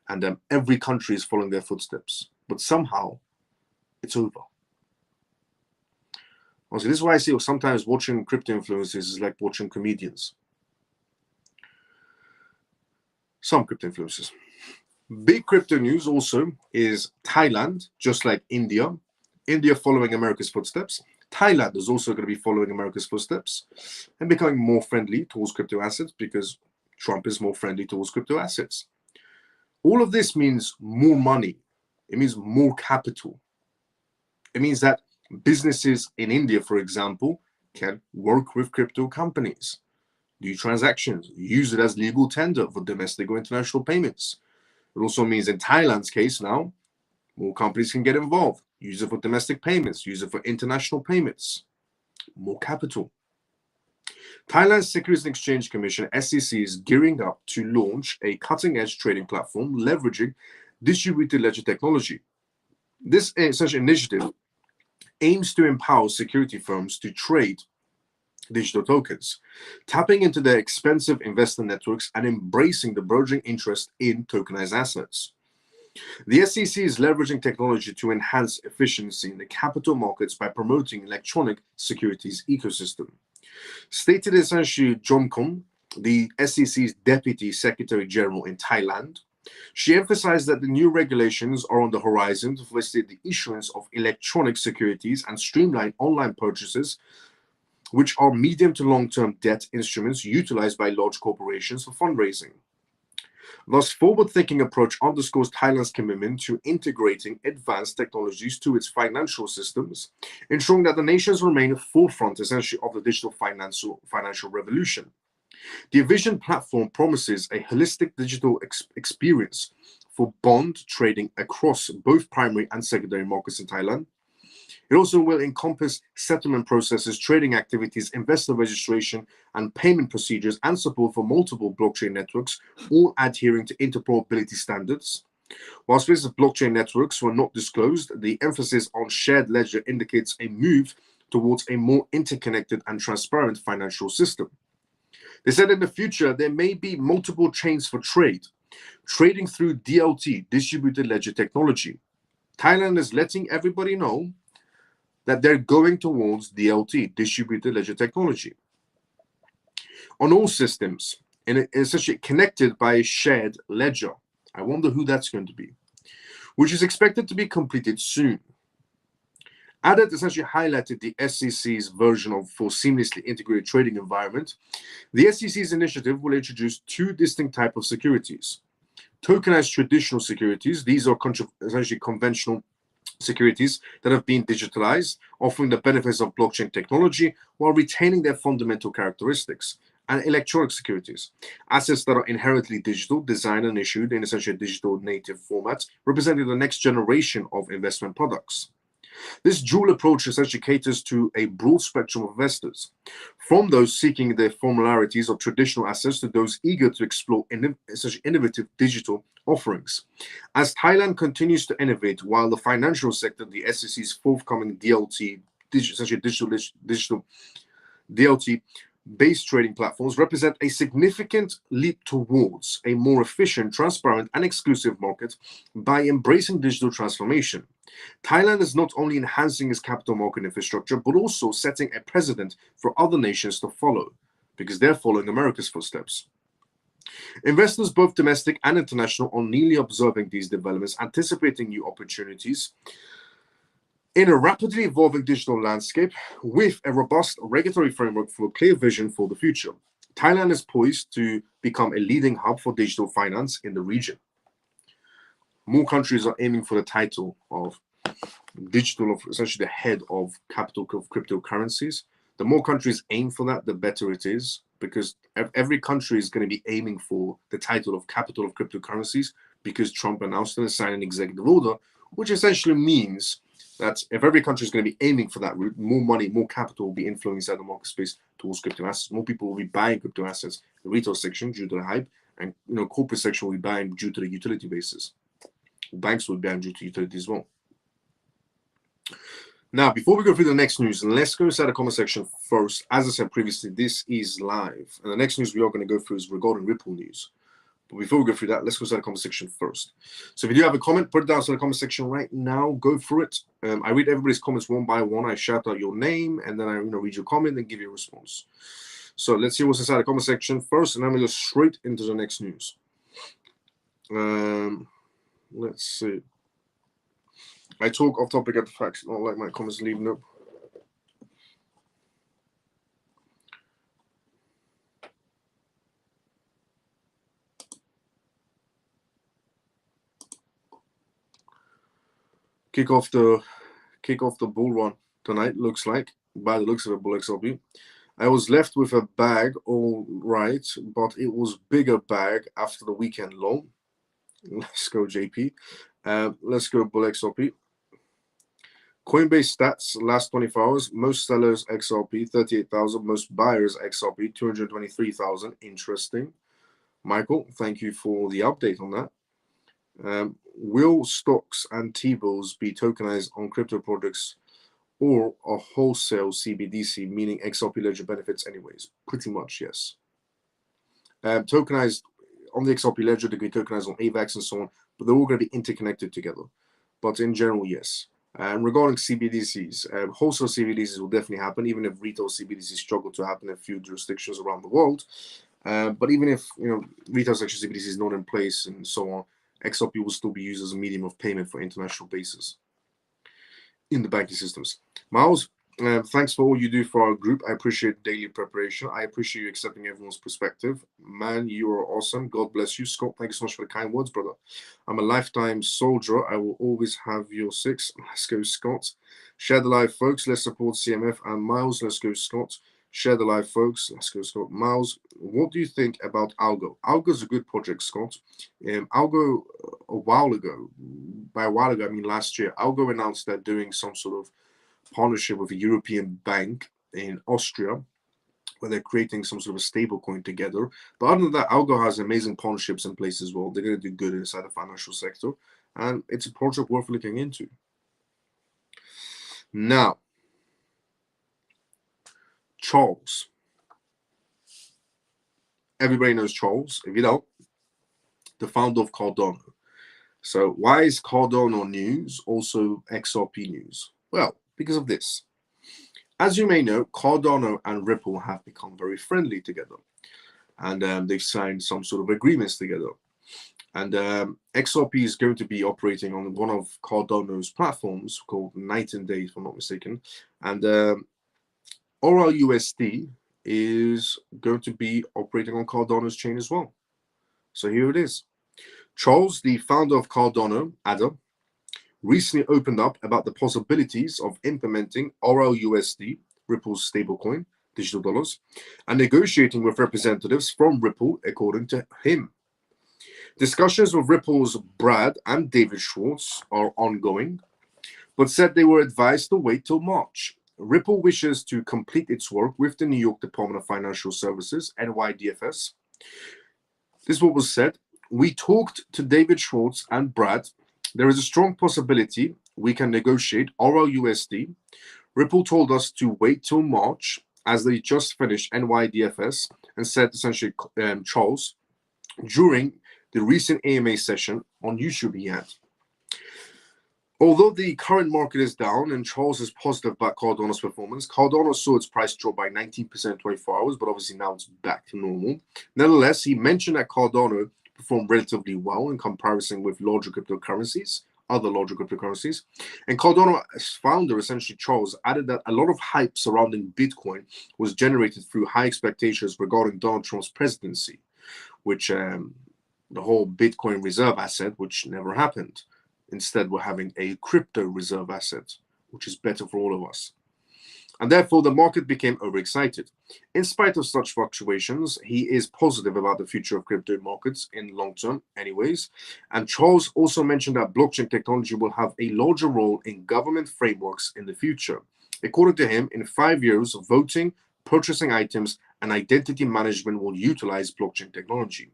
And every country is following their footsteps. But somehow, it's over. Also, this is why I say sometimes watching crypto influencers is like watching comedians. Some crypto influencers. Big crypto news also is Thailand, just like India. India following America's footsteps. Thailand is also going to be following America's footsteps and becoming more friendly towards crypto assets because Trump is more friendly towards crypto assets. All of this means more money. It means more capital. It means that businesses in India, for example, can work with crypto companies, do transactions, use it as legal tender for domestic or international payments. It also means in Thailand's case now, more companies can get involved, use it for domestic payments, use it for international payments, more capital. Thailand's Securities and Exchange Commission, SEC, is gearing up to launch a cutting-edge trading platform leveraging distributed ledger technology. This such initiative aims to empower security firms to trade digital tokens, tapping into their expensive investor networks and embracing the burgeoning interest in tokenized assets. The SEC is leveraging technology to enhance efficiency in the capital markets by promoting electronic securities ecosystem. Stated essentially John Kong, the SEC's Deputy Secretary General in Thailand, she emphasized that the new regulations are on the horizon to facilitate the issuance of electronic securities and streamline online purchases, which are medium to long-term debt instruments utilized by large corporations for fundraising. Thus, forward-thinking approach underscores Thailand's commitment to integrating advanced technologies to its financial systems, ensuring that the nations remain at the forefront, essentially, of the digital financial revolution. The Vision platform promises a holistic digital experience for bond trading across both primary and secondary markets in Thailand. It also will encompass settlement processes, trading activities, investor registration, and payment procedures, and support for multiple blockchain networks, all adhering to interoperability standards. While specific blockchain networks were not disclosed, the emphasis on shared ledger indicates a move towards a more interconnected and transparent financial system. They said in the future, there may be multiple chains for trade, trading through DLT, distributed ledger technology. Thailand is letting everybody know that they're going towards DLT, distributed ledger technology, on all systems, and essentially connected by a shared ledger. I wonder who that's going to be, which is expected to be completed soon. Added essentially highlighted the SEC's version of for seamlessly integrated trading environment. The SEC's initiative will introduce two distinct types of securities. Tokenized traditional securities, these are essentially conventional securities that have been digitalized, offering the benefits of blockchain technology while retaining their fundamental characteristics. And electronic securities, assets that are inherently digital, designed and issued in essentially a digital native format, representing the next generation of investment products. This dual approach essentially caters to a broad spectrum of investors, from those seeking the formalities of traditional assets to those eager to explore essentially innovative digital offerings. As Thailand continues to innovate, while the financial sector, the SEC's forthcoming DLT, essentially digital DLT, based trading platforms represent a significant leap towards a more efficient, transparent, and exclusive market by embracing digital transformation. Thailand is not only enhancing its capital market infrastructure, but also setting a precedent for other nations to follow, because they're following America's footsteps. Investors, both domestic and international, are keenly observing these developments, anticipating new opportunities in a rapidly evolving digital landscape with a robust regulatory framework for a clear vision for the future. Thailand is poised to become a leading hub for digital finance in the region. More countries are aiming for the title of digital, of essentially the head of capital of cryptocurrencies. The more countries aim for that, the better it is, because every country is going to be aiming for the title of capital of cryptocurrencies because Trump announced and signed an executive order, which essentially means that if every country is going to be aiming for that route, more money, more capital will be inflowing inside the market space towards crypto assets. More people will be buying crypto assets. The retail section due to the hype, and corporate section will be buying due to the utility basis. Banks will be buying due to utility as well. Now, before we go through the next news, let's go inside the comment section first. As I said previously, this is live, and the next news we are going to go through is regarding Ripple news. But before we go through that, let's go to the comment section first. So if you do have a comment, put it down in the comment section right now. Go through it. I read everybody's comments one by one. I shout out your name, and then I read your comment and give you a response. So let's see what's inside the comment section first, and then we'll go straight into the next news. Let's see. I talk off topic at the facts, not like my comments leaving up. kick off the bull run tonight. Looks like, by the looks of it, bull XRP. I was left with a bag, all right, but it was bigger bag after the weekend low. Let's go, JP. Let's go, bull XRP. Coinbase stats last 24 hours. Most sellers XRP 38,000. Most buyers XRP 223,000. Interesting. Michael, thank you for the update on that. Will stocks and T-bills be tokenized on crypto projects or a wholesale CBDC, meaning XRP ledger benefits anyways? Pretty much, yes. Tokenized on the XRP ledger, they can be tokenized on AVAX and so on, but they're all going to be interconnected together. But in general, yes. Regarding CBDCs, wholesale CBDCs will definitely happen, even if retail CBDCs struggle to happen in a few jurisdictions around the world. But even if retail section CBDC is not in place and so on, XRP will still be used as a medium of payment for international bases in the banking systems. Miles, thanks for all you do for our group. I appreciate daily preparation. I appreciate you accepting everyone's perspective. Man, you are awesome. God bless you. Scott, thank you so much for the kind words, brother. I'm a lifetime soldier. I will always have your six. Let's go, Scott. Share the live, folks. Let's support CMF and Miles. Let's go, Scott. Share the live, folks. Let's go, Scott. Miles, what do you think about Algo? Algo is a good project, Scott. Algo, a while ago, by a while ago, I mean last year, Algo announced they're doing some sort of partnership with a European bank in Austria, where they're creating some sort of a stable coin together. But other than that, Algo has amazing partnerships in place as well. They're going to do good inside the financial sector, and it's a project worth looking into. Now, Charles. Everybody knows Charles. If you don't, the founder of Cardano. So why is Cardano news also XRP news? Well, because of this. As you may know, Cardano and Ripple have become very friendly together. And they've signed some sort of agreements together. And XRP is going to be operating on one of Cardano's platforms called Night and Day, if I'm not mistaken. And ORLUSD is going to be operating on Cardano's chain as well. So here it is. Charles, the founder of Cardano, Adam, recently opened up about the possibilities of implementing ORLUSD, Ripple's stablecoin, digital dollars, and negotiating with representatives from Ripple, according to him. Discussions with Ripple's Brad and David Schwartz are ongoing, but said they were advised to wait till March. Ripple wishes to complete its work with the New York Department of Financial Services, NYDFS. This is what was said. We talked to David Schwartz and Brad. There is a strong possibility we can negotiate ORLUSD. Ripple told us to wait till March, as they just finished NYDFS, and said essentially, Charles, during the recent AMA session on YouTube he had. Although the current market is down and Charles is positive about Cardano's performance, Cardano saw its price drop by 19% in 24 hours, but obviously now it's back to normal. Nevertheless, he mentioned that Cardano performed relatively well in comparison with larger cryptocurrencies, other larger cryptocurrencies. And Cardano's founder, essentially Charles, added that a lot of hype surrounding Bitcoin was generated through high expectations regarding Donald Trump's presidency, which the whole Bitcoin reserve asset, which never happened. Instead, we're having a crypto reserve asset, which is better for all of us. And therefore, the market became overexcited. In spite of such fluctuations, he is positive about the future of crypto markets in long term anyways. And Charles also mentioned that blockchain technology will have a larger role in government frameworks in the future. According to him, in 5 years, voting, purchasing items, and identity management will utilize blockchain technology,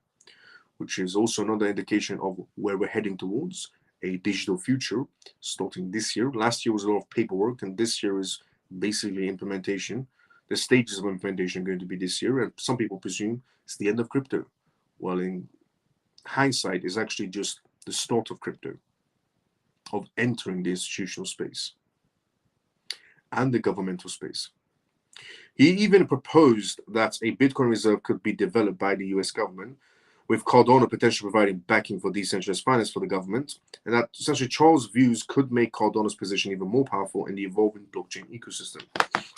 which is also another indication of where we're heading towards. A digital future starting this year. Last year was a lot of paperwork, and this year is basically implementation. The stages of implementation are going to be this year, and some people presume it's the end of crypto. Well, in hindsight, it's actually just the start of crypto, of entering the institutional space and the governmental space. He even proposed that a Bitcoin reserve could be developed by the US government, with Cardano potentially providing backing for decentralized finance for the government, and that essentially Charles' views could make Cardano's position even more powerful in the evolving blockchain ecosystem.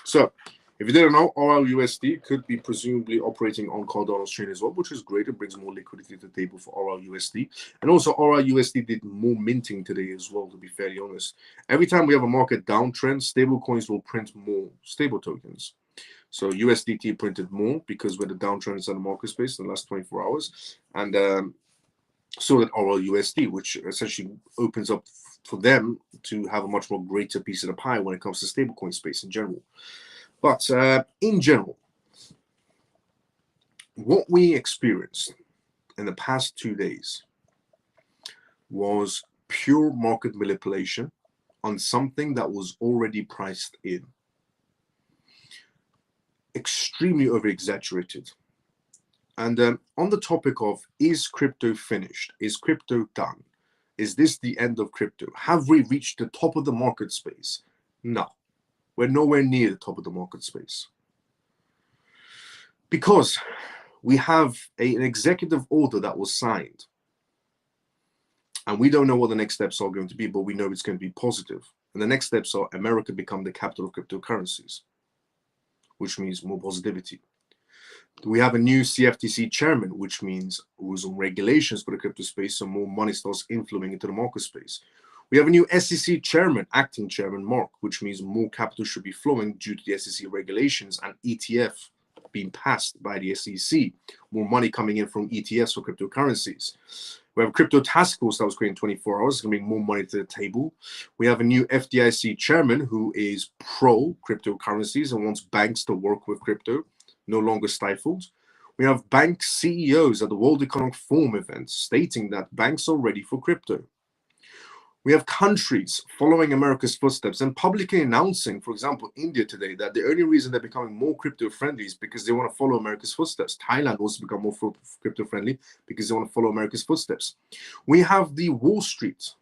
So If you didn't know, RLUSD could be presumably operating on Cardano's chain as well, which is great. It brings more liquidity to the table for RLUSD. And also, RLUSD did more minting today as well, to be fairly honest. Every time we have a market downtrend, stable coins will print more stable tokens. So USDT printed more because we're the downtrends in the market space in the last 24 hours. And so did RLUSD, which essentially opens up for them to have a much more greater piece of the pie when it comes to stablecoin space in general. But in general, what we experienced in the past 2 days was pure market manipulation on something that was already priced in. Extremely over-exaggerated. And on the topic of, is crypto finished? Is crypto done? Is this the end of crypto? Have we reached the top of the market space? No. We're nowhere near the top of the market space. Because we have an executive order that was signed. And we don't know what the next steps are going to be, but we know it's going to be positive. And the next steps are America become the capital of cryptocurrencies, which means more positivity. We have a new CFTC chairman, which means rules and regulations for the crypto space, so more money starts inflowing into the market space. We have a new SEC chairman, acting chairman, Mark, which means more capital should be flowing due to the SEC regulations and ETF being passed by the SEC. More money coming in from ETFs for cryptocurrencies. We have a crypto task force that was created in 24 hours, going to bring more money to the table. We have a new FDIC chairman who is pro cryptocurrencies and wants banks to work with crypto, no longer stifled. We have bank CEOs at the World Economic Forum event stating that banks are ready for crypto. We have countries following America's footsteps and publicly announcing, for example, India today, that the only reason they're becoming more crypto-friendly is because they want to follow America's footsteps. Thailand wants to become more crypto-friendly because they want to follow America's footsteps. We have the Wall Street,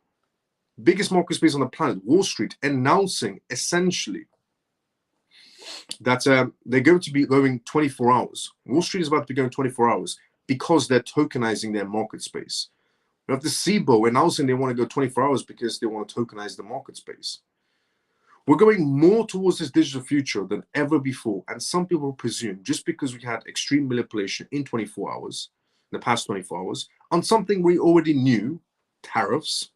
biggest market space on the planet, Wall Street, announcing essentially that they're going to be going 24 hours. Wall Street is about to be going 24 hours because they're tokenizing their market space. We have the SIBO announcing they want to go 24 hours because they want to tokenize the market space. We're going more towards this digital future than ever before. And some people presume just because we had extreme manipulation in 24 hours, in the past 24 hours, on something we already knew, tariffs,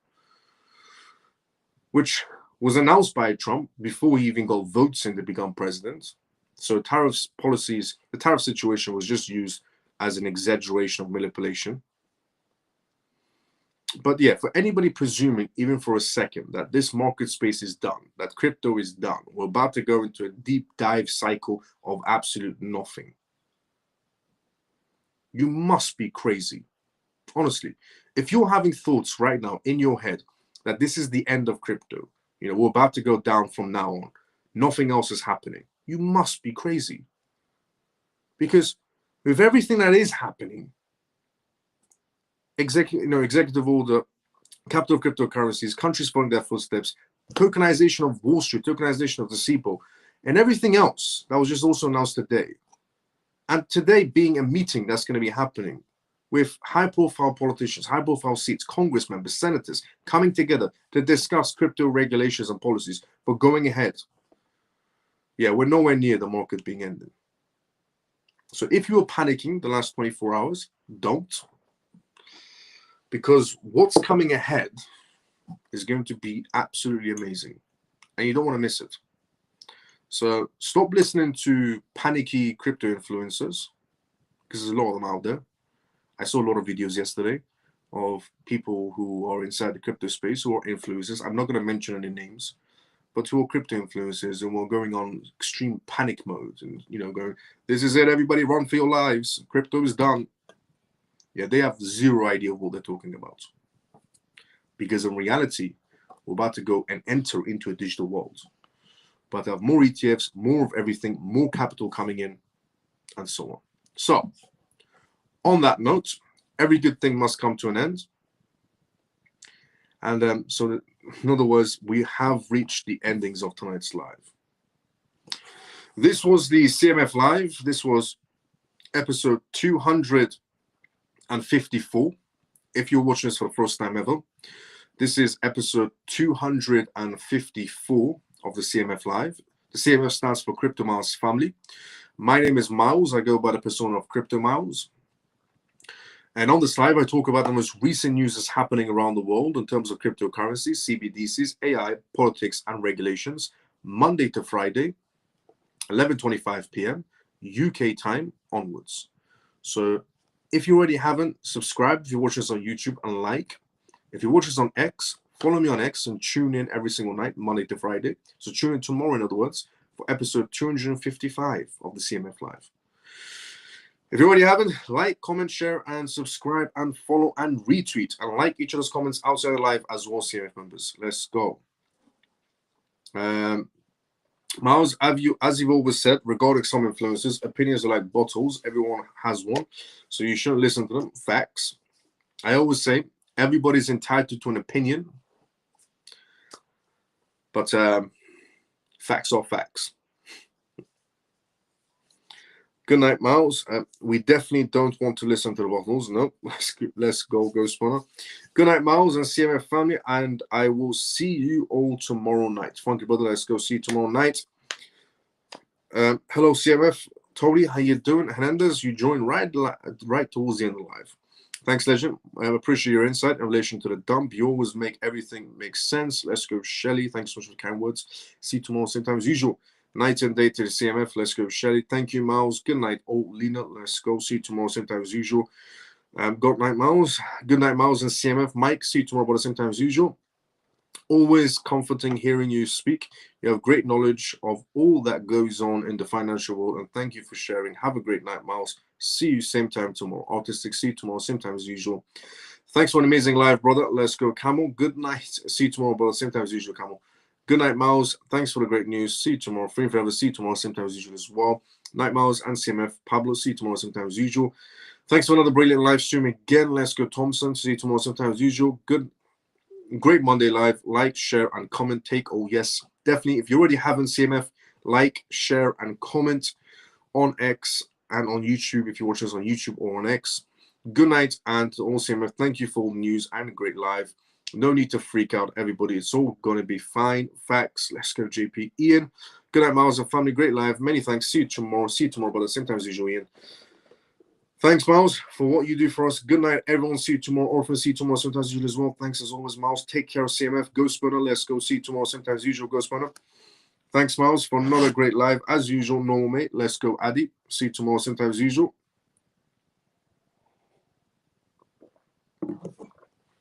which was announced by Trump before he even got votes in to become president. So tariffs policies, the tariff situation was just used as an exaggeration of manipulation. But yeah, for anybody presuming, even for a second, that this market space is done, that crypto is done, we're about to go into a deep dive cycle of absolute nothing. You must be crazy. Honestly, if you're having thoughts right now in your head that this is the end of crypto, you know, we're about to go down from now on, nothing else is happening, you must be crazy. Because with everything that is happening, executive order, capital of cryptocurrencies, countries following their footsteps, tokenization of Wall Street, tokenization of the SIBO, and everything else that was just also announced today. And today being a meeting that's going to be happening with high-profile politicians, high-profile seats, Congress members, senators coming together to discuss crypto regulations and policies. But going ahead, yeah, we're nowhere near the market being ended. So if you were panicking the last 24 hours, don't. Because what's coming ahead is going to be absolutely amazing. And you don't want to miss it. So stop listening to panicky crypto influencers, because there's a lot of them out there. I saw a lot of videos yesterday of people who are inside the crypto space who are influencers. I'm not going to mention any names, but who are crypto influencers and were going on extreme panic mode and, you know, going, this is it, everybody run for your lives. Crypto is done. Yeah, they have zero idea of what they're talking about. Because in reality, we're about to go and enter into a digital world. But have more ETFs, more of everything, more capital coming in, and so on. So, on that note, every good thing must come to an end. And so, in other words, we have reached the endings of tonight's live. This was the CMF Live. This was episode 254. If you're watching this for the first time ever, this is episode 254 of the CMF Live. The CMF stands for Crypto Miles Family. My name is Miles. I go by the persona of Crypto Miles. And on this live, I talk about the most recent news that's happening around the world in terms of cryptocurrencies, CBDCs, AI, politics, and regulations, Monday to Friday, 11:25 p.m. UK time onwards. So if you already haven't, subscribe if you watch us on YouTube and like. If you watch us on X, follow me on X and tune in every single night, Monday to Friday. So tune in tomorrow, in other words, for episode 255 of the CMF Live. If you already haven't, like, comment, share, and subscribe, and follow, and retweet, and like each other's comments outside the live as well, CMF members. Let's go. Miles, as you've always said, regarding some influencers, opinions are like bottles. Everyone has one, so you shouldn't listen to them. Facts. I always say everybody's entitled to an opinion, but facts are facts. Good night, Miles. We definitely don't want to listen to the bottles. No, let's go, Spawner. Good night, Miles and CMF family, and I will see you all tomorrow night. Funky brother, let's go see you tomorrow night. Hello, CMF. Tori, how you doing? Hernandez, you joined right towards the end of the live. Thanks, Legend. I appreciate your insight in relation to the dump. You always make everything make sense. Let's go, Shelly. Thanks so much for the kind words. See you tomorrow, same time as usual. Night and day to the CMF. Let's go, Shelly. Thank you, Miles. Good night, old Lena. Let's go. See you tomorrow, same time as usual. Good night, Miles. Good night, Miles and CMF. Mike, see you tomorrow about the same time as usual. Always comforting hearing you speak. You have great knowledge of all that goes on in the financial world, and thank you for sharing. Have a great night, Miles. See you same time tomorrow. Artistic, see you tomorrow, same time as usual. Thanks for an amazing live, brother. Let's go, Camel. Good night. See you tomorrow, brother. Same time as usual, Camel. Good night, Miles. Thanks for the great news. See you tomorrow. Free forever. See you tomorrow, same time as usual as well. Night, Miles and CMF. Pablo, see you tomorrow, same time as usual. Thanks for another brilliant live stream again. Let's go, Thompson. See you tomorrow, same time as usual. Great Monday live. Like, share, and comment. Take. Oh, yes. Definitely. If you already haven't, CMF, like, share, and comment on X and on YouTube if you watch us on YouTube or on X. Good night, and to all CMF, thank you for all the news and a great live. No need to freak out, everybody. It's all going to be fine. Facts. Let's go, JP. Ian. Good night, Miles and family. Great live. Many thanks. See you tomorrow. See you tomorrow, but at the same time as usual, Ian. Thanks, Miles, for what you do for us. Good night, everyone. See you tomorrow. Orphan, see you tomorrow, sometimes as usual as well. Thanks as always, Miles. Take care of CMF. Go Spooner. Let's go. See you tomorrow, sometimes as usual. Go Spooner. Thanks, Miles, for another great live. As usual, normal, mate. Let's go, Addy. See you tomorrow, sometimes as usual.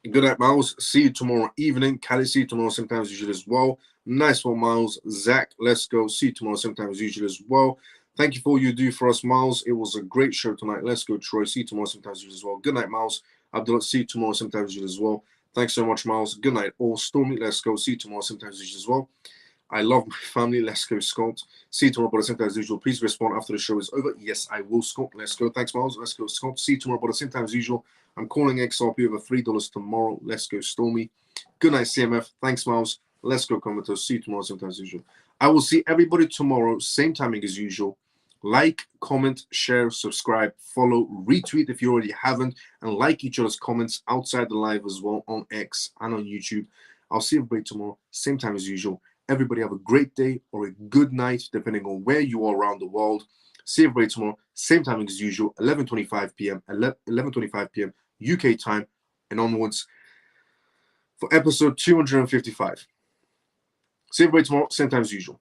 Good night, Miles. See you tomorrow evening. Callie, see you tomorrow, sometimes as usual as well. Nice one, Miles. Zach, let's go. See you tomorrow, sometimes as usual as well. Thank you for all you do for us, Miles. It was a great show tonight. Let's go, Troy. See you tomorrow, sometimes as usual as well. Good night, Miles. Abdullah, see you tomorrow, sometimes as usual as well. Thanks so much, Miles. Good night, all. Stormy, let's go. See you tomorrow, sometimes as usual as well. I love my family. Let's go, Scott. See you tomorrow, but same time as usual. Please respond after the show is over. Yes, I will, Scott. Let's go. Thanks, Miles. Let's go, Scott. See you tomorrow, but same time as usual. I'm calling XRP over $3 tomorrow. Let's go, Stormy. Good night, CMF. Thanks, Miles. Let's go, Comatose. See you tomorrow, same time as usual. I will see everybody tomorrow, same timing as usual. Like, comment, share, subscribe, follow, retweet if you already haven't, and like each other's comments outside the live as well on X and on YouTube. I'll see everybody tomorrow, same time as usual. Everybody have a great day or a good night, depending on where you are around the world. See everybody tomorrow, same time as usual, 11:25 p.m. 11:25 p.m. UK time and onwards for episode 255. See everybody tomorrow, same time as usual.